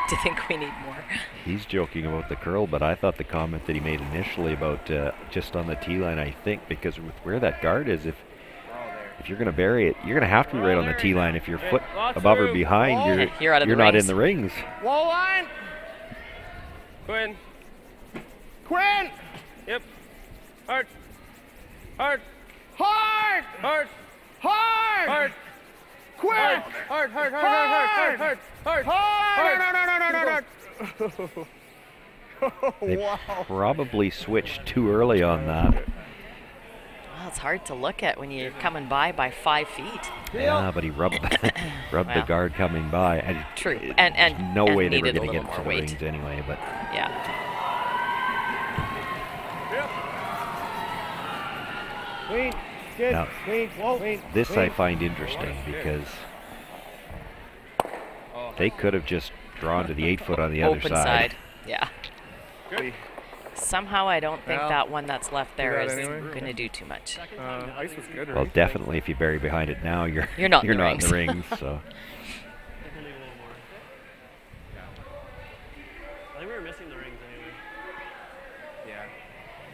S7: to think we need more?
S2: He's joking about the curl, but I thought the comment that he made initially about just on the tee line, I think, because with where that guard is, if you're going to bury it, you're going to have to be right on the tee line. If your foot above or behind, you're not in the rings.
S11: Wall line.
S5: Quinn.
S11: Quinn.
S5: Yep. Hard. Hard.
S11: Hard.
S5: Hard.
S11: Hard.
S5: Hard.
S11: Quinn.
S5: Hard. Hard. Hard. Hard. Hard. Hard. Hard.
S11: No.
S2: They
S11: Wow.
S2: probably switched too early on that.
S7: Well, it's hard to look at when you're coming by 5 feet.
S2: Yeah, but he rubbed the guard coming by.
S7: True,
S2: there's no way they were
S7: needed a
S2: going to
S7: little
S2: get
S7: more
S2: to the
S7: weight.
S2: rings anyway. But
S7: Yeah.
S5: Clean. Good.
S2: Now,
S5: Clean. Whoa. Clean.
S2: this
S5: Clean.
S2: I find interesting because they could have just drawn to the 8-foot on the other
S7: Open
S2: side.
S7: side. Yeah. Somehow I don't think
S11: Well,
S7: that one that's left there
S11: that
S7: is
S11: anyway?
S7: going to do too much.
S11: Ice was good, right?
S2: Well, definitely if you bury behind it now, you're
S7: not in
S2: you're
S7: the
S2: not in the
S7: rings.
S2: rings. So
S5: I think we were missing the rings anyway.
S11: Yeah.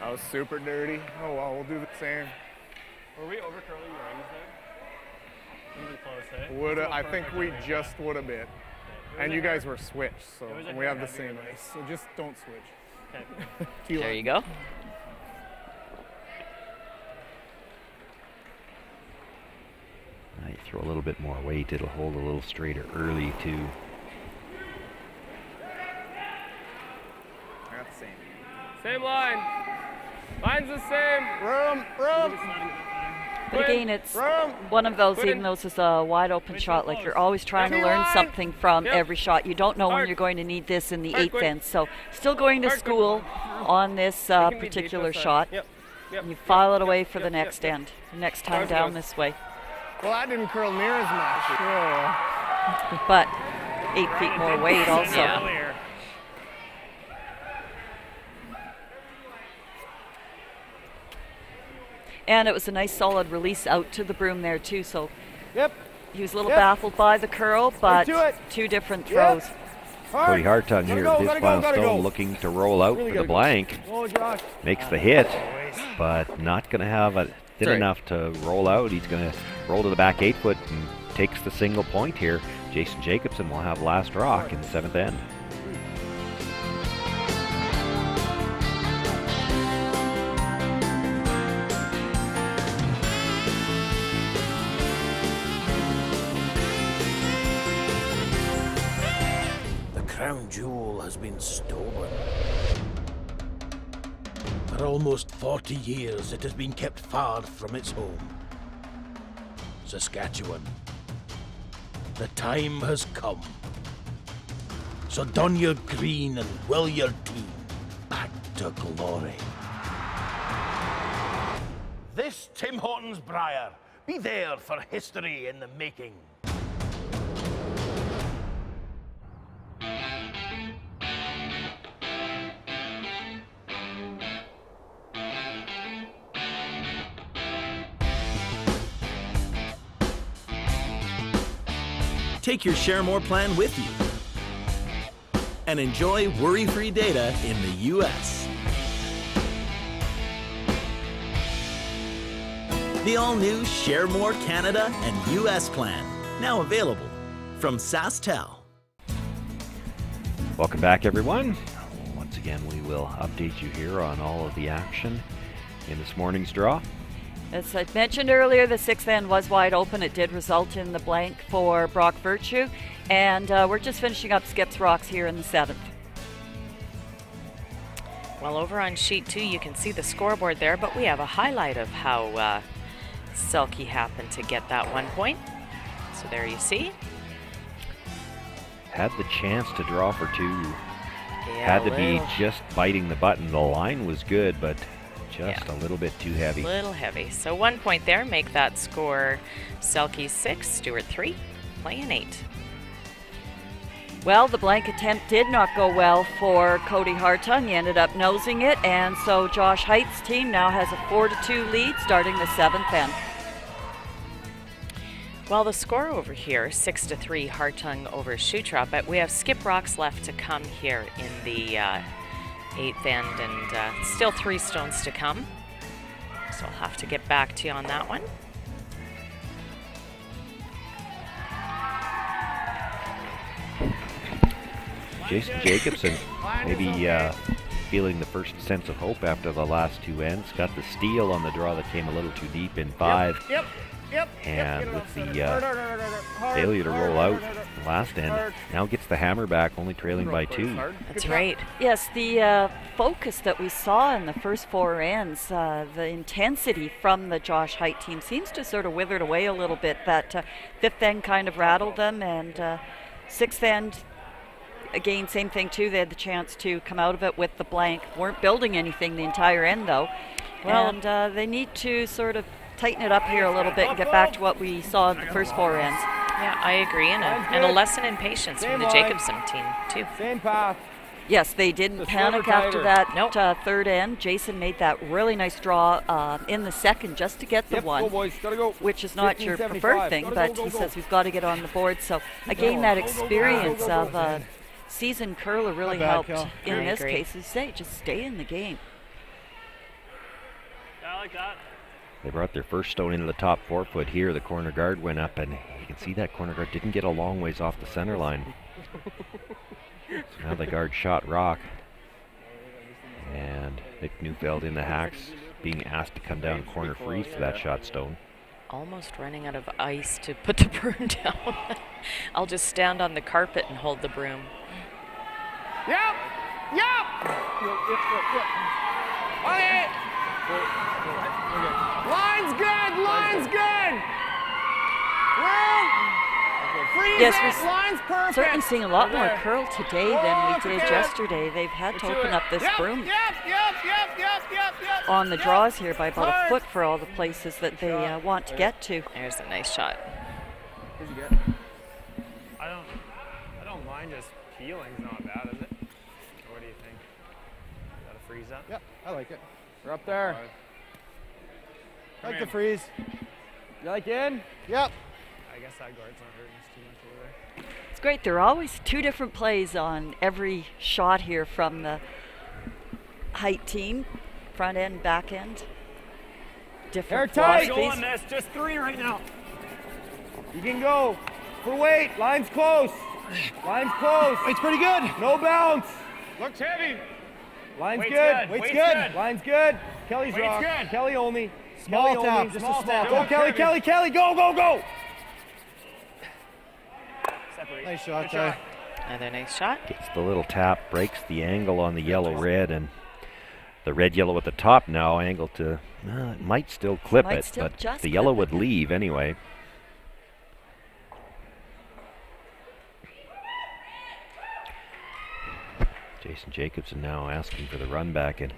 S11: That was super dirty. Oh well, we'll do the same.
S5: Were we over curling the rings there? Really close, eh?
S11: Woulda, I think we just would have bit. And you guys were switched, so
S5: It was a
S11: we have the
S5: happy
S11: same
S5: birthday.
S11: ice. So just don't switch.
S5: Okay.
S7: There you go.
S2: now you throw a little bit more weight, it'll hold a little straighter early too.
S11: I got the same.
S5: Same line. Line's the same.
S11: Room.
S3: But again, it's
S5: Room.
S3: one of those,
S5: Put
S3: even
S5: in.
S3: though this is a wide open shot, like you're always trying to
S5: Every
S3: learn
S5: line.
S3: something from
S5: Yep.
S3: every shot. You don't know when
S5: Hard.
S3: you're going to need this in the
S5: Hard,
S3: 8th
S5: quick.
S3: end. So still going to
S5: Hard, quick.
S3: school on this
S5: can be deep
S3: particular
S5: outside.
S3: shot.
S5: Yep. Yep.
S3: You file it away
S5: Yep.
S3: for
S5: Yep.
S3: the next
S5: Yep.
S3: end, next time
S5: Hard
S3: down
S5: goes.
S3: this way.
S11: Well, that didn't curl near as much. Oh.
S3: But 8 feet more weight also.
S7: Yeah.
S5: Earlier.
S3: And it was a nice solid release out to the broom there too. So
S5: Yep.
S3: he was a little
S5: Yep.
S3: baffled by the curl, but
S5: to it.
S3: two different
S5: Yep.
S3: throws.
S2: Cody Hartung here
S5: go,
S2: with his
S5: gotta go,
S2: final
S5: gotta
S2: stone
S5: go.
S2: looking to roll out
S5: Really
S2: for the
S5: gotta go.
S2: blank.
S5: Oh, Josh.
S2: Makes the hit, but not going to have it thin
S4: right.
S2: enough to roll out. He's going to roll to the back 8-foot and takes the single point here. Jason Jacobson will have last rock in the 7th end.
S13: The crown jewel has been stolen. For almost 40 years, it has been kept far from its home. Saskatchewan. The time has come. So don your green and will your team back to glory. This Tim Hortons Briar. Be there for history in the making.
S8: Take your Share More plan with you and enjoy worry-free data in the U.S. The all-new Share More Canada and U.S. plan, now available from SaskTel.
S2: Welcome back, everyone. Once again, we will update you here on all of the action in this morning's draw.
S3: As I mentioned earlier, the 6th end was wide open. It did result in the blank for Brock Virtue. And we're just finishing up Skips Rocks here in the 7th.
S7: Well, over on sheet 2, you can see the scoreboard there, but we have a highlight of how Selke happened to get that 1 point. So there you see.
S2: Had the chance to draw for 2.
S7: Yeah,
S2: Had to be just biting the button. The line was good, but just a little bit too heavy.
S7: Little heavy. So 1 point there, make that score Selke 6, Stewart 3, playing 8.
S3: Well, the blank attempt did not go well for Cody Hartung. He ended up nosing it, and so Josh Height's team now has a 4-2 lead starting the 7th end.
S7: Well, the score over here, 6-3 Hartung over Shutra, but we have Skip Rocks left to come here in the 8th end, and still 3 stones to come. So I'll have to get back to you on that one.
S2: Jason Jacobson maybe feeling the first sense of hope after the last 2 ends. Got the steal on the draw that came a little too deep in 5.
S5: Yep.
S2: And with the failure to roll out the last end, now gets the hammer back, only trailing by 2.
S7: That's right.
S3: Yes, the focus that we saw in the first 4 ends, the intensity from the Josh Height team seems to sort of withered away a little bit. That 5th end kind of rattled them, and 6th end, again, same thing too. They had the chance to come out of it with the blank. Weren't building anything the entire end though. Well, and they need to sort of tighten it up here a little bit and get back to what we saw in the first 4 ends.
S7: Yeah, I agree, and a lesson in patience from the Jacobson team too.
S5: Same path.
S3: Yes, they didn't panic after that 3rd end. Jason made that really nice draw in the second just to get the one,
S5: go boys, gotta go.
S3: which is not your preferred thing, but he says we've got to get on the board. So again, that experience of a seasoned curler really helped in this case. As you say, just stay in the game.
S5: Yeah, I like that.
S2: They brought their first stone into the top 4 foot here. The corner guard went up, and you can see that corner guard didn't get a long ways off the center line. So now the guard shot rock. And Nick Neufeld in the hacks being asked to come down corner freeze for that shot stone.
S7: Almost running out of ice to put the broom down. I'll just stand on the carpet and hold the broom.
S5: Yep! Yep! Okay! Line's good! Line's good! Freeze
S3: Yes,
S5: it! Line's perfect!
S3: Certainly seeing a lot more curl today than we did yesterday. They've had to open up this broom on the draws here by about a foot for all the places that they want to get to.
S7: There's a nice shot.
S5: What'd you get? I don't mind just peeling's not bad, is it? Or what do you think? Got to freeze up?
S6: Yep, I like it.
S5: We're up there.
S6: Like the freeze.
S5: You like in?
S6: Yep.
S5: I guess that guard's not hurting us too much over there.
S3: It's great. There are always 2 different plays on every shot here from the Height team. Front end, back end. Different philosophies.
S5: Go on this. Just 3 right now. You can go. For weight. Line's close. Line's close.
S6: It's pretty good.
S5: No bounce. Looks heavy. Line's good.
S6: Weight's good.
S5: Line's good. Kelly's
S6: Weight's
S5: rock.
S6: good.
S5: Kelly only.
S6: Small
S5: Kelly
S6: tap.
S5: only.
S6: Just a small
S5: Go,
S6: tap.
S5: Kelly, Kelly, Kelly. Go, go, go. Separate.
S6: Nice shot,
S5: Good shot.
S7: Another nice shot.
S2: Gets the little tap, breaks the angle on the yellow-red, and the red-yellow at the top now angled to, it might still clip it, but the yellow would leave anyway. Jason Jacobson now asking for the run back, and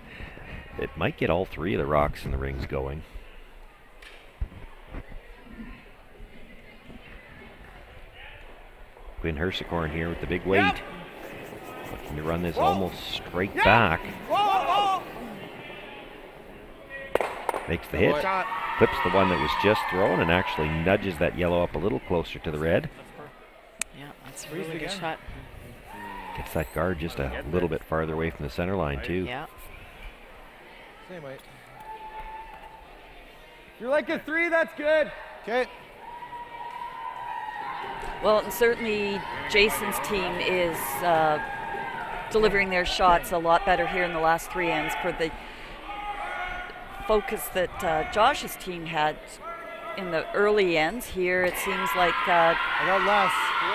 S2: it might get all 3 of the rocks in the rings going. Quinn Hersicorn here with the big weight. Looking to run this almost straight back. Makes the hit. Clips the one that was just thrown and actually nudges that yellow up a little closer to the red.
S7: Yeah, that's a really good shot.
S2: Gets that guard just a little bit farther away from the center line too.
S7: Yeah.
S6: Same weight.
S5: You're like a 3, that's good.
S6: Okay.
S3: Well, and certainly Jason's team is delivering their shots a lot better here in the last 3 ends for the focus that Josh's team had in the early ends. Here it seems like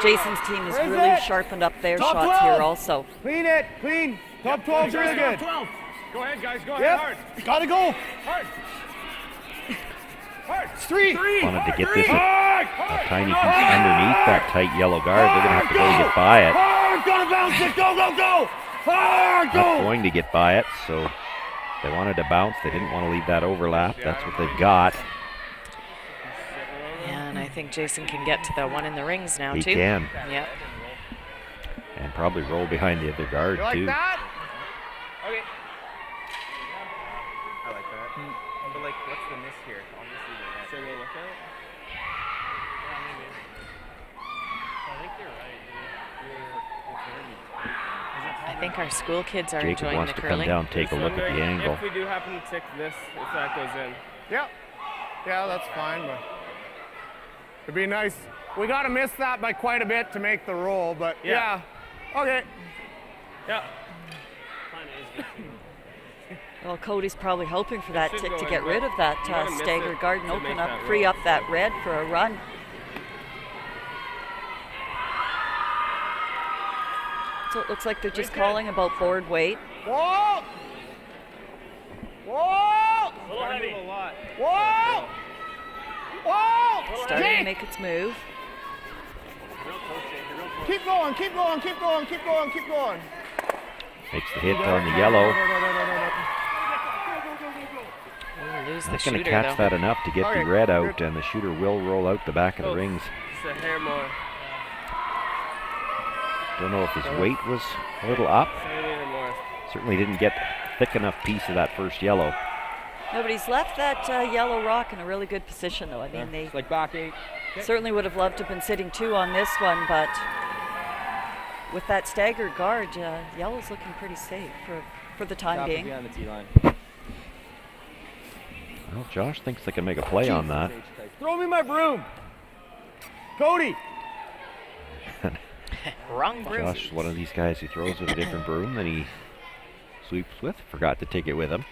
S3: Jason's team has really sharpened up their
S5: Top
S3: shots
S5: 12.
S3: here also.
S5: Clean it, clean. Top 12's really good.
S6: 12.
S5: Go ahead, guys, go ahead. Hard.
S6: Gotta go.
S5: Hard. Hard.
S6: It's 3.
S2: Wanted to get this a tiny piece underneath that tight yellow guard. They're going to have to go get by it.
S5: Hard, gotta bounce it. Go, go, go. Hard, go.
S2: Not going to get by it, so they wanted to bounce. They didn't want to leave that overlap. That's what they've got.
S7: Yeah, and I think Jason can get to the one in the rings now,
S2: He
S7: too.
S2: can.
S7: Yep.
S2: And probably roll behind the other guard,
S5: You like
S2: too.
S5: that? Okay.
S4: I like that. But like, what's the miss here? Obviously, should we look at it?
S5: I think you're right.
S7: I think our school kids are
S2: Jacob
S7: enjoying
S2: wants
S7: the
S2: to come
S7: curling.
S2: down, take a look at the angle.
S11: If we do happen to tick this, if that goes in. Yep. Yeah, that's fine, but it'd be nice. We got to miss that by quite a bit to make the roll, but yeah. Okay.
S5: Yeah.
S3: Well, Cody's probably hoping for that
S5: should
S3: tick
S5: go
S3: to
S5: in,
S3: get
S5: but
S3: rid of that
S5: you gotta miss
S3: staggered
S5: it
S3: guard and
S5: to
S3: open
S5: make
S3: up,
S5: that
S3: free
S5: roll.
S3: up that red for a run. So it looks like they're just calling about board weight.
S6: Whoa! Whoa!
S5: A little heavy. A lot.
S6: Whoa! Whoa!
S3: Starting to make its move.
S6: Keep going, keep going, keep going, keep going, keep going.
S2: Makes the hit on the yellow.
S7: Lose the
S2: Not going to
S7: shooter,
S2: catch
S7: though.
S2: that enough to get
S6: Okay,
S2: the red out,
S6: good.
S2: and the shooter will roll out the back of the rings.
S5: Just a hair more.
S2: Don't know if his weight was a little up.
S5: Centimeter more.
S2: Certainly didn't get thick enough piece of that first yellow.
S3: No, but he's left that yellow rock in a really good position, though. I mean, they
S4: It's like back 8.
S3: certainly would have loved to have been sitting 2 on this one, but with that staggered guard, yellow's looking pretty safe for the time being.
S4: Behind the tee line.
S2: Well, Josh thinks they can make a play on that.
S6: Throw me my broom. Cody.
S7: Wrong broom.
S2: Josh is one of these guys who throws with a different broom than he sweeps with. Forgot to take it with him.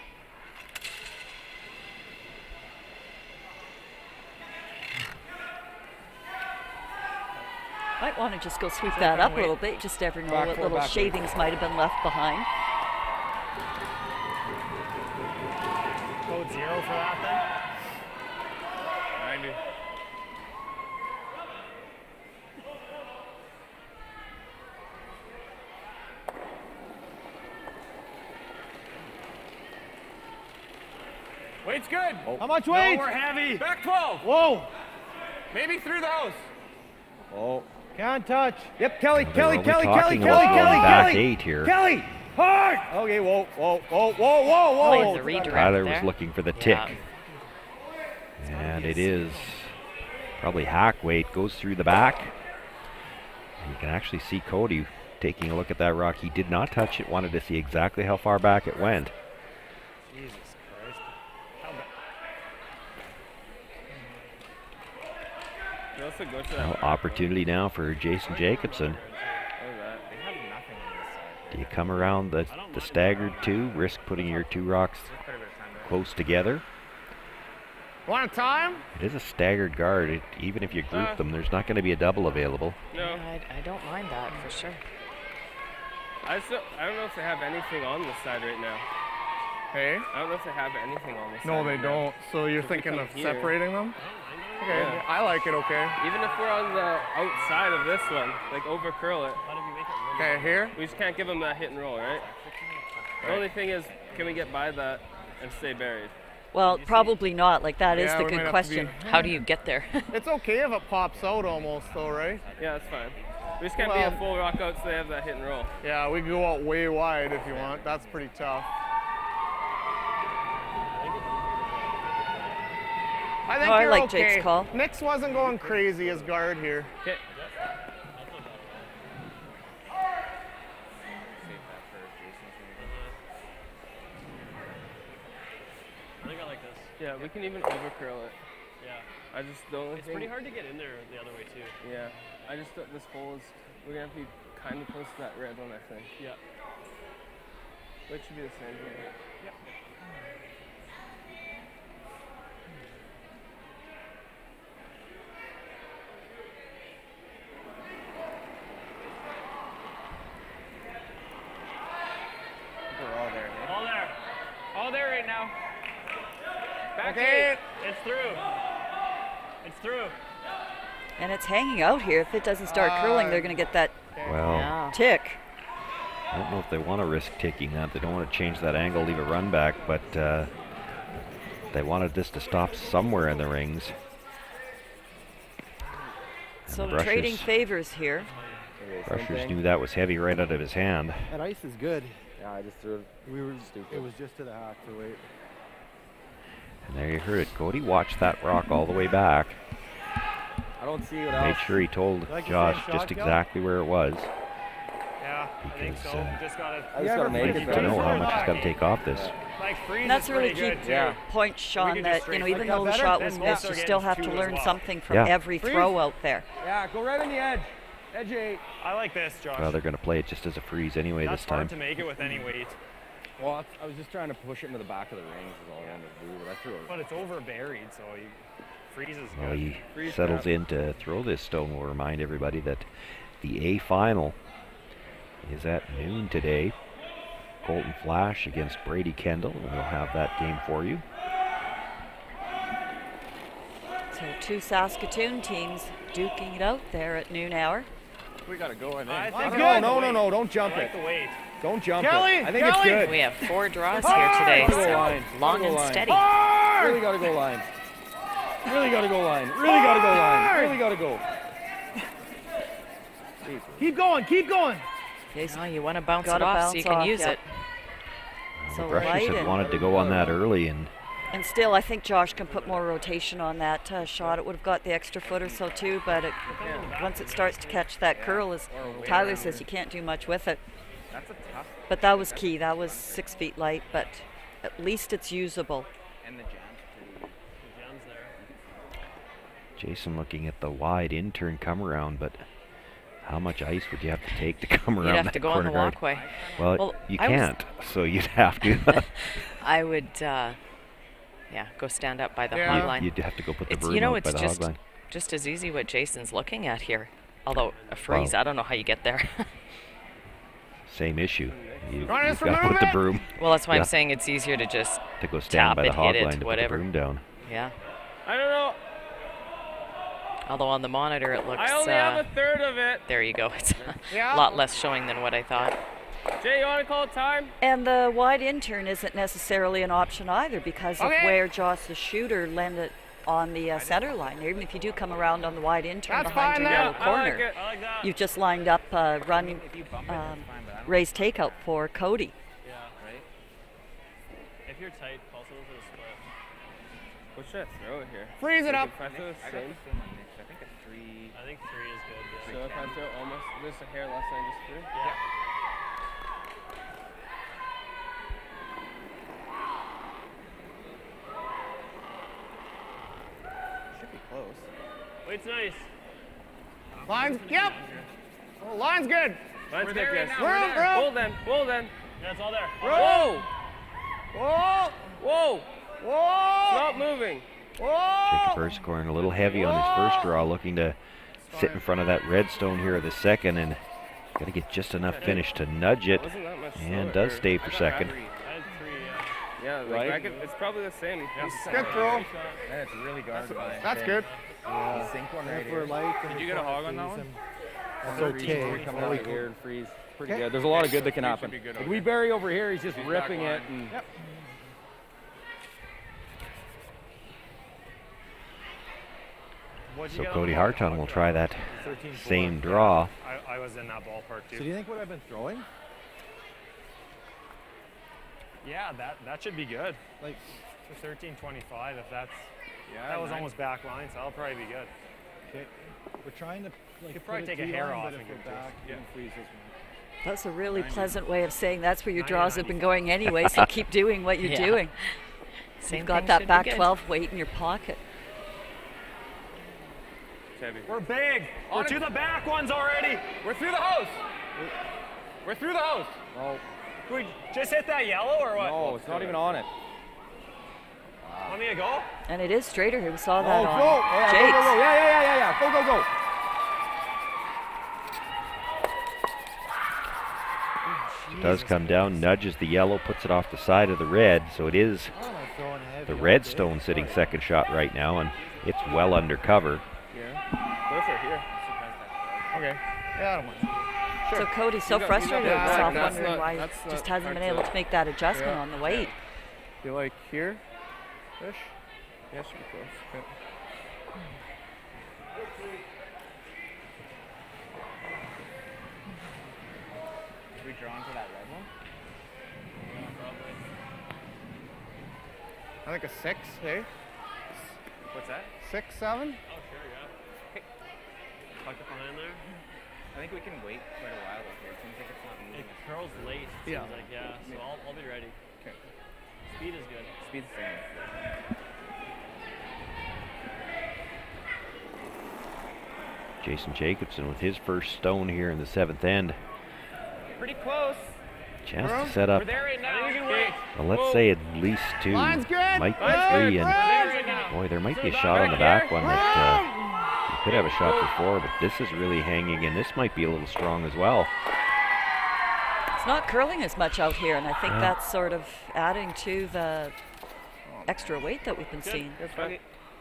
S3: Might want to just go sweep that up a little bit, just never know what little shavings might have been left behind.
S5: Code 0 for that then? 90. Weight's good.
S6: How much weight?
S5: No, we're heavy. Back 12.
S6: Whoa.
S5: Maybe through those.
S4: Oh.
S6: Can't touch. Yep, Kelly,
S2: They're
S6: Kelly,
S2: only
S6: Kelly, Kelly,
S2: talking
S6: Kelly,
S2: about
S6: Kelly,
S2: going back
S6: Kelly.
S2: 8 here.
S6: Kelly, hard. Okay, whoa, whoa, whoa, whoa, whoa,
S7: Playing
S6: whoa.
S7: the redirect
S2: Tyler
S7: there.
S2: was looking for the tick.
S7: Yeah.
S2: And it is probably hack weight, goes through the back. And you can actually see Cody taking a look at that rock. He did not touch it, wanted to see exactly how far back it went.
S5: Jesus Christ. How bad? You also go to that.
S2: Well, opportunity now for Jason Jacobson.
S5: Look at that. They have nothing on this side.
S2: Do you come around the staggered 2, risk putting your 2 rocks
S5: Quite a bit of time there.
S2: close together?
S6: Want a time?
S2: It is a staggered guard. Even if you group them, there's not going to be a double available.
S5: No.
S7: Yeah, I don't mind that for sure.
S5: I don't know if they have anything on this side right now.
S6: Hey?
S5: I don't know if they have anything on this side.
S6: No, they
S5: right now.
S6: don't. So you're
S5: If we
S6: thinking
S5: come
S6: of
S5: here-
S6: separating them? Okay,
S5: Yeah.
S6: I like it, okay.
S5: Even if we're on the outside of this one, like over curl it.
S6: Okay, here?
S5: We just can't give them that hit and roll, right? The only thing is, can we get by that and stay buried?
S3: Well, probably not. Like, that is
S6: Yeah,
S3: the
S6: we might
S3: good
S6: have to
S3: question.
S6: be-
S7: How do you get there?
S6: It's okay if it pops out almost though, right?
S5: Yeah, that's fine. We just can't be
S6: Well-
S5: a full rock out so they have that hit and roll.
S6: Yeah, we can go out way wide if you want. That's pretty tough. I think
S3: Oh, I
S6: you're
S3: like
S6: okay.
S3: Jake's call.
S6: Nix wasn't going crazy as guard here.
S5: Okay.
S9: I think I like this.
S5: Yeah, we can even over curl it.
S9: Yeah.
S5: I just don't.
S9: It's pretty hard to get in there the other way too.
S5: Yeah, I just this hole is. We're gonna have to be kind of close to that red one, I think.
S9: Yeah.
S5: Which should be the same here.
S9: Yeah.
S5: We're all there.
S9: All there. All there right now. Back
S6: Okay.
S9: 8. It's through. It's through.
S3: And it's hanging out here. If it doesn't start curling, they're going to get that
S2: Well,
S3: tick.
S2: I don't know if they want to risk ticking that. They don't want to change that angle, leave a run back, but they wanted this to stop somewhere in the rings. And
S3: So
S2: the
S3: trading
S2: Brushers-
S3: favors here.
S2: Brushers knew that was heavy right out of his hand.
S10: That ice is good.
S4: Yeah, I just threw it.
S10: We were
S4: Stupid.
S10: It was just to the hack for weight.
S2: And there you heard it. Cody watched that rock all the way back.
S4: I don't see what
S2: Made
S4: else.
S2: sure he told
S6: Like the
S2: Josh
S6: same
S2: just
S6: shot, Kel?
S2: exactly where it was.
S9: Yeah, I think
S2: Because,
S9: so. Just gotta.
S4: I just gotta make it.
S2: To know how much he's got to take off this.
S9: Like freeze
S3: And that's
S9: is
S3: a really
S9: pretty
S3: key
S9: good too.
S4: Yeah.
S3: point, Sean,
S9: could
S3: that,
S9: just
S3: you know,
S9: straight
S3: even
S9: like
S3: though
S9: that
S3: the
S9: better,
S3: shot
S9: then
S3: was
S9: we'll
S3: missed, you
S9: start
S3: still
S9: getting
S3: have to
S9: two as
S3: learn
S9: well.
S3: something from
S2: Yeah.
S3: every
S6: Freeze.
S3: throw out there.
S6: Yeah, go right on the edge. Edge 8.
S9: I like this, Josh.
S2: Well, they're going to play it just as a freeze anyway
S9: That's
S2: this time.
S9: hard to make it with any weight.
S4: Well, I was just trying to push it into the back of the rings is all I wanted to do, but I threw it.
S5: But it's over buried, so he freezes
S2: Well,
S5: good.
S2: he
S5: Freeze
S2: settles
S5: trap.
S2: in to throw this stone. We'll remind everybody that the A final is at noon today. Colton Flash against Brady Kendall. We'll have that game for you.
S3: So 2 Saskatoon teams duking it out there at noon hour.
S5: We got to go in.
S11: I
S5: think
S11: think
S4: No, don't jump
S5: I like
S4: it.
S5: the weight.
S4: Don't jump
S11: Kelly,
S4: it. I think
S11: Kelly!
S4: it's good.
S7: We have 4 draws
S11: Hard!
S7: here today,
S4: Gotta go
S7: so
S4: line.
S7: long
S4: Gotta go
S7: and
S4: line.
S7: steady.
S11: Hard!
S4: Really gotta go line. Really gotta go line. Really gotta go line. Really gotta go.
S11: Keep going, keep going.
S7: Oh, you want to bounce it
S3: Gotta
S7: off so
S3: bounce
S7: you can
S3: off,
S7: use
S3: yep.
S7: it.
S2: The
S3: So
S2: Brushers
S3: light
S2: had
S3: and-
S2: wanted to go on that early, and
S3: still, I think Josh can put more rotation on that shot. It would have got the extra foot or so too, but once it starts to catch that curl, as Tyler says, you can't do much with it.
S5: That's a tough.
S3: But that was key. That was 6 feet light, but at least it's usable.
S5: And the jam's pretty. The jam's there.
S2: Jason looking at the wide in-turn come-around, but how much ice would you have to take to come around
S7: You'd have
S2: that
S7: to go on
S2: corner
S7: the
S2: guard?
S7: walkway.
S2: Well, you
S7: I was-
S2: can't, so you'd have to.
S7: I would, go stand up by the
S11: Yeah.
S7: hog line.
S2: You'd have to go put the
S7: It's,
S2: broom
S7: you know,
S2: out by
S7: it's
S2: the hog line.
S7: just as easy what Jason's looking at here. Although a freeze,
S2: Wow.
S7: I don't know how you get there.
S2: Same issue. You've
S11: Want us
S2: got
S11: to
S2: to put
S11: move
S2: the
S11: it?
S2: broom
S7: Well, that's why
S2: Yeah.
S7: I'm saying it's easier to just
S2: to go stand
S7: tap
S2: by the
S7: it,
S2: hog
S7: hit
S2: line
S7: it,
S2: to
S7: whatever.
S2: put the broom down.
S7: Yeah.
S5: I don't know.
S7: Although on the monitor it looks.
S5: I only have a third of it.
S7: There you go. It's
S11: Yeah.
S7: a lot less showing than what I thought.
S5: Jay, you want to call time?
S3: And the wide in-turn isn't necessarily an option either because of
S11: Okay.
S3: where Josh's shooter landed on the center line. Even if you do come around on the wide in-turn
S11: That's
S3: behind
S11: fine
S3: your
S11: now.
S3: yellow
S5: I
S3: corner,
S5: like it. I like that.
S3: you've just lined up run
S5: If you bump it, it's fine, but I don't
S3: raised takeout for Cody.
S5: Yeah. Right? If you're tight, also look at a split. What should I throw it here?
S11: Freeze it up.
S5: If I throw the same, I think a 3. I think 3 is good. Yeah. So if I throw almost just a hair less than just 3? Yeah. Should be close. Weight's nice.
S11: Line's, yep. Oh, line's good.
S5: Line's good, yes.
S11: Roll.
S5: Hold then. Yeah, it's all there.
S11: Roll.
S5: Whoa!
S11: Whoa.
S5: Whoa!
S11: Whoa.
S5: Stop moving.
S11: Whoa.
S2: Jacob Hurst scoring a little heavy on his first draw, looking to sit in front of that redstone here the second, and got to get just enough finish to nudge it, and does stay for second.
S5: Yeah, like I could, it's probably the same.
S11: Good throw.
S4: And it's really guarded by
S11: That's good.
S10: Yeah.
S4: Sink one right
S10: If we're
S4: here.
S10: light, then
S5: Did you
S10: we
S5: get a
S10: can't
S5: hog on that
S10: freeze
S5: one?
S10: them. That's okay.
S4: Coming
S10: Well, we
S4: out here and freeze. Pretty
S10: Okay.
S4: good. There's a lot of good that can
S5: Freeze
S4: happen.
S5: should be good,
S4: Like
S5: okay.
S4: we bury over here, he's just
S5: He's
S4: ripping
S5: back
S4: it.
S5: line.
S4: And
S11: Yep.
S2: So Cody Hartung will try that
S10: 13-4.
S2: same draw.
S5: I was in that ballpark too.
S10: So do you think what I've been throwing?
S5: Yeah, that should be good.
S10: Like,
S5: For 13.25, if that's
S11: That was almost
S5: back line, so that'll probably be good.
S10: okay, we're trying to like
S5: could probably
S10: put it
S5: take a hair
S10: T-line,
S5: off
S10: but
S5: and
S10: if
S5: get
S10: we're
S5: close.
S10: back,
S5: Yeah.
S10: then freeze this one.
S3: That's a really pleasant way of saying that's where your draws have been going anyway, so keep doing what you're
S7: Yeah.
S3: doing.
S7: Same
S3: You've got
S7: thing
S3: that
S7: should be
S3: back
S7: good.
S3: 12 weight in your pocket.
S5: We're big. We're to the back ones already. We're through the house. We're through the house.
S4: oh,
S5: Can we just hit that yellow or what?
S4: no, it's not even on it.
S5: Want me to go?
S3: And it is straighter here. We saw
S4: Oh,
S3: that
S4: go!
S3: on
S4: Yeah,
S3: Jake's.
S4: go, go, go! Yeah! Go, go, go!
S2: It does come down, nudges the yellow, puts it off the side of the red, so it is
S10: Oh, I'm throwing heavy.
S2: the redstone sitting second shot right now, and it's well under cover.
S5: Go for here. Okay.
S11: Yeah, I don't mind.
S3: So Cody's so
S5: You got-
S3: frustrated
S5: you got
S3: with
S5: back.
S3: himself,
S5: That's
S3: wondering
S5: not-
S3: why
S5: that's
S3: he
S5: not
S3: just hasn't
S5: hard
S3: been able
S5: to-
S3: to make that adjustment
S5: Yeah.
S3: on the weight.
S5: You like here? Ish? Yeah, should be close. Okay.
S4: Should we draw into that red one?
S11: I think a 6, hey?
S5: What's that?
S11: 6, 7?
S5: Oh, sure, yeah. Tuck it behind there.
S4: I think we can wait quite a while up here. It seems like it's not moving.
S5: It curls late. It
S11: Yeah.
S5: seems like, yeah. So I'll be ready.
S11: Okay.
S5: Speed is good.
S4: Speed's the same.
S2: Jason Jacobson with his first stone here in the seventh end.
S5: Pretty close.
S2: Chance to set up,
S9: We're there right now.
S2: well, let's say at least 2,
S11: Line's good.
S2: might be
S11: Line's
S2: 3,
S11: good.
S2: and
S9: Right now.
S2: boy, there might be a shot on the back one that you could have a shot for 4, but this is really hanging, and this might be a little strong as well.
S3: It's not curling as much out here, and I think that's sort of adding to the extra weight that we've been seeing.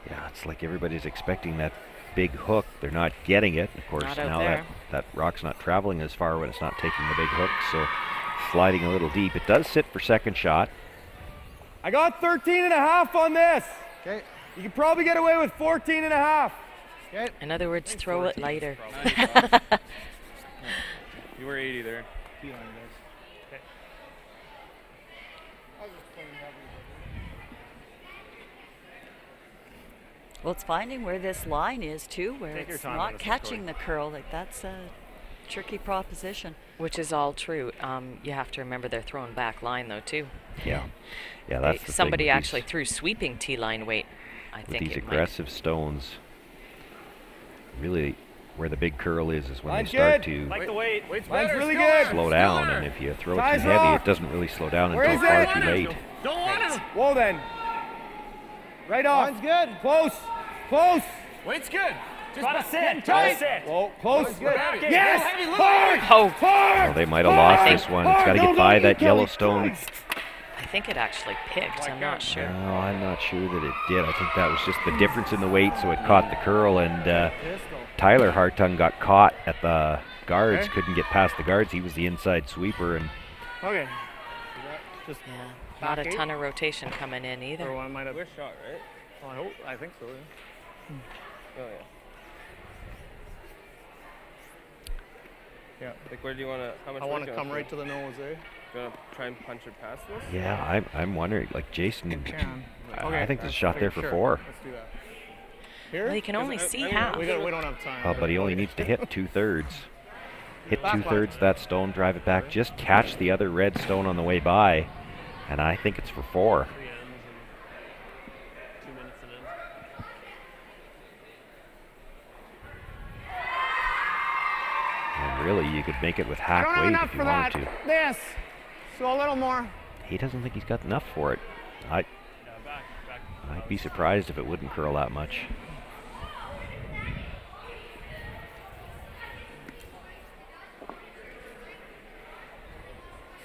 S2: Yeah, it's like everybody's expecting that big hook. They're not getting it. Of course,
S7: Not out
S2: now
S7: there.
S2: that rock's not traveling as far when it's not taking the big hook, so sliding a little deep. It does sit for second shot.
S6: I got 13.5 on this.
S11: Okay.
S6: You can probably get away with 14.5.
S11: Okay.
S7: In other words, throw it lighter.
S5: You were 80 there.
S3: Well, it's finding where this line is too, where
S5: Take your
S3: it's
S5: time on
S3: not
S5: this,
S3: catching the curl. Like that's a tricky proposition.
S7: Which is all true. You have to remember they're throwing back line though too.
S2: Yeah, that's the thing
S7: Somebody
S2: with
S7: actually threw sweeping T-line weight. I
S2: with
S7: think
S2: these
S7: it
S2: aggressive stones. Really, where the big curl is when
S6: Line's
S2: they start
S6: good.
S2: to
S5: Like the weight.
S6: Line's really good.
S2: slow down, and if you throw it too
S6: Ties
S2: heavy,
S6: off.
S2: it doesn't really slow down
S6: Where
S2: until
S6: is
S2: far
S6: it?
S2: too late.
S5: Don't want him.
S6: Whoa then. Right off.
S11: Line's good.
S6: Close. Close.
S5: Weight's good. Just
S6: Gotta
S5: sit.
S6: sit.
S5: Gotta sit.
S6: Whoa. Close.
S5: Good.
S6: Yes.
S5: Heavy, look.
S6: Hard.
S7: Oh,
S6: Hard.
S2: Well, they might have lost this one. It's got to get by that Yellowstone.
S7: I think it actually picked. I'm not sure.
S2: No, I'm not sure that it did. I think that was just the difference in the weight, so it caught the curl, and Tyler Hartung got caught at the guards, couldn't get past the guards. He was the inside sweeper, and
S11: Okay.
S6: Just
S7: Not a ton of rotation coming in either.
S11: Or one might have.
S5: We're shot, right?
S11: Well, I think so. Yeah.
S5: Oh yeah.
S11: Yeah.
S5: Like, where do you want to? How much?
S11: I want to come right to the nose, eh?
S5: You want to try and punch it past this?
S2: yeah, I'm wondering, like Jason,
S11: Can.
S2: I think there's a
S11: let's
S2: shot there
S11: take-
S2: for
S11: sure.
S2: 4.
S11: Let's do that. Here?
S7: Well, you can only see
S5: I mean,
S7: half.
S11: We don't have time.
S2: Oh, but he only needs to hit 2/3. Hit 2/3 that stone, drive it back, just catch the other red stone on the way by, and I think it's for 4.
S5: 2 minutes and in.
S2: And really, you could make it with
S11: I
S2: half
S11: don't have
S2: weight
S11: enough
S2: if you
S11: for
S2: wanted
S11: that.
S2: to.
S11: This. So a little more.
S2: He doesn't think he's got enough for it.
S5: Back.
S2: I'd be surprised if it wouldn't curl that much.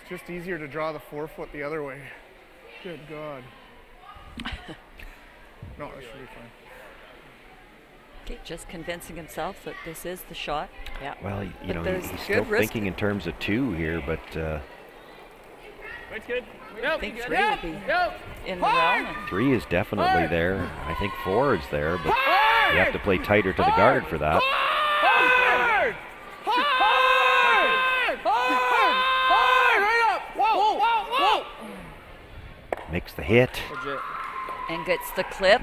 S11: It's just easier to draw the 4-foot the other way. Good God. No, that should be fine.
S3: Okay, just convincing himself that this is the shot.
S7: Yeah.
S2: Well, you
S3: But
S2: know,
S3: there's
S2: he's
S3: good
S2: still
S3: risk.
S2: thinking in terms of 2 here, but
S5: Weight's good.
S3: I think 3 would be in the realm. and
S2: 3 is definitely there. I think 4 is there, but you have to play tighter to the guard for that.
S6: Hard. Hard. Hard. Right up. Whoa. Whoa. Whoa.
S2: Makes the hit.
S5: Legit.
S3: And gets the clip.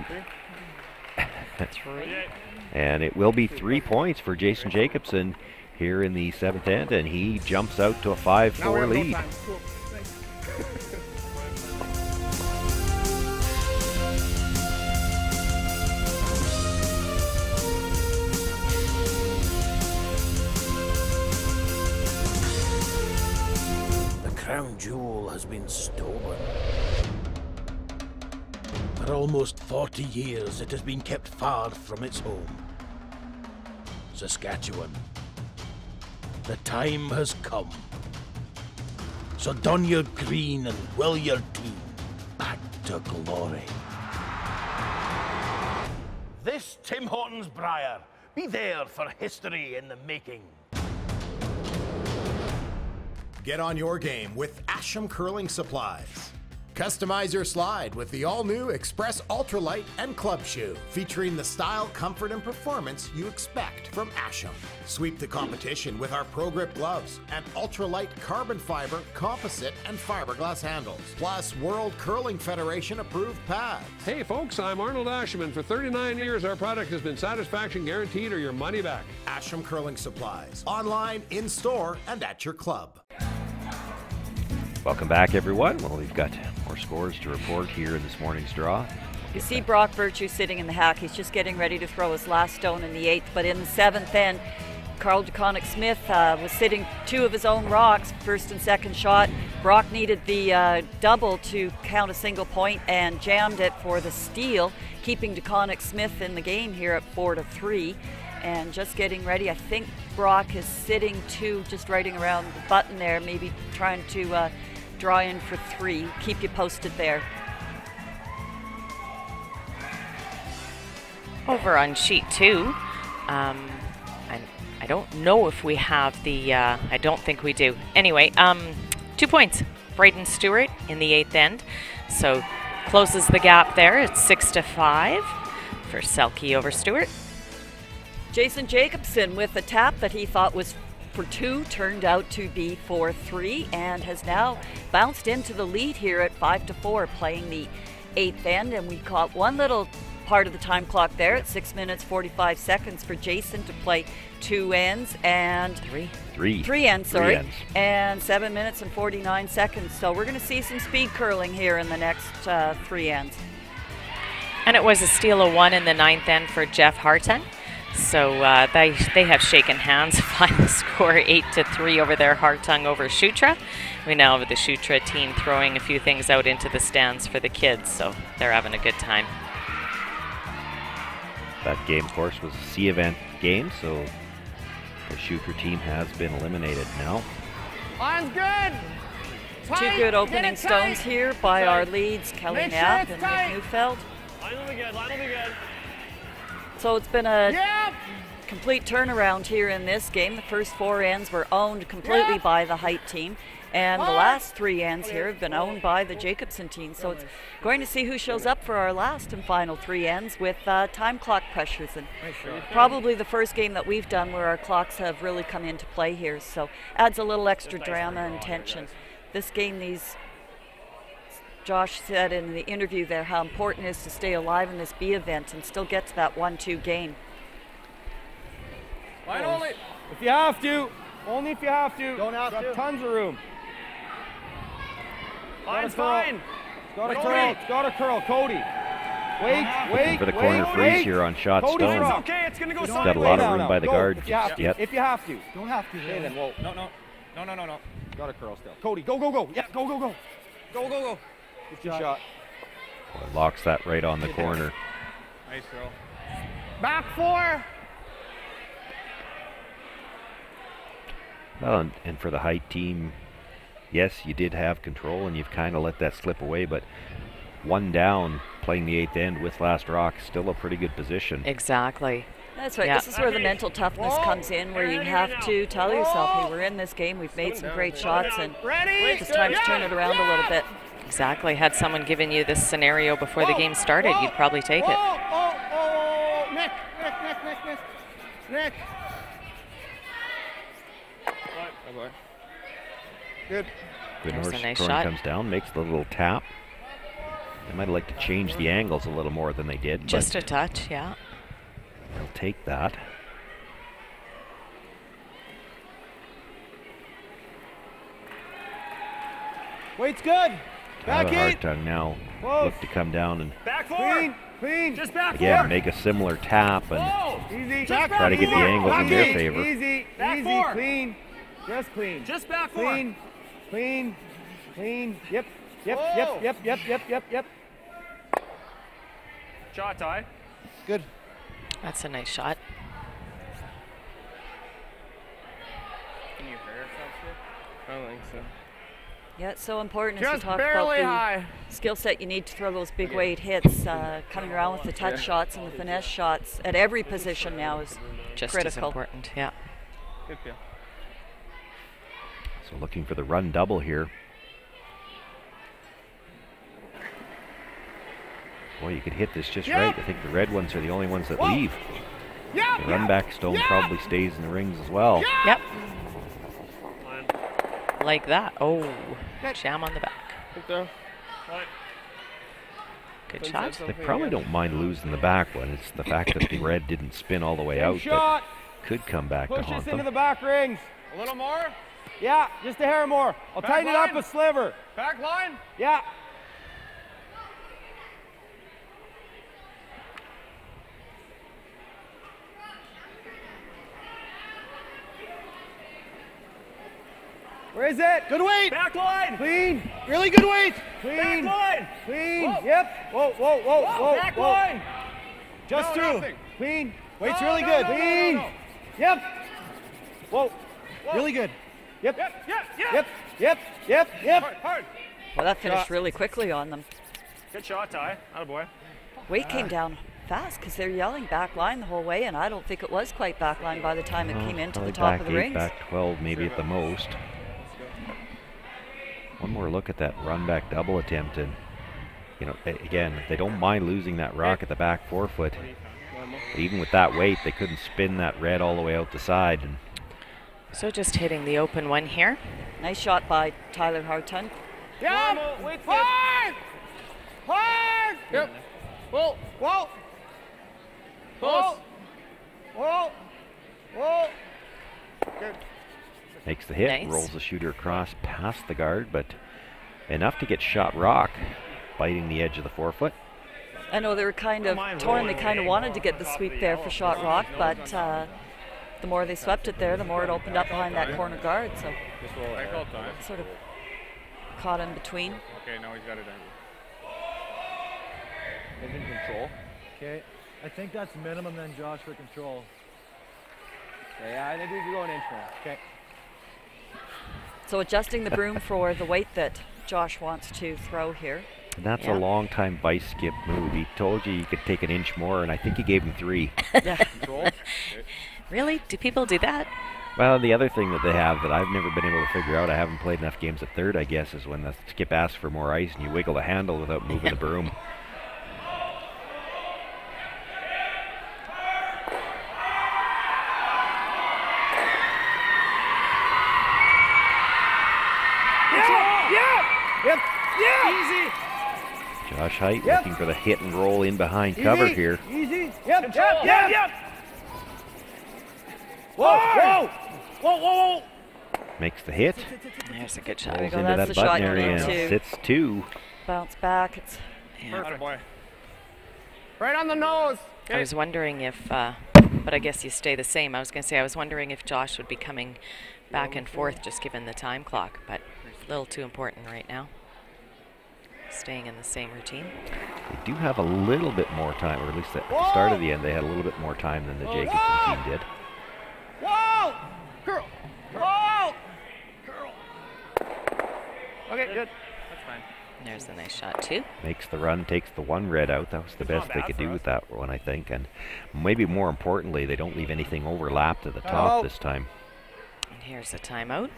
S7: 3.
S2: And it will be 3 points for Jason Jacobson here in the 7th end, and he jumps out to a
S11: Now we
S2: 5-4
S11: have no
S2: lead.
S11: time. Cool. Thanks.
S13: The crown jewel has been stolen. For almost 40 years, it has been kept far from its home. Saskatchewan. The time has come. So don your green and will your team back to glory. This Tim Hortons Briar. Be there for history in the making.
S15: Get on your game with Asham Curling Supplies. Customize your slide with the all-new Express Ultralight and Club Shoe, featuring the style, comfort, and performance you expect from Asham. Sweep the competition with our Pro Grip gloves and ultralight carbon fiber, composite, and fiberglass handles, plus World Curling Federation approved pads.
S24: Hey folks, I'm Arnold Asherman. For 39 years, our product has been satisfaction guaranteed or your money back.
S15: Asham Curling Supplies, online, in-store, and at your club.
S2: Welcome back, everyone. Well, we've got more scores to report here in this morning's draw.
S3: You see Brock Virtue sitting in the hack. He's just getting ready to throw his last stone in the 8th, but in the 7th end, Carl DeConnick-Smith was sitting 2 of his own rocks, first and second shot. Brock needed the double to count a single point and jammed it for the steal, keeping DeConnick-Smith in the game here at 4-3. And just getting ready, I think Brock is sitting 2, just writing around the button there, maybe trying to draw in for 3. Keep you posted there.
S7: Over on sheet 2, I don't know if we have the, I don't think we do. Anyway, 2 points. Braden Stewart in the 8th end. So closes the gap there. It's 6-5 for Selke over Stewart.
S3: Jason Jacobson with a tap that he thought was for 2 turned out to be for 3 and has now bounced into the lead here at 5-4, playing the 8th end. And we caught one little part of the time clock there at 6 minutes 45 seconds for Jason to play 2 ends and 3 ends, sorry, and 7 minutes and 49 seconds. So we're going to see some speed curling here in the next 3 ends.
S7: And it was a steal of 1 in the 9th end for Jeff Harton. So they have shaken hands. Final score 8-3 over there, Hartung over Shutra. We now have the Shutra team throwing a few things out into the stands for the kids, so they're having a good time.
S2: That game, of course, was a C event game, so the Shooter team has been eliminated now.
S6: Line's good.
S3: 2 good opening stones here by our leads, Kelly Knapp and Nick Neufeld.
S5: Line will be good, line will be good.
S3: So it's been a complete turnaround here in this game. The first 4 ends were owned completely by the Height team, and the last 3 ends here have been owned by the Jacobson team. So it's going to see who shows up for our last and final 3 ends with time clock pressures. And probably the first game that we've done where our clocks have really come into play here. So adds a little extra drama and tension. This game, Josh said in the interview there how important it is to stay alive in this B event and still get to that 1-2 game.
S6: Line only. If you have to. Only if you have to.
S10: Don't have to.
S6: Tons of room.
S5: Line's fine.
S6: Got to curl. Got to curl. Cody. Wait.
S2: For the corner freeze here on shot
S6: Cody's
S2: stone.
S6: wrong.
S5: Okay, it's going to go
S2: Got a lot of room by the guard.
S6: If you have to.
S2: Yet.
S6: If you have to.
S10: Don't have to.
S6: Okay, then. Whoa.
S10: No.
S6: Got to curl still. Cody, go. Yeah, go. Go. Good shot.
S2: Well, locks that right on the corner.
S5: Nice girl.
S6: Back 4.
S2: Well, and for the Height team, yes, you did have control and you've kind of let that slip away, but 1 down playing the 8th end with last rock, still a pretty good position.
S7: Exactly.
S3: That's right.
S7: Yeah.
S3: This is where the mental toughness comes in, where you have to tell yourself, hey, we're in this game, we've made some great shots, and it's time to turn it around a little bit.
S7: Exactly. Had someone given you this scenario before the game started, you'd probably take it.
S6: Nick. Good.
S7: There's a nice
S2: Corn
S7: shot.
S2: comes down, makes the little tap. They might have liked to change the angles a little more than they did.
S7: Just a touch, yeah.
S2: They'll take that.
S6: Wait's good. Back
S2: Tyler
S6: in.
S2: Hartung now look to come down and
S5: Back 4.
S6: Clean.
S5: Just back 4.
S2: again make a similar tap and
S6: Easy.
S2: try to get the angles in their favor.
S6: Easy.
S5: Back
S6: Easy.
S5: 4.
S6: Clean. Just clean.
S5: Just back 4.
S6: Clean. Yep.
S5: Shot, Ty.
S6: Good.
S7: That's a nice shot.
S5: Can you hear yourself here? I don't think so.
S3: Yeah, it's so important as
S6: Just
S3: you talk
S6: barely
S3: about
S6: high.
S3: the skill set you need to throw those big weight hits. Coming around with the touch shots and the finesse shots at every position now is
S7: Just
S3: critical.
S7: as important, yeah.
S5: Good feel.
S2: So looking for the run double here. Boy, you could hit this just right. I think the red ones are the only ones that leave. The run back stone probably stays in the rings as well.
S7: Yep. Like that. Oh, jam on the back. Good shot.
S2: They probably don't mind losing the back one. It's the fact that the red didn't spin all the way out that could come back to
S6: Push
S2: haunt
S6: us into
S2: them.
S6: the back rings.
S5: A little more.
S6: Yeah, just a hair more. I'll
S5: Back
S6: tighten it
S5: line.
S6: up a sliver.
S5: Back line.
S6: Yeah. Where is it? Good weight. Back line. Clean. Really good weight. Clean. Back line. Clean. Whoa. Yep. Whoa, whoa, whoa, whoa. Back line. Just through. Nothing. Clean. Weight's really good. Clean. Yep. Whoa. Really good. Yep. Yep. Yep. Yep. Yep. Yep. Hard.
S3: Well, that finished really quickly on them.
S5: Good shot, Ty. Attaboy.
S3: Weight came down fast because they're yelling back line the whole way, and I don't think it was quite back line by the time it came into the top of the rings.
S2: Back 12 maybe at the most. One more look at that run back double attempt, and you know, again, they don't mind losing that rock at the back forefoot. But even with that weight, they couldn't spin that red all the way out the side. And
S7: so just hitting the open one here.
S3: Nice shot by Tyler Hartung.
S6: Yep. Hard. Hard. Yep. Whoa. Whoa. Whoa. Whoa. Whoa. Good.
S2: Makes the hit, nice. Rolls the shooter across past the guard, but enough to get shot rock, biting the edge of the forefoot.
S3: I know they were kind of torn. They kind of wanted to get the sweep there for shot rock, but the more they swept it there, the more it opened up behind that corner guard. So sort of caught in between.
S5: Okay, now he's got it done.
S10: He's in control. Okay, I think that's minimum then, Josh, for control.
S4: Yeah, I think we can go an inch more.
S10: Okay.
S3: So adjusting the broom for the weight that Josh wants to throw here.
S2: And that's a long time vice skip move. He told you could take an inch more, and I think he gave him 3.
S7: Really? Do people do that?
S2: Well, the other thing that they have that I've never been able to figure out, I haven't played enough games at third, I guess, is when the skip asks for more ice and you wiggle the handle without moving the broom.
S6: Yep. Yeah. Easy.
S2: Josh Height looking for the hit and roll in behind cover here.
S6: Easy. Yep. Yep. Whoa. Whoa. Whoa. Whoa.
S2: Makes the hit.
S7: There's a good shot.
S2: Rolls into that button area and sits 2.
S3: Bounce back. It's
S5: perfect. Boy. Right on the nose.
S7: I was wondering if, but I guess you stay the same. I was going to say, I was wondering if Josh would be coming back and forth just given the time clock, but a little too important right now. Staying in the same routine.
S2: They do have a little bit more time, or at least at the start of the end, they had a little bit more time than the Jacobson team did.
S6: Whoa! Curl! Whoa! Curl! Okay, good. That's fine.
S7: There's a nice shot, too.
S2: Makes the run, takes the 1 red out. That was the best they could do with that one, I think. And maybe more importantly, they don't leave anything overlapped at the top this time.
S7: And here's a timeout.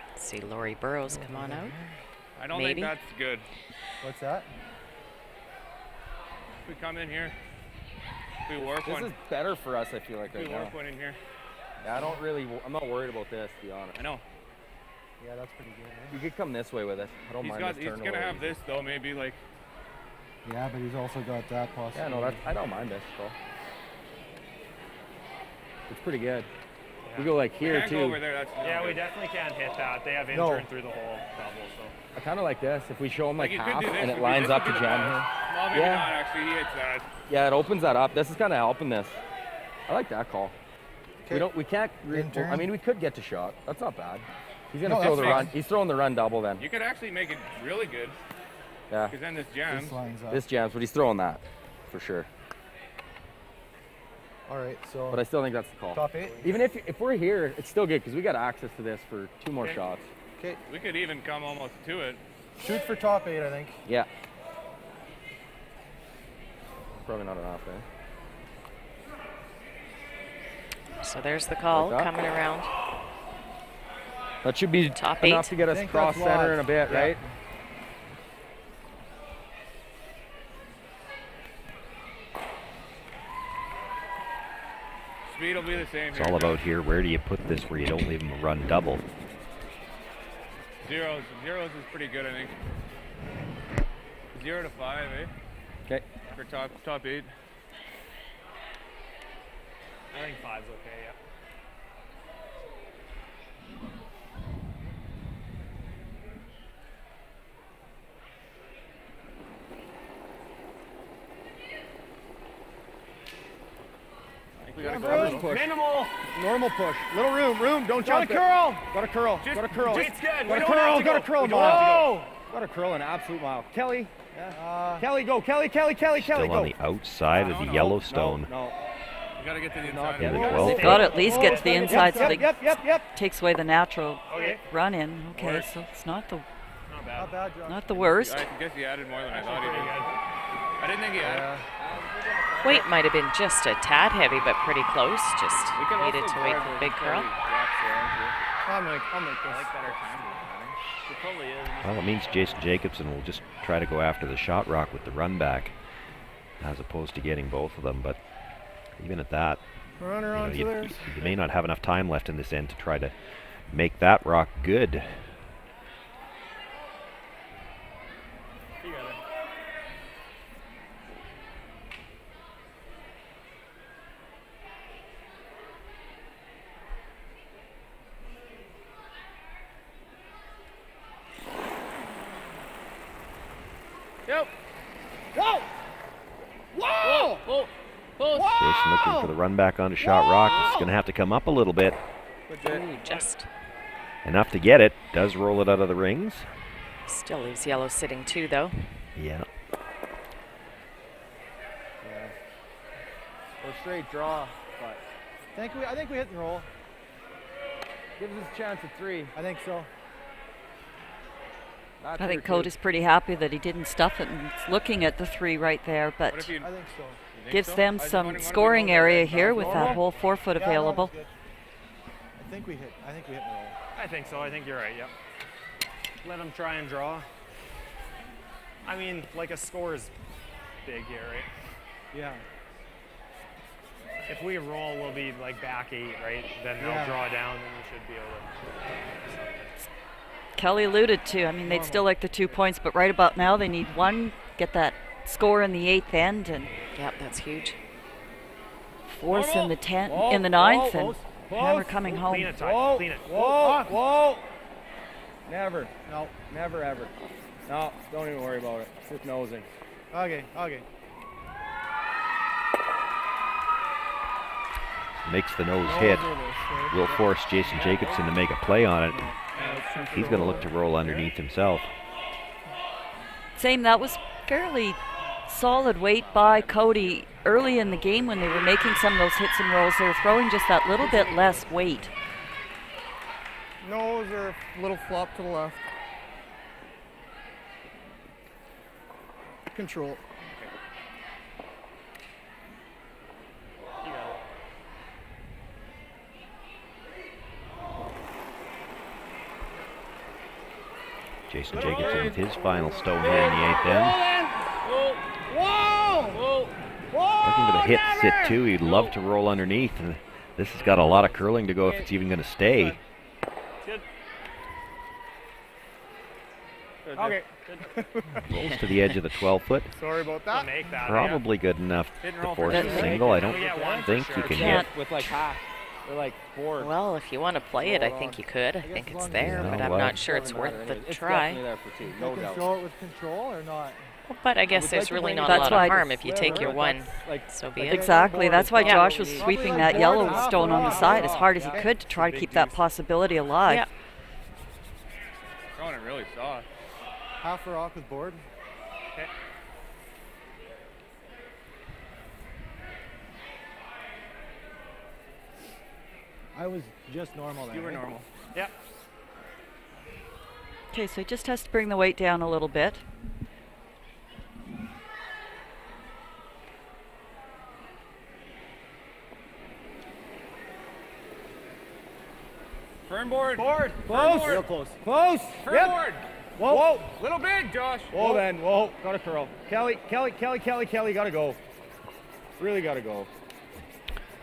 S7: Let's see Laurie Burrows come on out.
S5: I don't think that's good.
S10: What's that?
S5: If we come in here, if we warp one.
S4: This is better for us, I feel like, right now.
S5: If we warp one in here.
S4: Yeah, I'm not worried about this, to be honest.
S5: I know.
S10: Yeah, that's pretty good.
S4: You could come this way with it. I don't mind this turn.
S5: He's going to have this, though, maybe, like.
S10: Yeah, but he's also got that possibility.
S4: Yeah, no, I don't mind this, though. It's pretty good. Yeah. We go like here, too.
S5: Go over there, yeah, we definitely can't hit that. They have intern through the whole double, so.
S4: I kind of like this. If we show him like half and it lines up to jam here.
S5: No, maybe not, actually. He hits that.
S4: Yeah, it opens that up. This is kind of helping this. I like that call. Okay. We can't. I mean, we could get to shot. That's not bad. He's gonna throw the run. He's throwing the run double then.
S5: You could actually make it really good.
S4: Yeah.
S5: Because then this jams.
S4: This jams, but he's throwing that for sure.
S10: All right, so.
S4: But I still think that's the call.
S10: Top 8.
S4: Even if we're here, it's still good because we got access to this for 2 more shots.
S10: Okay.
S5: We could even come almost to it.
S10: Shoot for top 8, I think.
S4: Yeah. Probably not enough, eh?
S7: So there's the call coming around.
S4: That should be
S7: top
S4: enough
S7: 8
S4: to get us cross center in a bit, right?
S5: Speed will be the same.
S2: It's all about here. Where do you put this where you don't leave them a run double?
S5: Zeros is pretty good, I think. 0 to 5, eh?
S4: Okay.
S5: For top 8.
S10: I think 5's okay, yeah.
S5: I We got
S11: Reverse push.
S5: Minimal.
S11: Normal push. Little room. Don't jump it.
S6: curl.
S11: Got a curl.
S5: Just-
S11: Got a curl.
S5: just good.
S11: Got
S5: We
S11: a
S5: don't
S11: curl.
S5: have to
S11: Got a
S5: go.
S11: curl.
S5: We don't have to
S11: Mile. Got a curl. An absolute mile. Kelly. Yeah. Kelly, go. Kelly,
S2: Still
S11: go.
S2: on the outside of the Yellowstone.
S11: No.
S5: You gotta get to the inside.
S2: In the 12th.
S3: Got to at least get to the inside so
S11: Yep.
S3: they takes away the natural
S5: Okay.
S3: run in. Okay,
S5: Works.
S3: so it's not the
S5: Not bad.
S3: not the worst.
S5: I guess he added more than I thought he did. I didn't think he added.
S7: Weight might have been just a tad heavy, but pretty close. Just needed to wait for the big curl.
S11: I'll make this.
S5: It probably is.
S2: Well, it means Jason Jacobson will just try to go after the shot rock with the run back, as opposed to getting both of them. But even at that,
S11: Runner onto
S2: you
S11: theirs.
S2: may not have enough time left in this end to try to make that rock good.
S5: You got it. Yep.
S11: Whoa! Whoa!
S5: Whoa! Whoa!
S2: Jason looking for the run back onto shot rock. It's going to have to come up a little bit.
S7: Ooh, just
S2: Enough to get it. Does roll it out of the rings.
S7: still leaves yellow sitting too, though.
S2: Yeah.
S6: Or straight draw, but I think we hit and roll. Gives us a chance at 3. I think so.
S3: I think Cody's pretty happy that he didn't stuff it and is looking at the 3 right there, but
S6: I think so.
S3: gives them some scoring area here with that whole 4 foot available.
S6: I think we hit and roll.
S5: I think so. I think you're right. Yep. Let him try and draw. I mean, like a score is big here, right?
S6: Yeah.
S5: If we roll, we'll be like back 8, right? Then they'll draw down, then we should be able to.
S3: Kelly alluded to, I mean, they'd still like the 2 points, but right about now they need 1, get that score in the 8th end, and
S7: Yep, that's huge.
S3: force in the 9th, and Hammer coming home.
S5: Clean it, Ty. Clean it.
S11: Whoa! Never. No, never ever. No, don't even worry about it. Just nosing. Okay.
S2: Makes the nose hit. Will force Jason Jacobson to make a play on it. He's going to look to roll underneath himself.
S3: Same, that was fairly solid weight by Cody early in the game when they were making some of those hits and rolls. They were throwing just that little bit less weight.
S11: Nose or a little flop to the left. Control.
S2: Jason Jacobson with his final stone here in the 8th end.
S11: Whoa!
S2: Looking for the hit sit too. He'd love to roll underneath, and this has got a lot of curling to go if it's even going to stay.
S5: Good.
S11: Okay.
S2: Rolls to the edge of the 12 foot.
S11: Sorry about that.
S5: Make that.
S2: Probably good enough to force a single. I don't think you can hit.
S6: With like half. Or like 4.
S7: Well, if you want to play it, I think you could. I think it's there,
S2: Yeah,
S7: but I'm
S2: well,
S7: not sure it's worth the try.
S6: There for 2, no doubt. Throw it with control or not?
S7: But I guess there's really not a
S3: That's
S7: lot
S3: why-
S7: of harm if you take your one. So be it.
S3: Exactly, that's why
S7: Yeah.
S3: Josh was sweeping that Yellowstone on the side as hard as he could to try to keep that possibility alive.
S7: Yeah.
S5: Throwing it really soft.
S6: Half a rock with board.
S5: Okay.
S6: I was just normal there.
S5: You were normal. Yeah.
S3: Okay, so he just has to bring the weight down a little bit.
S5: Firm board.
S11: Close.
S6: Real close.
S11: Close.
S5: Firm
S11: Yep.
S5: board.
S11: Whoa.
S5: Little big, Josh.
S11: Whoa then. Whoa. Got a curl. Kelly, gotta go. Really gotta go.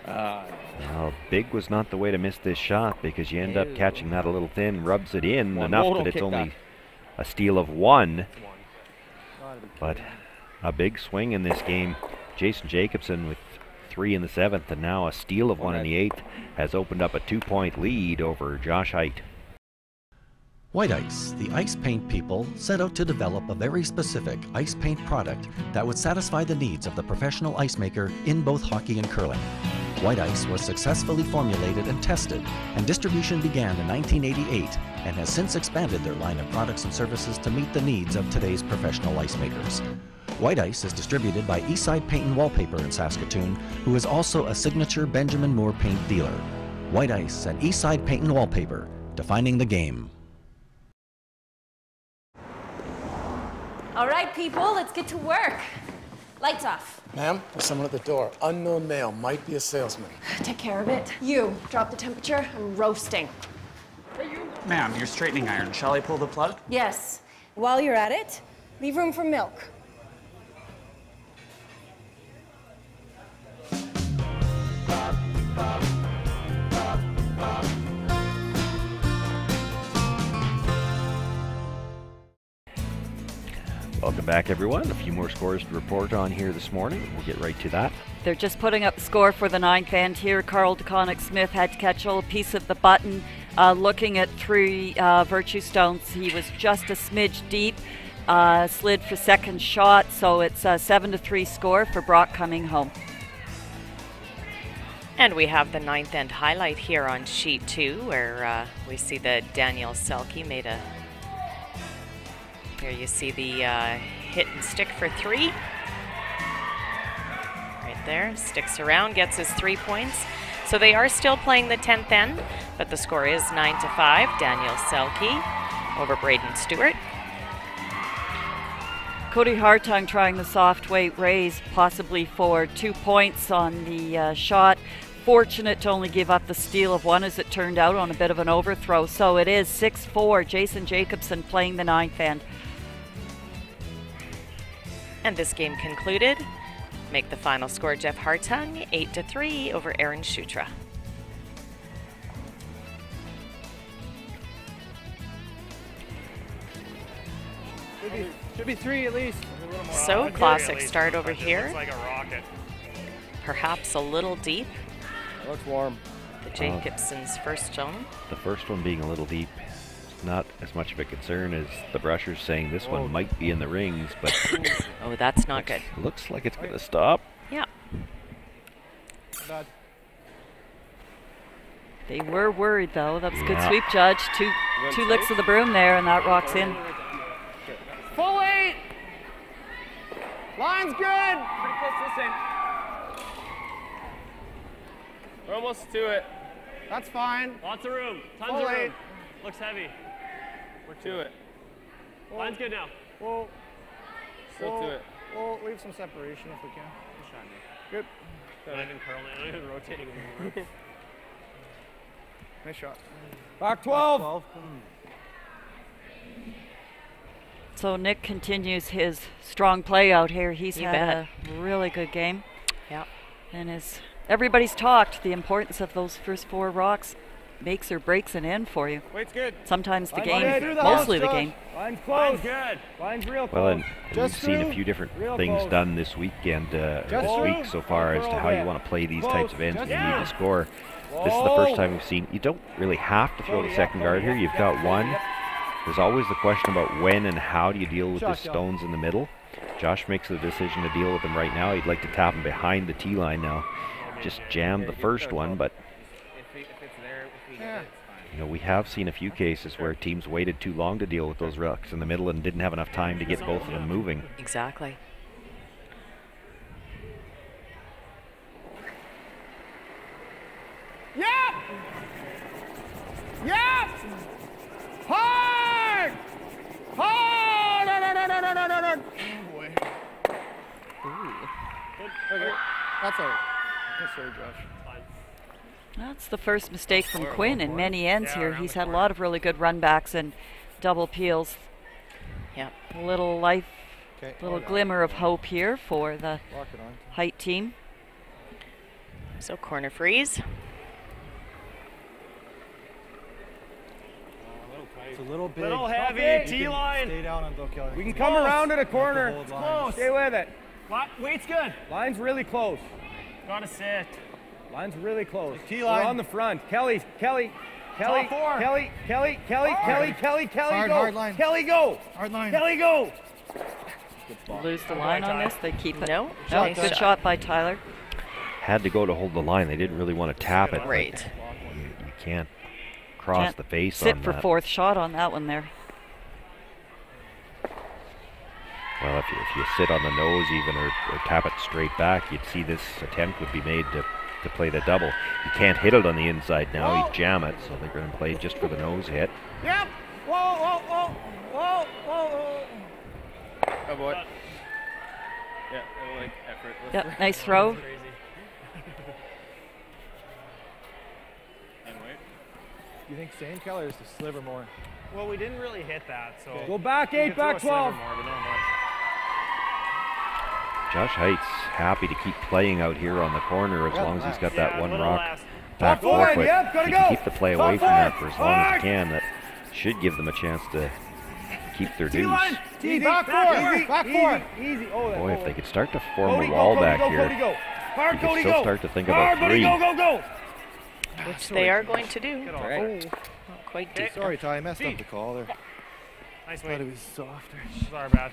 S2: Well, big was not the way to miss this shot because you end up catching that a little thin, rubs it in enough
S11: Whoa,
S2: that
S11: don't
S2: it's
S11: kick
S2: only
S11: that.
S2: a steal of 1. But a big swing in this game. Jason Jacobson with 3 in the 7th and now a steal of 1 in the 8th has opened up a 2-point lead over Josh Height.
S1: White Ice, the ice paint people, set out to develop a very specific ice paint product that would satisfy the needs of the professional ice maker in both hockey and curling.
S16: White ice was successfully formulated and tested, and distribution began in 1988 and has since expanded their line of products and services to meet the needs of today's professional ice makers. White ice is distributed by Eastside Paint and Wallpaper in Saskatoon, who is also a signature Benjamin Moore paint dealer. White ice and Eastside Paint and Wallpaper, defining the game.
S21: All right, people, let's get to work. Lights off.
S17: Ma'am, there's someone at the door. Unknown male, might be a salesman.
S21: Take care of it. You, drop the temperature. I'm roasting.
S18: Ma'am, your straightening iron. Shall I pull the plug?
S21: Yes. While you're at it, leave room for milk.
S2: Welcome back, everyone. A few more scores to report on here this morning. We'll get right to that.
S3: They're just putting up the score for the 9th end here. Carl DeConnick-Smith had to catch a little piece of the button. Looking at 3 Virtue Stones, he was just a smidge deep. Slid for second shot, so it's a 7-3 score for Brock coming home.
S7: And we have the 9th end highlight here on sheet 2, where we see that Daniel Selke made a... Here you see the hit and stick for 3. Right there, sticks around, gets his 3 points. So they are still playing the 10th end, but the score is 9-5. Daniel Selke over Braden Stewart.
S3: Cody Hartung trying the soft weight raise, possibly for 2 points on the shot. Fortunate to only give up the steal of 1 as it turned out on a bit of an overthrow. So it is 6-4. Jason Jacobson playing the 9th end.
S7: And this game concluded. Make the final score Jeff Hartung 8-3 over Aaron Shutra.
S10: Should be 3 at least.
S7: So classic start over here.
S5: Looks like a rocket.
S7: Perhaps a little deep.
S4: Looks warm.
S7: The Jacobson's first zone.
S2: The first one being a little deep. Not as much of a concern as the brushers saying this one might be in the rings, but
S7: oh, that's not good.
S2: Looks like it's going to stop.
S7: Yeah.
S3: They were worried though. That was a good sweep, Judge. Two licks of the broom there, and that rocks in.
S11: Full 8. Line's good.
S5: Pretty close to the same. We're almost to it.
S11: That's fine.
S5: Lots of room. Tons
S11: Full
S5: of room.
S11: 8.
S5: Looks heavy. We're to it. Line's good now.
S11: We'll
S5: Still to it.
S11: We'll leave some separation if we can. Good.
S5: Not even curling. Not even rotating anymore.
S11: Nice shot.
S10: Back 12.
S3: So Nick continues his strong play out here. He's
S7: You
S3: had
S7: bet.
S3: a really good game.
S7: Yeah.
S3: And as everybody's talked, the importance of those first 4 rocks makes or breaks an end for you.
S11: Wait's good.
S3: Sometimes the
S11: Line
S3: game,
S11: through the
S3: mostly
S11: house,
S3: the
S11: Josh.
S3: game.
S11: Line's close.
S5: Line's good.
S11: Line's real close.
S2: Well, and we've
S11: Just
S2: seen a
S11: through.
S2: few different
S11: Real
S2: things
S11: close.
S2: done this weekend, this
S11: through.
S2: week so far as to how you want to play these types of ends when you need to score. This is the first time we've seen, you don't really have to throw the second guard here. You've got 1. There's always the question about when and how do you deal with the stones in the middle. Josh makes the decision to deal with them right now. He'd like to tap them behind the tee line now. Just jammed the first one, but you know, we have seen a few cases where teams waited too long to deal with those rocks in the middle and didn't have enough time to get both of them moving.
S7: Exactly.
S11: Yep! Yep! Hard! Hard! Oh boy. Okay. That's all right. Yes, sir, Josh.
S3: That's the first mistake from Quinn in many ends here. He's had a lot of really good runbacks and double peels.
S7: Yep.
S3: A little life, little glimmer of hope here for the Height team.
S7: So corner freeze.
S10: It's a little big.
S11: Little heavy, T-line.
S10: Stay down on Bill Kelly.
S11: We can come around to the corner.
S10: It's
S11: Close. Stay with it.
S5: Weight's good.
S11: Line's really close.
S5: Gotta sit.
S11: Line's really close.
S10: T-line.
S11: We're on the front. Kelly,
S5: Top 4.
S11: Kelly,
S10: Hard
S11: go.
S10: line.
S11: Kelly, go.
S10: Hard line.
S11: Kelly, go.
S3: Lose the line on this. They keep it.
S7: No.
S3: Good shot by Tyler.
S2: had to go to hold the line. They didn't really want to tap it.
S7: Right.
S2: You can't cross
S3: Can't
S2: the face
S3: sit
S2: on
S3: for
S2: that.
S3: fourth shot on that one there.
S2: Well, if you sit on the nose even or tap it straight back, you'd see this attempt would be made to play the double. You can't hit it on the inside now. You jam it, so they're going to play just for the nose hit.
S11: Yep. Whoa, whoa, whoa, whoa, whoa.
S4: Oh boy. Yeah, like effortless.
S3: Yep, nice throw.
S10: You think same color is the sliver more?
S5: Well, we didn't really hit that, so.
S10: Go back
S5: we
S10: 8,
S5: could throw
S10: back
S5: a sliver
S10: 12.
S5: more, but not much.
S2: Josh Height's happy to keep playing out here on the corner as long as he's got that one rock back
S11: Top forward,
S2: forefoot.
S11: yep, gotta
S2: He can
S11: go.
S2: keep the play
S11: Top
S2: away from that
S11: forward.
S2: for as long as he can. That should give them a chance to keep their deuce.
S11: Easy, back four, back four. Easy. Oh,
S2: Boy, if they could start to form
S11: Cody,
S2: a wall
S11: Cody,
S2: back
S11: go,
S2: here,
S11: Cody, go. Hard,
S2: you could
S11: Cody,
S2: still
S11: go.
S2: start to think
S11: Hard,
S2: about
S11: buddy,
S2: three.
S11: go.
S7: Which they are going to do.
S10: All right.
S7: Oh, not quite deep.
S10: Sorry, Ty, I messed up the call there.
S5: Nice
S10: Thought
S5: weight.
S10: it was softer.
S5: Sorry, bad.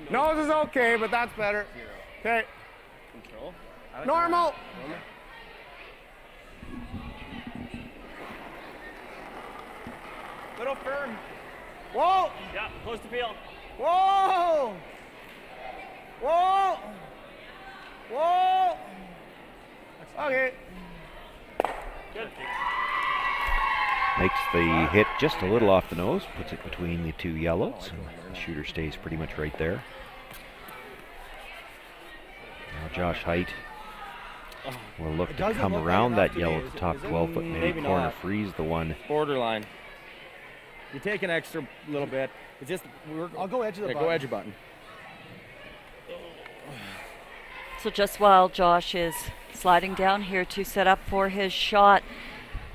S11: Nose is okay, but that's better. Okay.
S4: Control.
S11: Normal.
S5: Little firm.
S11: Whoa.
S5: Yeah, close to field.
S11: Whoa. Whoa. Whoa. Okay.
S5: Good.
S2: Makes the hit just a little off the nose, puts it between the two yellows, and the shooter stays pretty much right there. Now Josh Height will look to come around that yellow at the top 12 foot, maybe corner
S4: not.
S2: freeze the one.
S4: Borderline. You take an extra little bit. It's just
S10: I'll go edge of the
S4: yeah,
S10: button.
S4: go edge of button.
S3: So just while Josh is sliding down here to set up for his shot,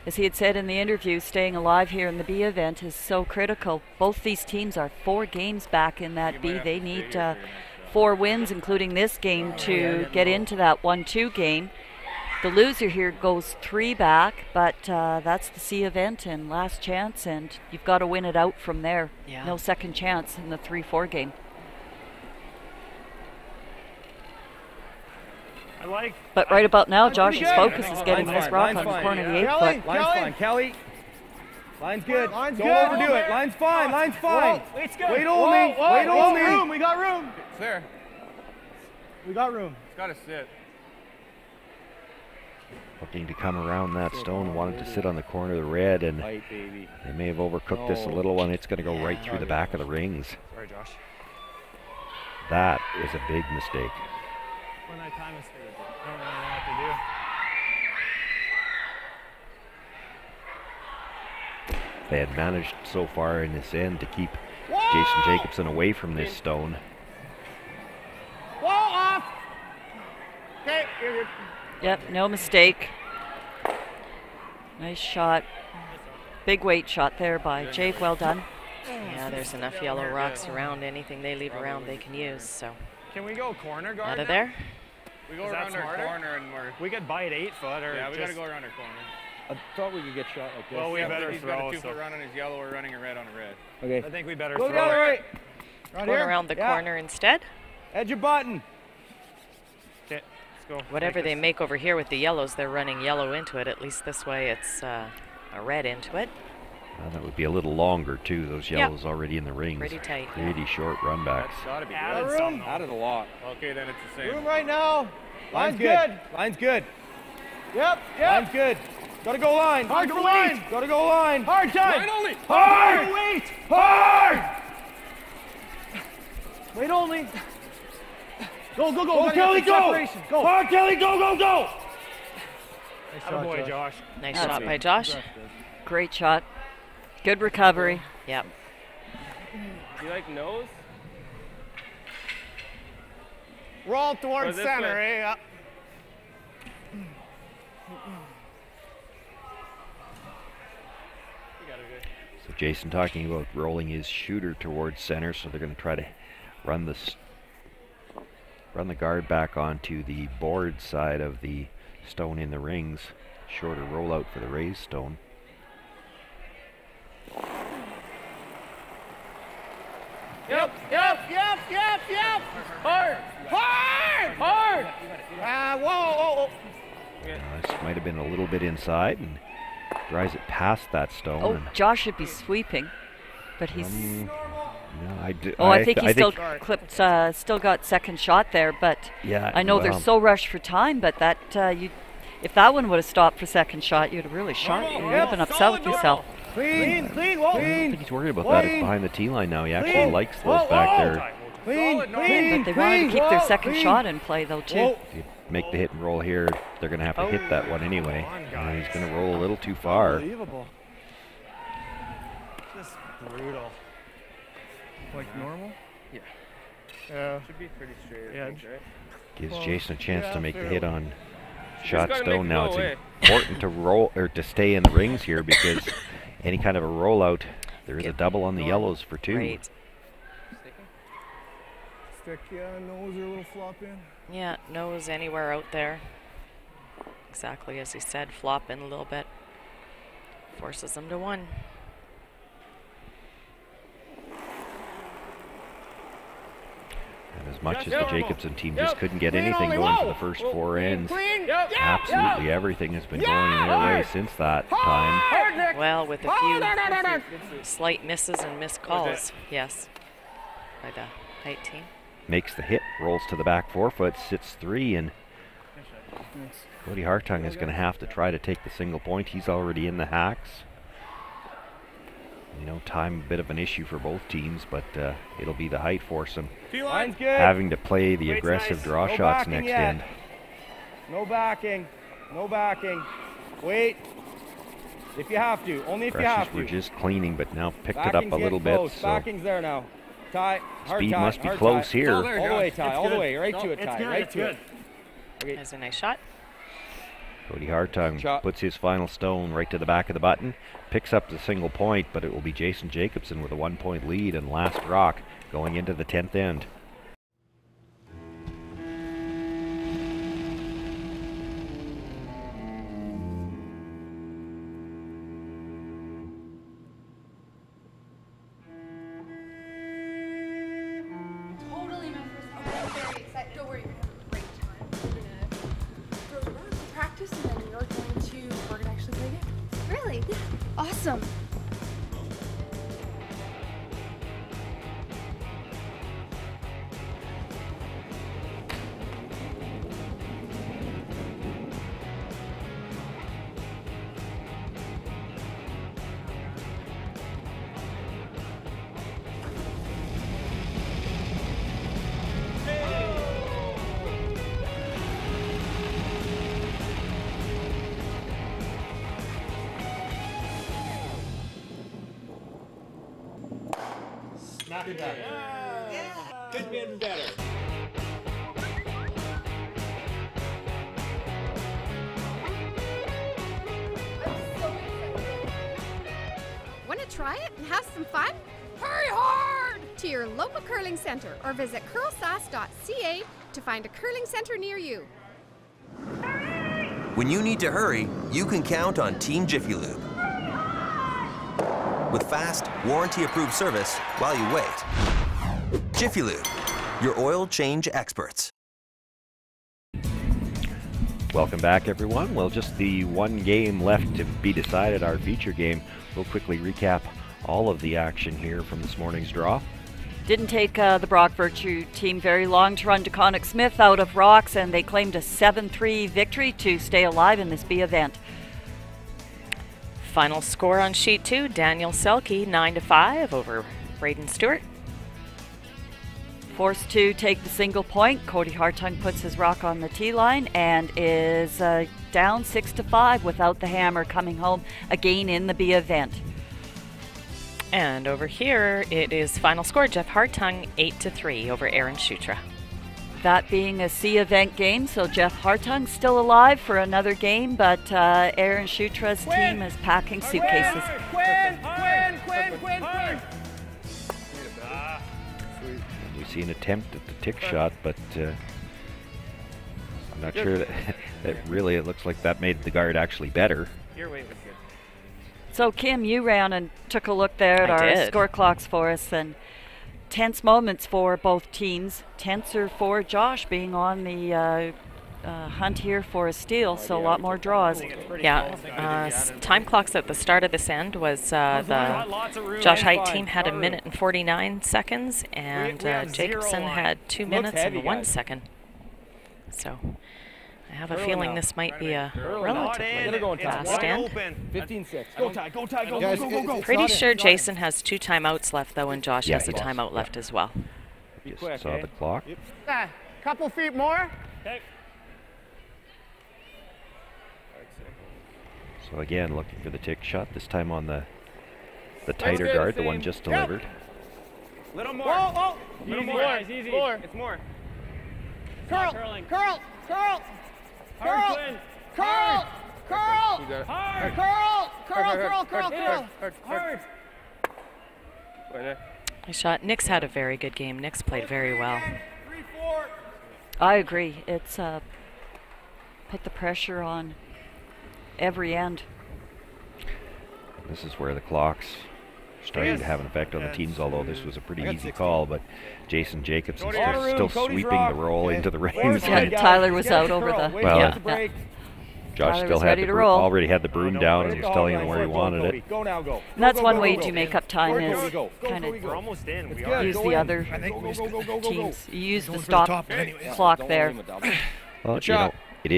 S3: as he had said in the interview, staying alive here in the B event is so critical. Both these teams are 4 games back in that B. They need 4 wins, including this game, to get into that 1-2 game. The loser here goes 3 back, but that's the C event and last chance, and you've got to win it out from there.
S7: Yeah.
S3: No second chance in the 3-4 game. But right about now, Josh's focus is getting this rock on the corner of the 8 foot.
S4: Line's fine. Kelly. Line's good.
S11: Line's
S4: Don't
S11: good.
S4: overdo it. Line's fine. Line's fine.
S11: Weight's good.
S4: Wait only. Wait only.
S11: Room. We got room.
S5: It's there.
S11: We got room.
S5: It's got to sit.
S2: Looking to come around that stone, wanted to sit on the corner of the red, and
S4: Fight, baby.
S2: they may have overcooked this a little one. It's going to go right through the back of the rings.
S5: Sorry, Josh.
S2: That is a big mistake.
S5: When that time is there, I don't really know what to do.
S2: They had managed so far in this end to keep Jason Jacobson away from this stone.
S11: Whoa, off. Okay, you're good.
S3: Yep, no mistake. Nice shot. Big weight shot there by Jake. Well done.
S7: Yeah, there's enough yellow rocks around. Anything they leave around, they can use. So
S5: Can we go corner guard
S7: out of
S5: now?
S7: there.
S5: We go around our corner and we could bite 8 foot or
S9: Yeah, we got to
S5: just-
S9: go around our corner.
S4: I thought we could get shot like this.
S5: Well, we better
S9: He's
S5: throw.
S9: got a 2
S5: so
S9: foot run on his yellow. We're running a red on a red.
S4: Okay.
S5: I think we better
S11: Go
S5: throw.
S11: the other way.
S7: Going around the corner instead.
S11: Edge of button.
S5: Okay, let's go.
S7: Whatever they make over here with the yellows, they're running yellow into it. At least this way it's a red into it.
S2: That would be a little longer too. Those
S7: Yep.
S2: yellows already in the rings.
S7: Pretty tight.
S2: Pretty short run backs.
S9: That's got to be
S5: Added
S9: good.
S5: some, though.
S4: Added a lot.
S9: Okay, then it's the same.
S11: Room right now.
S4: Line's
S11: Line's good.
S4: Line's good.
S11: Yep.
S4: Line's good. Gotta go line.
S11: Hard
S4: Gotta
S11: for
S4: go line.
S11: weight.
S4: Gotta go line.
S11: Hard time.
S9: Line only.
S11: Hard. Wait. Hard. Wait only. Go, go, go.
S4: Go, Kelly, go.
S11: Go.
S4: Hard, Kelly, go, go, go.
S5: Attaboy, Josh.
S7: Nice shot by Josh.
S3: Great shot. Good recovery.
S7: Yep.
S9: Do you like nose?
S11: Roll towards
S9: this
S11: center,
S9: way.
S11: eh? Yeah.
S2: So Jason talking about rolling his shooter towards center, so they're going to try to run the guard back onto the board side of the stone in the rings. Shorter rollout for the raised stone.
S11: Yep, yep, yep.
S6: Hard! Hard! Whoa!
S2: This might have been a little bit inside and drives it past that stone.
S3: Oh,
S2: and
S3: Josh should be sweeping, but he's.
S2: I
S3: think he still clipped, still got second shot there, but
S2: yeah,
S3: I know they're so rushed for time, but that if that one would have stopped for second shot, you'd have really shot. You'd have been upset with yourself.
S6: Clean!
S2: I don't think he's worried about that. It's behind the tee line now. He actually likes those back there.
S6: Clean!
S3: But they wanted to keep their second shot in play, though, too.
S2: If you make the hit and roll here, they're going to have to hit that one anyway. He's going to roll a little too far.
S6: Unbelievable. Just brutal. Like normal? Yeah. Should be pretty straight. Yeah.
S2: Gives Jason a chance to make the hit on shot stone. Now it's important to roll or to stay in the rings here because any kind of a rollout, there is a double on the yellows for 2.
S7: Great.
S11: Stick, yeah, nose or a little flop in.
S7: Yeah, nose anywhere out there. Exactly as he said, flop in a little bit. Forces them to 1.
S2: And as much as the Jacobson team just couldn't get anything going for the first 4 ends, absolutely everything has been going in their way since that time.
S7: Well, with a few slight misses and missed calls, yes, by the Height team.
S2: Makes the hit, rolls to the back forefoot, sits 3, and Cody Hartung is going to have to try to take the single point. He's already in the hacks. You know, time a bit of an issue for both teams, but it'll be the height force them having to play the aggressive draw shots next end.
S6: No backing. No backing. Wait. If you have to. Only if you have to.
S2: We're just cleaning, but now picked it up a little bit. So
S6: backing's there now. Tie. Hard
S2: speed
S6: tie,
S2: must be close here.
S6: All the way, Ty. All the way. Right to it, Ty. Right to it.
S7: Okay. There's a nice shot.
S2: Cody Hartung puts his final stone right to the back of the button, picks up the single point, but it will be Jason Jacobson with a 1-point lead and last rock going into the 10th end.
S21: Totally my first time. I'm very excited. Don't worry, we're gonna have a great time. We're gonna go to practice and then we're gonna actually play games. Really? Yeah. Awesome.
S6: Not better. Yeah. Could be better.
S26: Want to try it and have some fun? Hurry hard to your local curling center or visit CurlSask.ca to find a curling center near you.
S12: When you need to hurry, you can count on Team Jiffy Lube. With fast, warranty-approved service while you wait. Jiffy Lube, your oil change experts.
S2: Welcome back, everyone. Well, just the one game left to be decided, our feature game. We'll quickly recap all of the action here from this morning's draw.
S3: Didn't take the Brock Virtue team very long to run DeConnick Smith out of rocks, and they claimed a 7-3 victory to stay alive in this B event.
S7: Final score on sheet 2, Daniel Selke 9-5 over Braden Stewart.
S3: Forced to take the single point. Cody Hartung puts his rock on the tee line and is down 6-5 without the hammer, coming home again in the B event.
S7: And over here, it is final score, Jeff Hartung 8-3 over Aaron Shutra.
S3: That being a C event game, so Jeff Hartung still alive for another game, but Aaron Shutra's team is packing suitcases.
S6: Quinn!
S2: We see an attempt at the tick shot, but I'm not sure that really it looks like that made the guard actually better.
S5: Your weight was good.
S3: So Kim, you ran and took a look there at our score clocks for us, and tense moments for both teams. Tenser for Josh being on the hunt here for a steal, so a lot more draws.
S7: Yeah, time clocks at the start of this end was the Josh Height team had 1 minute and 49 seconds, and Jacobson had 2 minutes and 1 second. So I have a feeling this might be a relatively fast end.
S6: 15-6. Go, Ty, go, Ty, go, go, go, go.
S7: Pretty sure Jason has 2 timeouts left, though, and Josh has a timeout left as well.
S2: Just saw the clock.
S11: Couple feet more. Okay.
S2: So again, looking for the tick shot, this time on the tighter guard, the one just delivered.
S5: Little more.
S11: Whoa, whoa.
S5: Little more. Guys, easy. It's more.
S11: Curl, curl, curl, curl, curl, curl,
S5: hard,
S11: curl, curl, curl, curl,
S5: hard.
S7: Nice shot. Nick's had a very good game. Nick's played very well.
S3: I agree. It's put the pressure on every end.
S2: This is where the clock's starting to have an effect on the teams, although this was a pretty easy call, but Jason Jacobson still sweeping the roll into the rings.
S3: Yeah, Tyler was out over the...
S2: Well, Josh still had already had the broom down and was telling him where he wanted it.
S3: And that's one way to make up time is kind of use the other teams. You use the stop clock there.
S2: Well, you know, it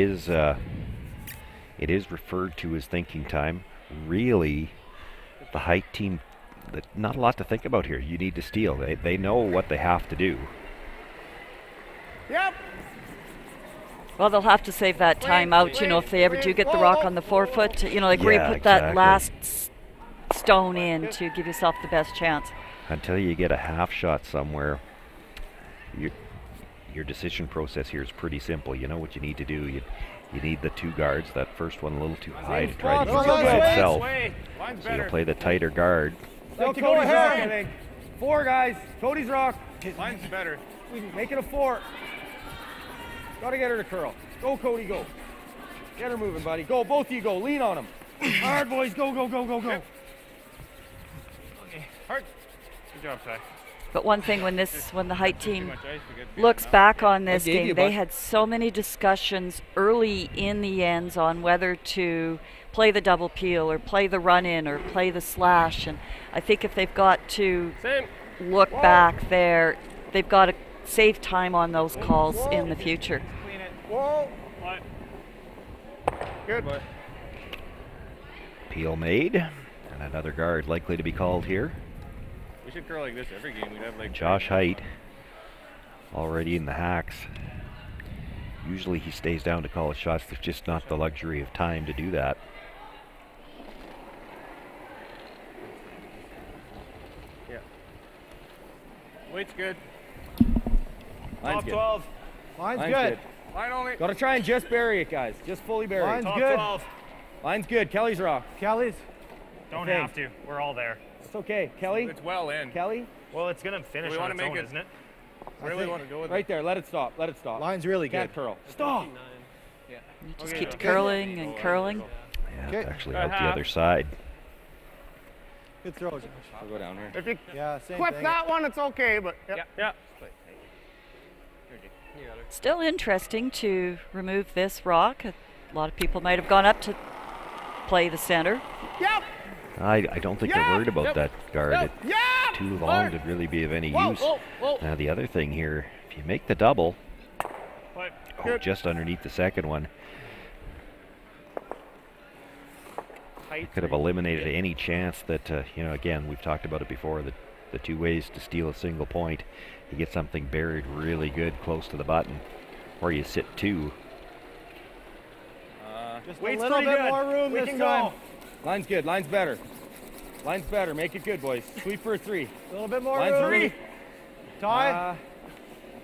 S2: is referred to as thinking time. Really, the Height team, not a lot to think about here. You need to steal. They know what they have to do.
S11: Yep.
S3: Well, they'll have to save that time out, you know, if they ever do get the rock on the 4-foot, you know, like where you put that last stone in to give yourself the best chance.
S2: Until you get a half shot somewhere, your decision process here is pretty simple. You know what you need to do. You need the 2 guards. That first one a little too high to try to use it by itself. So you'll play the tighter guard.
S11: Go ahead, I think. 4 guys. Cody's rock.
S5: Mine's better.
S11: Make it a 4. Gotta get her to curl. Go, Cody, go. Get her moving, buddy. Go, both of you go. Lean on them. Hard, boys. Go, go, go, go, go.
S5: Okay. Hard. Good job, Ty.
S3: But one thing when the Height team looks back on this game, they had so many discussions early in the ends on whether to play the double peel or play the run-in or play the slash. And I think if they've got to look back there, they've got to save time on those calls in the future.
S5: Clean it.
S11: Whoa.
S5: Good.
S2: Peel made, and another guard likely to be called here.
S5: We should curl like this every game. We'd have like
S2: Josh Height already in the hacks. Usually he stays down to call his shots. There's just not the luxury of time to do that.
S5: Yeah. Weight's good.
S11: Line's
S5: Top 12.
S11: Line's good.
S5: Line only.
S11: Gotta try and just bury it, guys. Just fully bury it.
S5: Line's good. 12.
S11: Line's good. Kelly's rock. Kelly's.
S5: Don't have to. We're all there.
S11: It's okay. Kelly?
S5: It's well in.
S11: Kelly?
S5: Well, it's going to finish on its own, isn't it? Really want to go with
S11: right there. Let it stop. Let it stop. Line's really good. Can't curl. Stop.
S3: You just keep curling and curling.
S2: Yeah, it's actually out the other side.
S11: Good throw, Josh. I'll go down here.
S5: If you
S11: clip that one, it's okay, but
S5: yeah.
S3: Still interesting to remove this rock. A lot of people might have gone up to play the center.
S11: Yep.
S2: I don't think they're worried about that guard. It's too long to really be of any use. Now the other thing here, if you make the double, just underneath the second one, you could have eliminated any chance that, you know, again, we've talked about it before, that the 2 ways to steal a single point. You get something buried really good close to the button, or you sit 2.
S11: Just a little bit more room this time. Line's good. Line's better. Line's better. Make it good, boys. Sweep for a 3. A little bit more room. 3. Ty.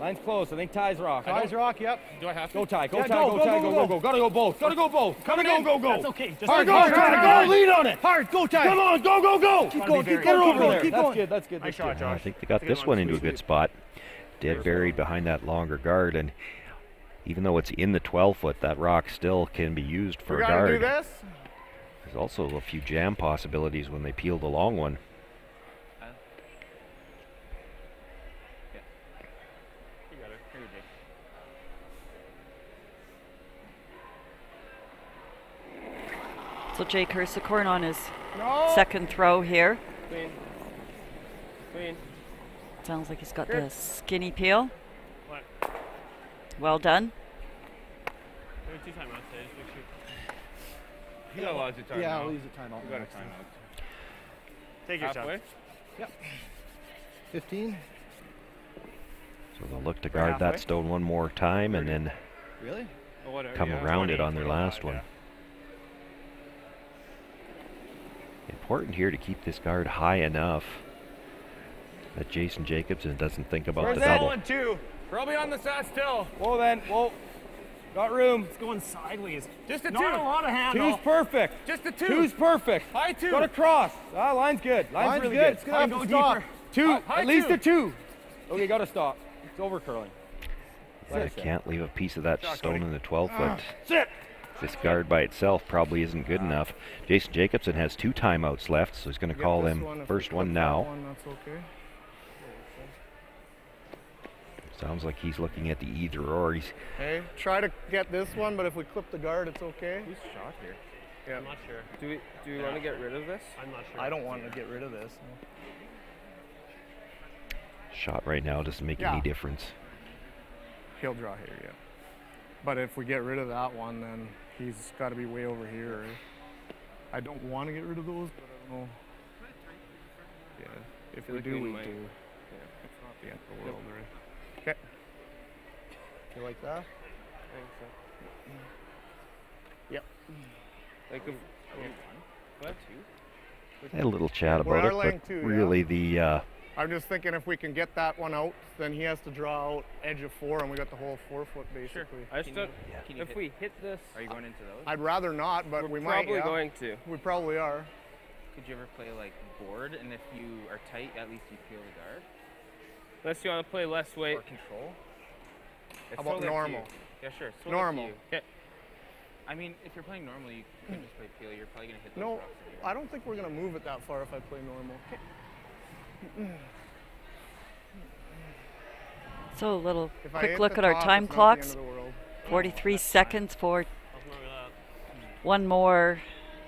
S11: Line's close. I think Ty's rock. Ty's rock, yep.
S5: Do I have to?
S11: Go, Ty. Go, Ty. Go, Ty. Go. Gotta go both. Gotta go both. Gotta go.
S5: That's okay. Just
S11: hard, go, Ty. Go. Lean on it. Hard. Go, Ty. Come on. Go. Keep going. Keep going over there. That's good.
S5: Nice shot, Josh.
S2: I think they got this one into a good spot. Dead buried behind that longer guard, and even though it's in the 12-foot, that rock still can be used for a guard.
S11: Do this.
S2: There's also a few jam possibilities when they peel the long one.
S3: So Jake Hersicorn on his
S5: No.
S3: second throw here.
S5: Clean. Clean.
S3: Sounds like he's got
S5: Good.
S3: the skinny peel.
S5: What?
S3: Well done.
S5: There are 2 timeouts today. Just make sure.
S10: He allows
S5: a timeout.
S10: Yeah, I'll use a timeout.
S5: We got a
S10: next time.
S5: timeout. Take your time.
S10: Yep. 15.
S2: So they'll look to guard that stone one more time and then
S10: Really?
S2: come around it on their last one. Important here to keep this guard high enough that Jason Jacobson doesn't think about the double.
S5: 1-2. Probably on the side still.
S6: Whoa then, whoa. Got room.
S5: It's going sideways. Just a 2.
S6: Not
S5: a lot of handle.
S6: 2's perfect.
S5: Just a 2.
S6: 2's perfect.
S5: High 2.
S6: Got across. Ah, line's good. Line's really good.
S10: It's gonna have to stop.
S6: 2.
S5: High
S6: At least
S5: 2.
S6: a 2. Okay, gotta stop. It's over curling.
S2: I can't leave a piece of that stone in the 12-foot.
S6: Sit.
S2: This guard by itself probably isn't good enough. Jason Jacobson has 2 timeouts left, so he's going to call them first one now.
S11: That's okay.
S2: Sounds like he's looking at the either or. He's
S11: Hey, try to get this one, but if we clip the guard, it's okay.
S5: Who's shot here?
S11: Yeah.
S5: I'm not sure.
S11: Do we want to get rid of this?
S5: I'm not sure.
S11: I don't want to get rid of this.
S2: shot right now doesn't make any difference.
S11: He'll draw here, yeah. But if we get rid of that one, then he's got to be way over here. I don't want to get rid of those, but I don't know. Yeah, if we do, we do. Yeah, it's not the end of the world, right? Okay. You like that?
S5: I think so.
S11: Yep.
S5: Like if what?
S2: I had a little chat
S11: We're
S2: about it,
S11: laying
S2: but
S11: two,
S2: really the
S11: I'm just thinking if we can get that one out, then he has to draw out edge of 4, and we got the whole 4 foot basically.
S5: Sure. I just if we hit this, are you going into those?
S11: I'd rather not, but we might.
S5: Probably going to.
S11: We probably are.
S14: Could you ever play like board, and if you are tight, at least you peel the guard?
S5: Unless you want to play less weight.
S14: Or control.
S11: How about normal?
S14: Yeah, sure. So
S11: normal.
S14: Okay. I mean, if you're playing normal, you could just play peel. You're probably gonna hit those
S11: No,
S14: rocks anyway.
S11: I don't think we're gonna move it that far if I play normal. Okay.
S3: So a little
S11: If I
S3: quick
S11: hit
S3: look
S11: the
S3: at our
S11: top,
S3: time
S11: it's not the
S3: clocks.
S11: end of the world.
S3: 43 seconds for one more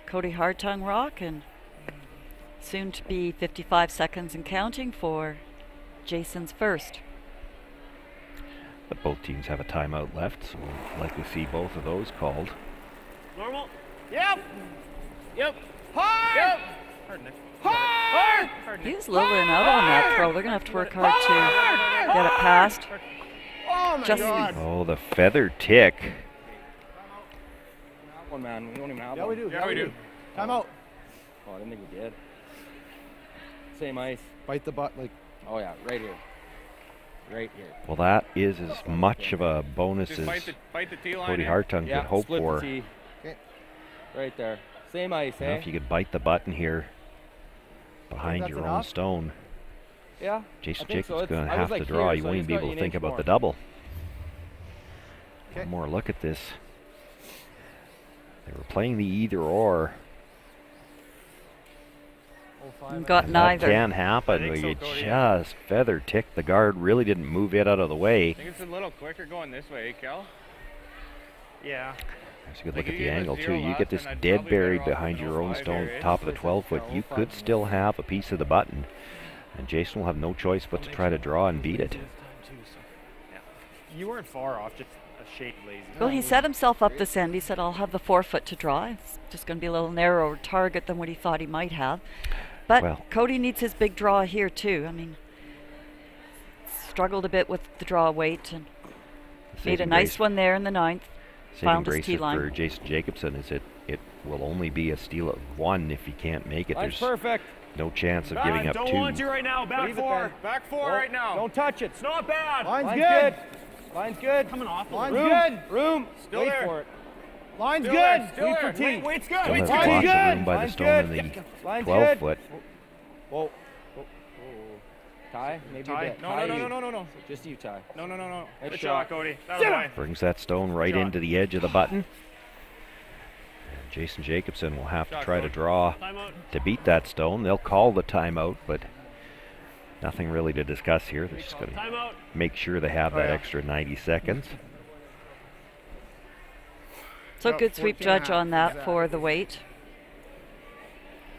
S3: Cody Hartung rock, and soon to be 55 seconds and counting for Jason's first.
S2: But both teams have a timeout left, so we'll likely see both of those called.
S5: Normal. Yep. Yep.
S11: Hard.
S5: Yep.
S14: Hard, Nick.
S5: Hard.
S3: He was a little in and out on that throw. They're going to have to work hard to get it past.
S11: Oh my God.
S2: Oh, the feather tick.
S6: One man, we don't even have
S10: Yeah,
S6: one.
S10: we do.
S5: Yeah, we do.
S10: Time out.
S6: Oh, I didn't think we did. Same ice.
S10: Bite the butt, like.
S6: Oh yeah, right here. Right here.
S2: Well, that is as much of a bonus
S5: Just
S2: as
S5: bite the tee line.
S2: Cody Hartung
S6: Yeah,
S2: could hope
S6: split
S2: for.
S6: the tee. Okay. Right there. Same ice,
S2: Now,
S6: eh?
S2: if you could bite the button here behind
S10: that's
S2: your own
S10: enough?
S2: stone,
S6: Yeah.
S2: Jason
S6: I think so.
S2: Jacobs going to
S6: I was
S2: have
S6: like
S2: to draw.
S6: here,
S2: You
S6: so I
S2: won't
S6: just
S2: be
S6: got
S2: able
S6: you
S2: to
S6: an
S2: think
S6: inch
S2: about
S6: more.
S2: the double.
S10: Okay.
S2: One more look at this. They were playing the either or.
S3: Got
S2: And
S3: neither.
S2: That can happen.
S5: I think so,
S2: You
S5: Cody.
S2: just feather tick. The guard really didn't move it out of the way.
S5: I think it's a little quicker going this way, Cal. Yeah.
S2: There's a good
S5: Like
S2: look at
S5: you
S2: the
S5: gave us
S2: angle too.
S5: 0
S2: You
S5: left,
S2: get this
S5: and I'd
S2: dead
S5: probably
S2: buried
S5: better off
S2: behind
S5: with
S2: your own
S5: 0.5
S2: stone,
S5: here, eh?
S2: top of the 12-foot. You could still have a piece of the button, and Jason will have no choice but to try to draw and beat it.
S5: You weren't far off, just a shade lazy.
S3: Well, he set himself up this end. He said, I'll have the 4 foot to draw. It's just going to be a little narrower target than what he thought he might have. But
S2: Well-
S3: Cody needs his big draw here, too. I mean, struggled a bit with the draw weight and made a
S2: Saving
S3: nice
S2: grace-
S3: one there in the 9th.
S2: Saving
S3: Found his
S2: grace
S3: tee
S2: for
S3: line.
S2: Jason Jacobson is it will only be a steal of 1 if he can't make it.
S6: That's
S2: There's
S6: perfect.
S2: no chance of giving up
S5: don't
S2: 2.
S5: want you right now. Back
S6: Leave it
S5: 4.
S6: there.
S5: Back 4
S6: Oh,
S5: right now.
S6: Don't touch it.
S5: It's not bad.
S10: Line's
S6: Line's
S10: good.
S6: good. Line's good.
S5: Coming off.
S10: Line's
S6: Room.
S10: good.
S6: Room.
S5: Still
S6: Wait
S5: there.
S6: for it.
S10: Line's
S5: Still
S10: good.
S5: there. Still
S6: Leave
S5: there.
S6: for tee.
S5: Weight's good.
S2: Still
S5: Weight's
S2: has
S5: good.
S2: lots of
S6: good.
S2: room by the
S6: Line's
S2: stone in
S6: good.
S2: the
S6: Line's
S2: 12-foot.
S6: Whoa. Ty, maybe
S5: Ty.
S6: a bit.
S5: No,
S6: Ty,
S5: no,
S6: you.
S5: no, no, no, no.
S6: Just you, Ty.
S5: No, no, no, no.
S6: Good
S5: Good
S6: shot.
S5: shot, Cody. That was mine.
S2: Brings that stone right
S5: Shot.
S2: into the edge of the button. And Jason Jacobson will have to
S5: Shot,
S2: try to
S5: Cody.
S2: draw
S5: Timeout.
S2: to beat that stone. They'll call the timeout, but Nothing really to discuss here. They're just going to make sure they have that extra 90 seconds.
S3: So good sweep judge on that for the weight.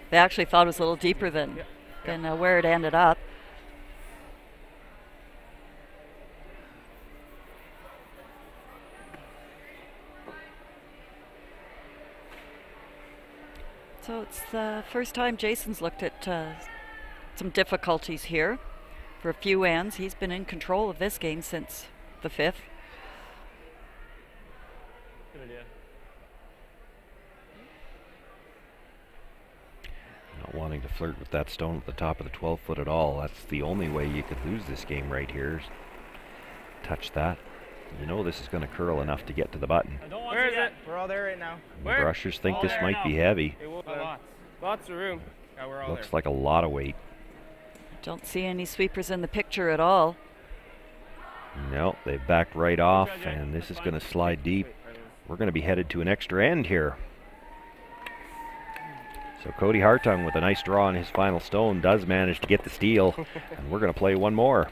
S3: They actually thought it was a little deeper than where it ended up. So it's the first time Jason's looked at some difficulties here. For a few ends, he's been in control of this game since the 5th.
S5: Good idea.
S2: Not wanting to flirt with that stone at the top of the 12-foot at all. That's the only way you could lose this game right here. Touch that. You know this is going to curl enough to get to the button.
S9: Where is it? We're all there right now.
S2: The brushers think this might be heavy.
S9: Lots of room. Yeah, we're all
S2: Looks like a lot of weight.
S3: Don't see any sweepers in the picture at all.
S2: No, they've backed right off, and this is going to slide deep. We're going to be headed to an extra end here. So Cody Hartung, with a nice draw on his final stone, does manage to get the steal, and we're going to play one more.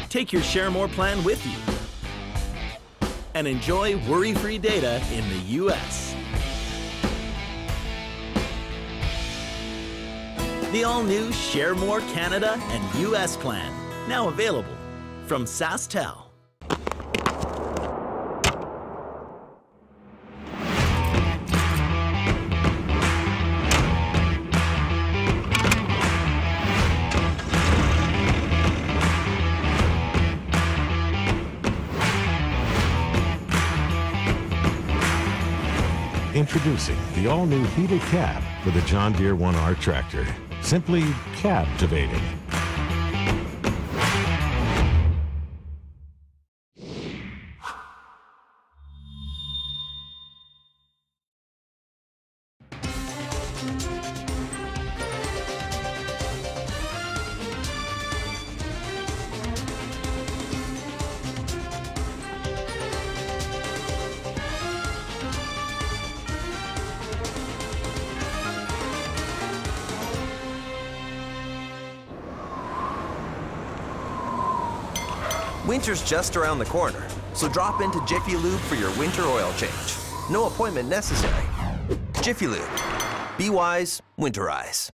S8: Take your Share More plan with you and enjoy worry-free data in the U.S. The all-new Share More Canada and U.S. plan, now available from SaskTel.
S19: Introducing the all-new heated cab for the John Deere 1R tractor. Simply captivating.
S12: Winter's just around the corner, so drop into Jiffy Lube for your winter oil change. No appointment necessary. Jiffy Lube. Be wise, winterize.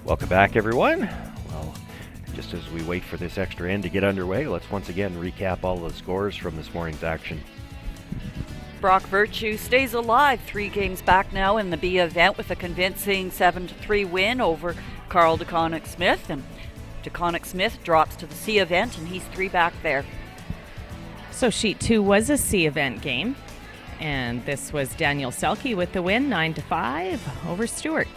S2: Welcome back, everyone. Well, just as we wait for this extra end to get underway, let's once again recap all the scores from this morning's action.
S3: Brock Virtue stays alive 3 games back now in the B event with a convincing 7-3 win over Carl DeConnick-Smith, and DeConnick-Smith drops to the C event, and he's 3 back there.
S7: So sheet 2 was a C event game, and this was Daniel Selke with the win, 9-5 over Stewart.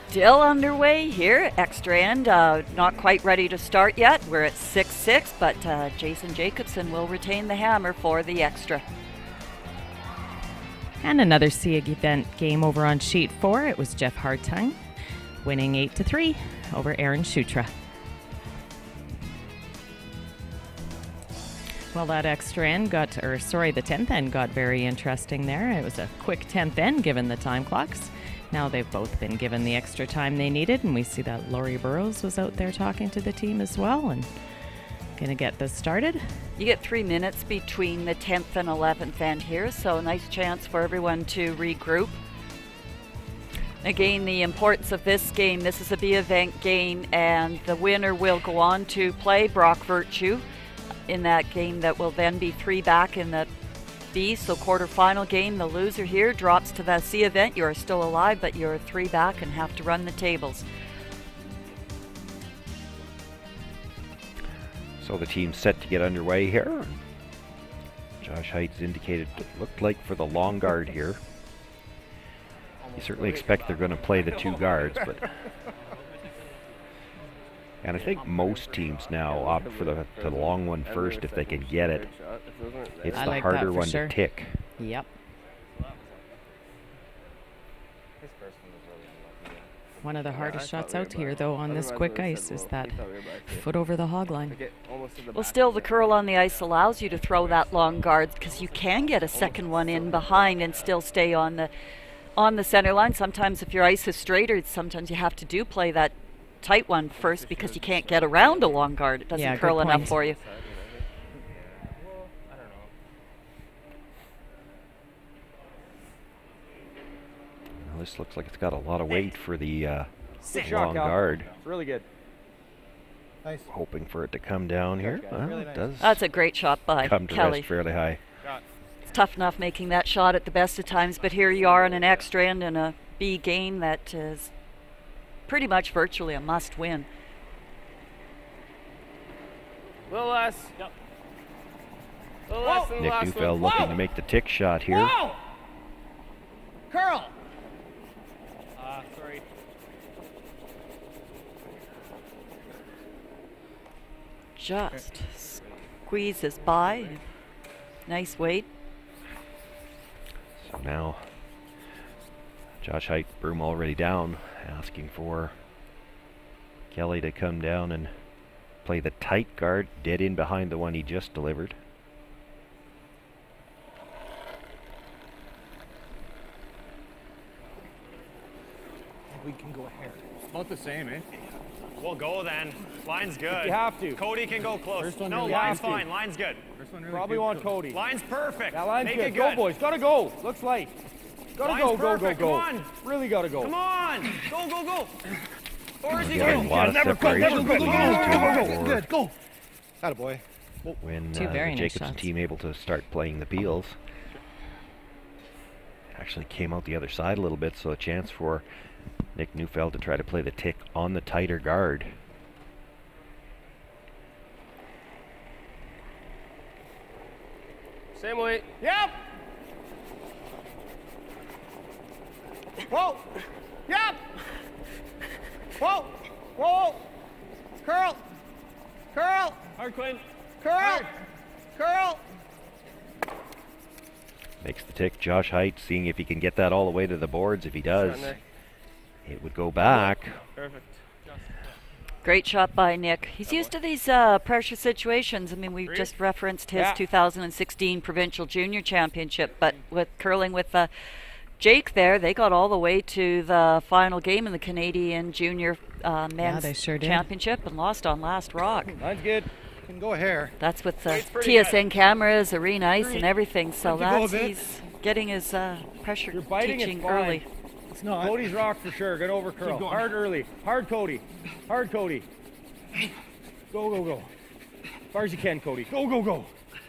S3: Still underway here, extra end, not quite ready to start yet. We're at 6-6, but Jason Jacobson will retain the hammer for the extra.
S7: And another C event game over on sheet 4. It was Jeff Hartung winning 8-3 over Aaron Shutra. Well, that extra end the 10th end got very interesting there. It was a quick 10th end given the time clocks. Now they've both been given the extra time they needed, and we see that Laurie Burrows was out there talking to the team as well and gonna get this started.
S3: You get 3 minutes between the 10th and 11th end here, so a nice chance for everyone to regroup. Again, the importance of this game, this is a B event game, and the winner will go on to play Brock Virtue in that game that will then be 3 back in the B. So quarterfinal game, the loser here drops to the C event. You're still alive, but you're 3 back and have to run the tables.
S2: So the team's set to get underway here. Josh Heights indicated it looked like for the long guard here. You certainly expect they're going to play the 2 guards, but and I think most teams now opt for the long one first if they can get it. It's the harder one to tick.
S7: Yep. One of the hardest shots out here, though, on this quick ice is that foot over the hog line.
S3: Well, still, the curl on the ice allows you to throw that long guard because you can get a second one in behind and still stay on the center line. Sometimes if your ice is straighter, sometimes you have to play that tight one first because you can't get around a long guard. It doesn't curl enough for you.
S2: Well, this looks like it's got a lot of weight for the
S6: long
S2: guard.
S6: It's really good. Nice.
S2: Hoping for it to come down here. Well, it does.
S3: That's a great shot by
S2: come to
S3: Kelly.
S2: Rest fairly high.
S3: It's tough enough making that shot at the best of times, but here you are in an extra end and a B game that is pretty much virtually a must-win.
S5: Little less. Yep. Little less than the
S2: Nick
S5: last
S2: Neufeld
S5: one.
S2: looking to make the tick shot here.
S6: Whoa! Curl!
S5: Sorry.
S3: Just squeezes by. Nice weight.
S2: So now Josh Height, Broom already down, asking for Kelly to come down and play the tight guard, dead in behind the one he just delivered.
S6: We can go ahead. About the same, eh?
S5: We'll go then. Line's good.
S6: You have to.
S5: Cody can go close.
S6: First one
S5: No,
S6: really
S5: line's
S6: have to.
S5: fine. Line's good.
S6: First one really Probably want Cody.
S5: Line's perfect.
S6: That line's
S5: Make
S6: good.
S5: it
S6: Go,
S5: good.
S6: boys. Gotta go. Looks light. Gotta
S5: Line's
S6: go,
S5: perfect.
S6: go.
S5: Come on.
S6: Really gotta go.
S5: Come on. Go. Or is he
S2: Getting a lot of separation between these two.
S6: Good. Go. Attaboy.
S2: When
S7: Two
S2: the
S7: very nice
S2: Jacobson
S7: shots.
S2: team able to start playing the peels. Actually came out the other side a little bit, so a chance for Nick Neufeld to try to play the tick on the tighter guard.
S5: Same weight.
S6: Yep. Whoa. Yep. Whoa. Curl.
S5: Hard, Quinn.
S6: Curl.
S2: Makes the tick. Josh Height seeing if he can get that all the way to the boards. If he does, it would go back.
S5: Perfect.
S3: Great shot by Nick. He's used to these pressure situations. I mean, we just referenced his 2016 Provincial Junior Championship, but with curling with Jake there, they got all the way to the final game in the Canadian Junior Men's
S7: they sure did.
S3: Championship and lost on last rock.
S6: Line's good. Can go here.
S3: That's with the TSN cameras, arena ice, and everything. So
S6: Let's
S3: that's
S6: go,
S3: he's getting his pressure
S6: You're biting it
S3: teaching
S6: fine.
S3: early.
S6: It's not. Cody's rock for sure. Get over curl. Hard early. Hard Cody. Go. As far as you can, Cody. Go.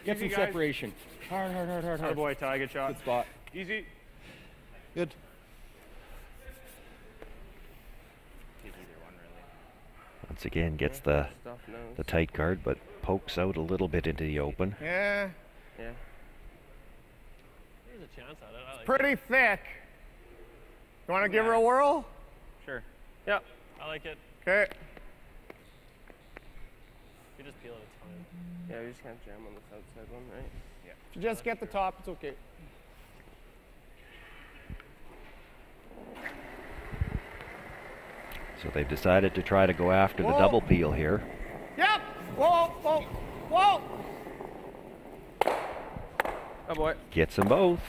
S6: Get
S5: Easy,
S6: some
S5: guys.
S6: separation. Hard.
S5: Hard boy, Ty. Good shot.
S6: Good spot.
S5: Easy.
S6: Good.
S2: Once again, gets the tight guard, but pokes out a little bit into the open.
S11: Yeah.
S5: Yeah.
S9: There's a chance at it. I like
S11: Pretty thick. You want to give her a whirl?
S5: Sure. Yep.
S9: I like it.
S11: Okay.
S9: You just peel it, it's fine.
S5: Yeah, we just can't jam on this outside one, right? Yeah.
S11: If you just get the top, it's okay.
S2: So they've decided to try to go after the double peel here.
S11: Yep. Whoa.
S5: Oh boy.
S2: Gets them both.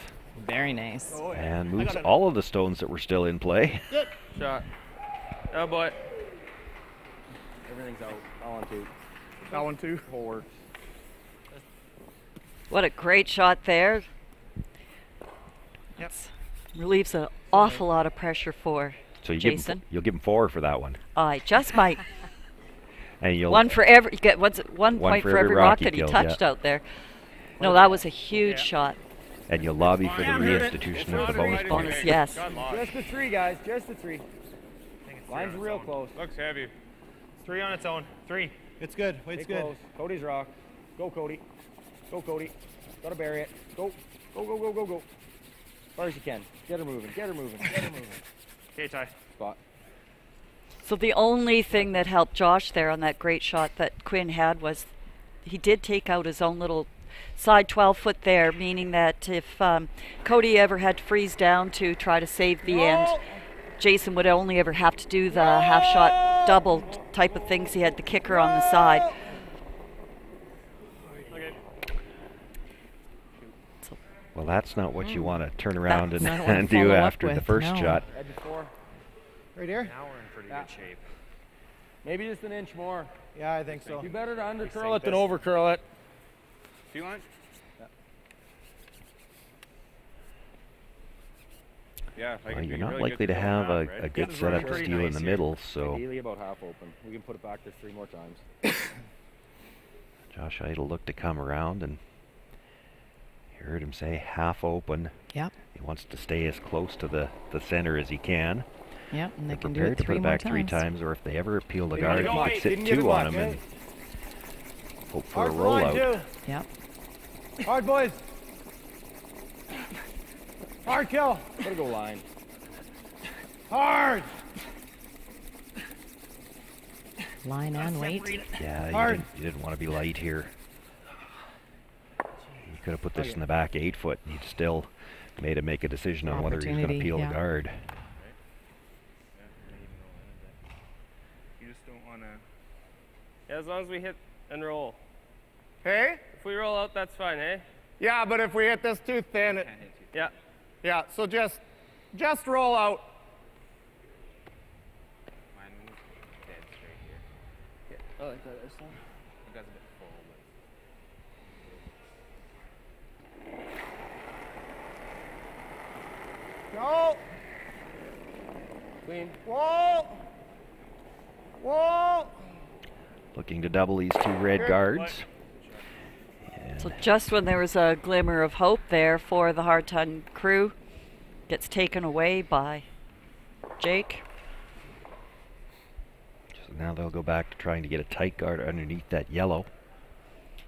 S7: Very nice.
S11: Oh, yeah.
S2: And moves all of the stones that were still in play.
S11: Good.
S5: Shot. Oh boy.
S6: Everything's out. All on two.
S11: That one too.
S6: Forward.
S3: What a great shot there.
S11: Yep.
S3: Relieves an awful lot of pressure for
S2: So you
S3: Jason.
S2: you'll give him 4 for that one.
S3: I just might.
S2: And you'll
S3: One for every. You get one point
S2: for
S3: for
S2: every
S3: every
S2: rock
S3: rock
S2: he
S3: that he
S2: killed,
S3: touched
S2: yeah.
S3: out there. No, that was a huge shot.
S2: And you'll lobby for the reinstitution of the bonus points.
S3: Bonus, yes.
S6: Just the 3, guys. Just the 3. Line's real close.
S5: Looks heavy. 3 on its own. 3.
S6: It's good. Weight's good. Close. Cody's rock. Go, Cody. Gotta bury it. Go. As far as you can. Get her moving.
S5: Okay, Ty.
S6: Spot.
S3: So the only thing that helped Josh there on that great shot that Quinn had was he did take out his own little side 12-foot there, meaning that if Cody ever had to freeze down to try to save the end, Jason would only ever have to do the half shot double type of things. He had the kicker on the side.
S2: Well, that's not what you want to turn around and do after the first shot.
S6: Right here?
S5: Now we're in pretty good shape.
S6: Maybe just an inch more. Yeah, I think so.
S5: You
S6: better to under curl it than over curl it.
S5: Feel it? Yeah.
S2: Well, you're not likely to have a good setup to steal in the middle, so
S6: Ideally about half open. We can put it back there 3 more times.
S2: Josh Haidt will look to come around, and you heard him say half open.
S7: Yep.
S2: He wants to stay as close to the center as he can.
S7: Yep, and they
S2: They're
S7: can do it
S2: prepared to put
S7: 3
S2: it
S7: more
S2: back 3 times, or if they ever appeal the guard, you could sit 2 on him and hope for a rollout.
S7: Yep.
S6: Hard, boys. Hard kill. Gotta go line. Hard.
S7: Line and weight.
S2: Yeah, you didn't want to be light here. You could have put this in the back 8 foot, and he'd still made him make a decision on whether he was going to peel the guard.
S5: You just don't want to. Yeah, as long as we hit and roll.
S11: Hey?
S5: If we roll out, that's fine, hey?
S11: Yeah, but if we hit this too thin, it,
S5: Yeah.
S11: yeah. So just roll out.
S14: Mine was dead straight here.
S6: Oh, like this one?
S14: You guys a bit full, but.
S11: Go.
S6: Clean.
S11: Whoa. Whoa.
S2: Looking to double these 2 red guards.
S3: So just when there was a glimmer of hope there for the Hartung crew, gets taken away by Jake.
S2: So now they'll go back to trying to get a tight guard underneath that yellow.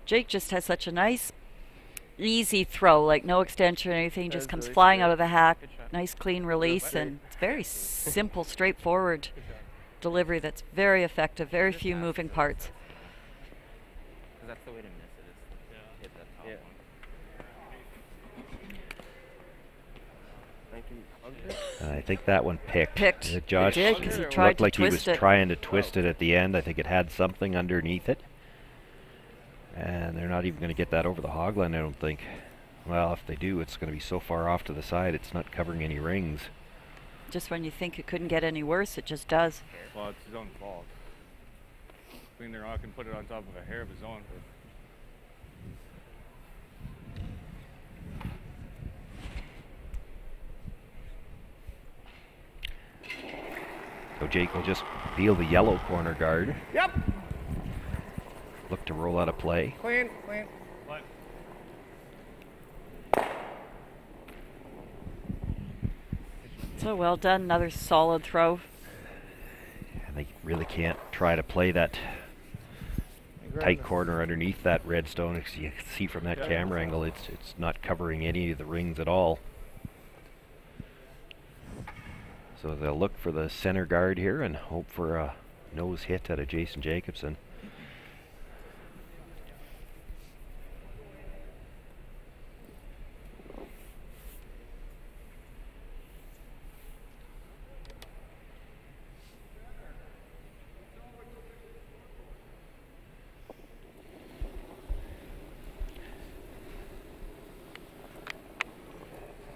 S3: Jake just has such a nice, easy throw, like no extension or anything, just comes flying out of the hack. Nice clean release, and it's very simple, straightforward delivery that's very effective, very few moving parts.
S14: Because that's the way to miss it, is hit that top one.
S2: I think that one picked.
S3: It
S2: Josh
S3: did, 'cause he tried
S2: looked
S3: to
S2: like he was
S3: twist it.
S2: trying to twist it at the end. I think it had something underneath it. And they're not even going to get that over the hog line, I don't think. Well, if they do, it's going to be so far off to the side, it's not covering any rings.
S3: Just when you think it couldn't get any worse, it just does.
S5: Well, it's his own fault. Clean the rock and put it on top of a hair of his own.
S2: So Jake will just peel the yellow corner guard.
S11: Yep.
S2: Look to roll out a play.
S11: Clean. Clean.
S3: So well done, another solid throw.
S2: And they really can't try to play that tight corner underneath that redstone. As you can see from that camera angle, it's not covering any of the rings at all. So they'll look for the center guard here and hope for a nose hit out of Jason Jacobson.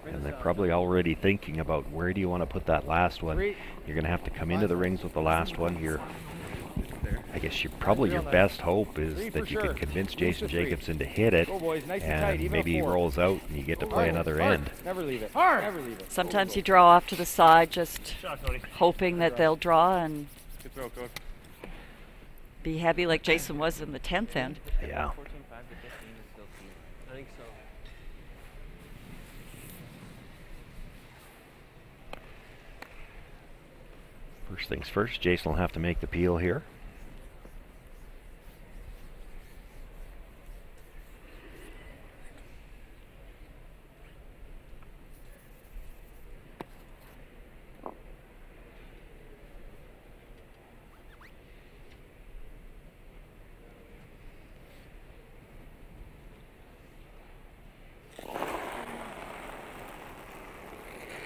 S2: And they're probably already thinking about where do you want to put that last one. You're going to have to come into the rings with the last one here. I guess probably your best hope is that you can convince Jason Jacobson to hit it, and maybe he rolls out and you get to play another end.
S6: Never leave it. Never leave it.
S3: Sometimes you draw off to the side, just hoping that they'll draw and be heavy like Jason was in the 10th end.
S2: Yeah.
S5: I think so.
S2: First things first, Jason will have to make the peel here.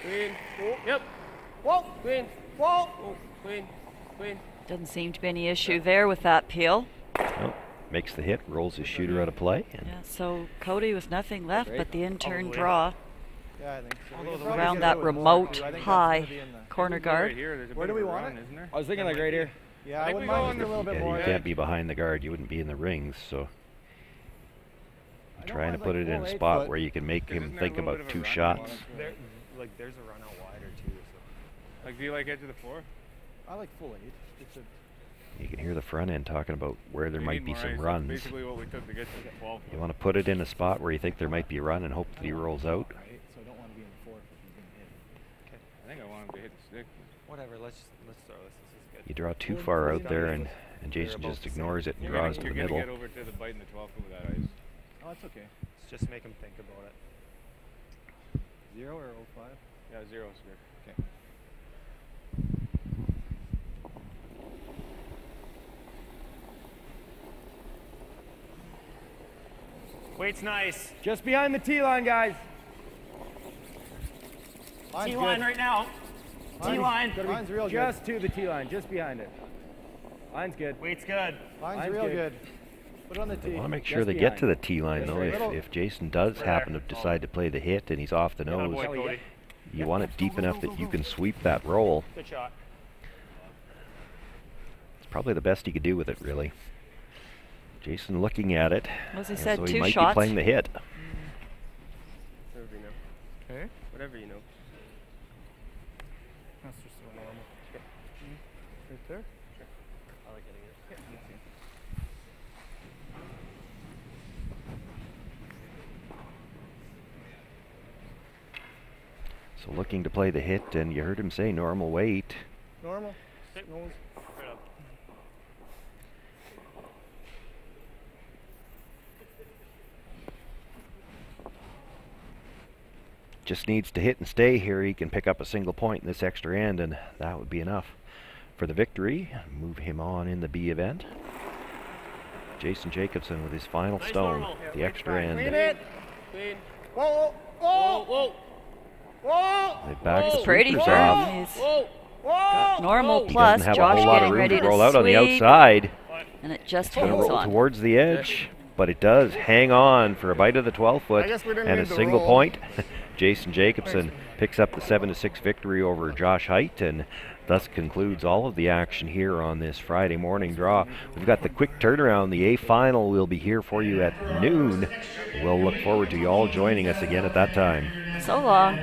S11: Clean. Yep. Whoa.
S9: Queen. Whoa. Oh, queen. Queen.
S3: Doesn't seem to be any issue there with that peel.
S2: Oh, makes the hit, rolls his shooter out of play. And
S3: Yeah, so Cody with nothing left but the in-turn draw
S10: Yeah, I think so.
S3: around that remote high corner guard.
S10: Where do we want it?
S4: I was thinking like right here.
S10: Yeah, I wouldn't mind just a little bit more.
S2: you can't be behind the guard. You wouldn't be in the rings, so trying to put it in a spot where you can make him think about 2 shots.
S5: Like there's a run out wider too. So. Like, do you like edge of the floor?
S10: I like full 8. It's a
S2: You can hear the front end talking about where there might be some runs.
S5: Basically what we took to get to the 12.
S2: You want to put it in a spot where you think there might be a run and hope that he rolls out.
S10: So I don't want to be in the 4 if he's being hit.
S5: Okay. I think I want him to hit the stick. Whatever. Let's throw this. This is good.
S2: You draw too far out there, and Jason just ignores it and draws to the middle.
S5: You're gonna get over to the bite in the 12 foot with that ice.
S10: Oh, it's okay.
S5: Let's just make him think about it.
S10: 0 or 05?
S5: Yeah, 0 is good.
S10: Okay.
S5: Weight's nice.
S6: Just behind the T line, guys.
S5: T line right now. T line.
S10: Line's real good.
S6: Just to the T line, just behind it. Line's good.
S5: Weight's good.
S10: Line's real good. Put it on the T.
S2: I want to make sure they get to the T line, though. If Jason does happen to decide to play the hit and he's off the nose, you want it deep enough that you can sweep that roll.
S5: Good shot.
S2: It's probably the best he could do with it, really. Jason looking at it,
S3: As he said,
S2: so
S3: 2
S2: he might
S3: shots.
S2: be playing the hit.
S5: Whatever you know.
S10: Okay.
S5: Whatever you know.
S11: That's just so normal.
S10: Right there?
S5: Sure. I like hitting it.
S2: So looking to play the hit, and you heard him say normal weight.
S11: Normal.
S5: Stick.
S11: Nose.
S5: Right up.
S2: Just needs to hit and stay here. He can pick up a single point in this extra end, and that would be enough for the victory. Move him on in the B event. Jason Jacobson with his final stone, the extra end.
S11: Clean it.
S5: Clean.
S11: Whoa, whoa, whoa. Whoa.
S2: They back the
S3: Pretty
S2: sweepers
S3: firm.
S2: off.
S3: He's
S11: Whoa.
S3: normal
S2: He
S3: plus.
S2: doesn't have a
S3: Josh
S2: whole lot of
S3: getting
S2: room
S3: ready
S2: to
S3: to
S2: roll out on the
S3: sweep,
S2: outside.
S3: and it just
S2: It's going to
S3: hangs
S2: roll
S3: on.
S2: towards the edge, but it does hang on for a bite of the 12 foot
S11: I guess we didn't
S2: and a
S11: need to
S2: single
S11: roll.
S2: point. Jason Jacobson picks up the 7-6 victory over Josh Height, and thus concludes all of the action here on this Friday morning draw. We've got the quick turnaround. The A final will be here for you at noon. We'll look forward to you all joining us again at that time.
S3: So long.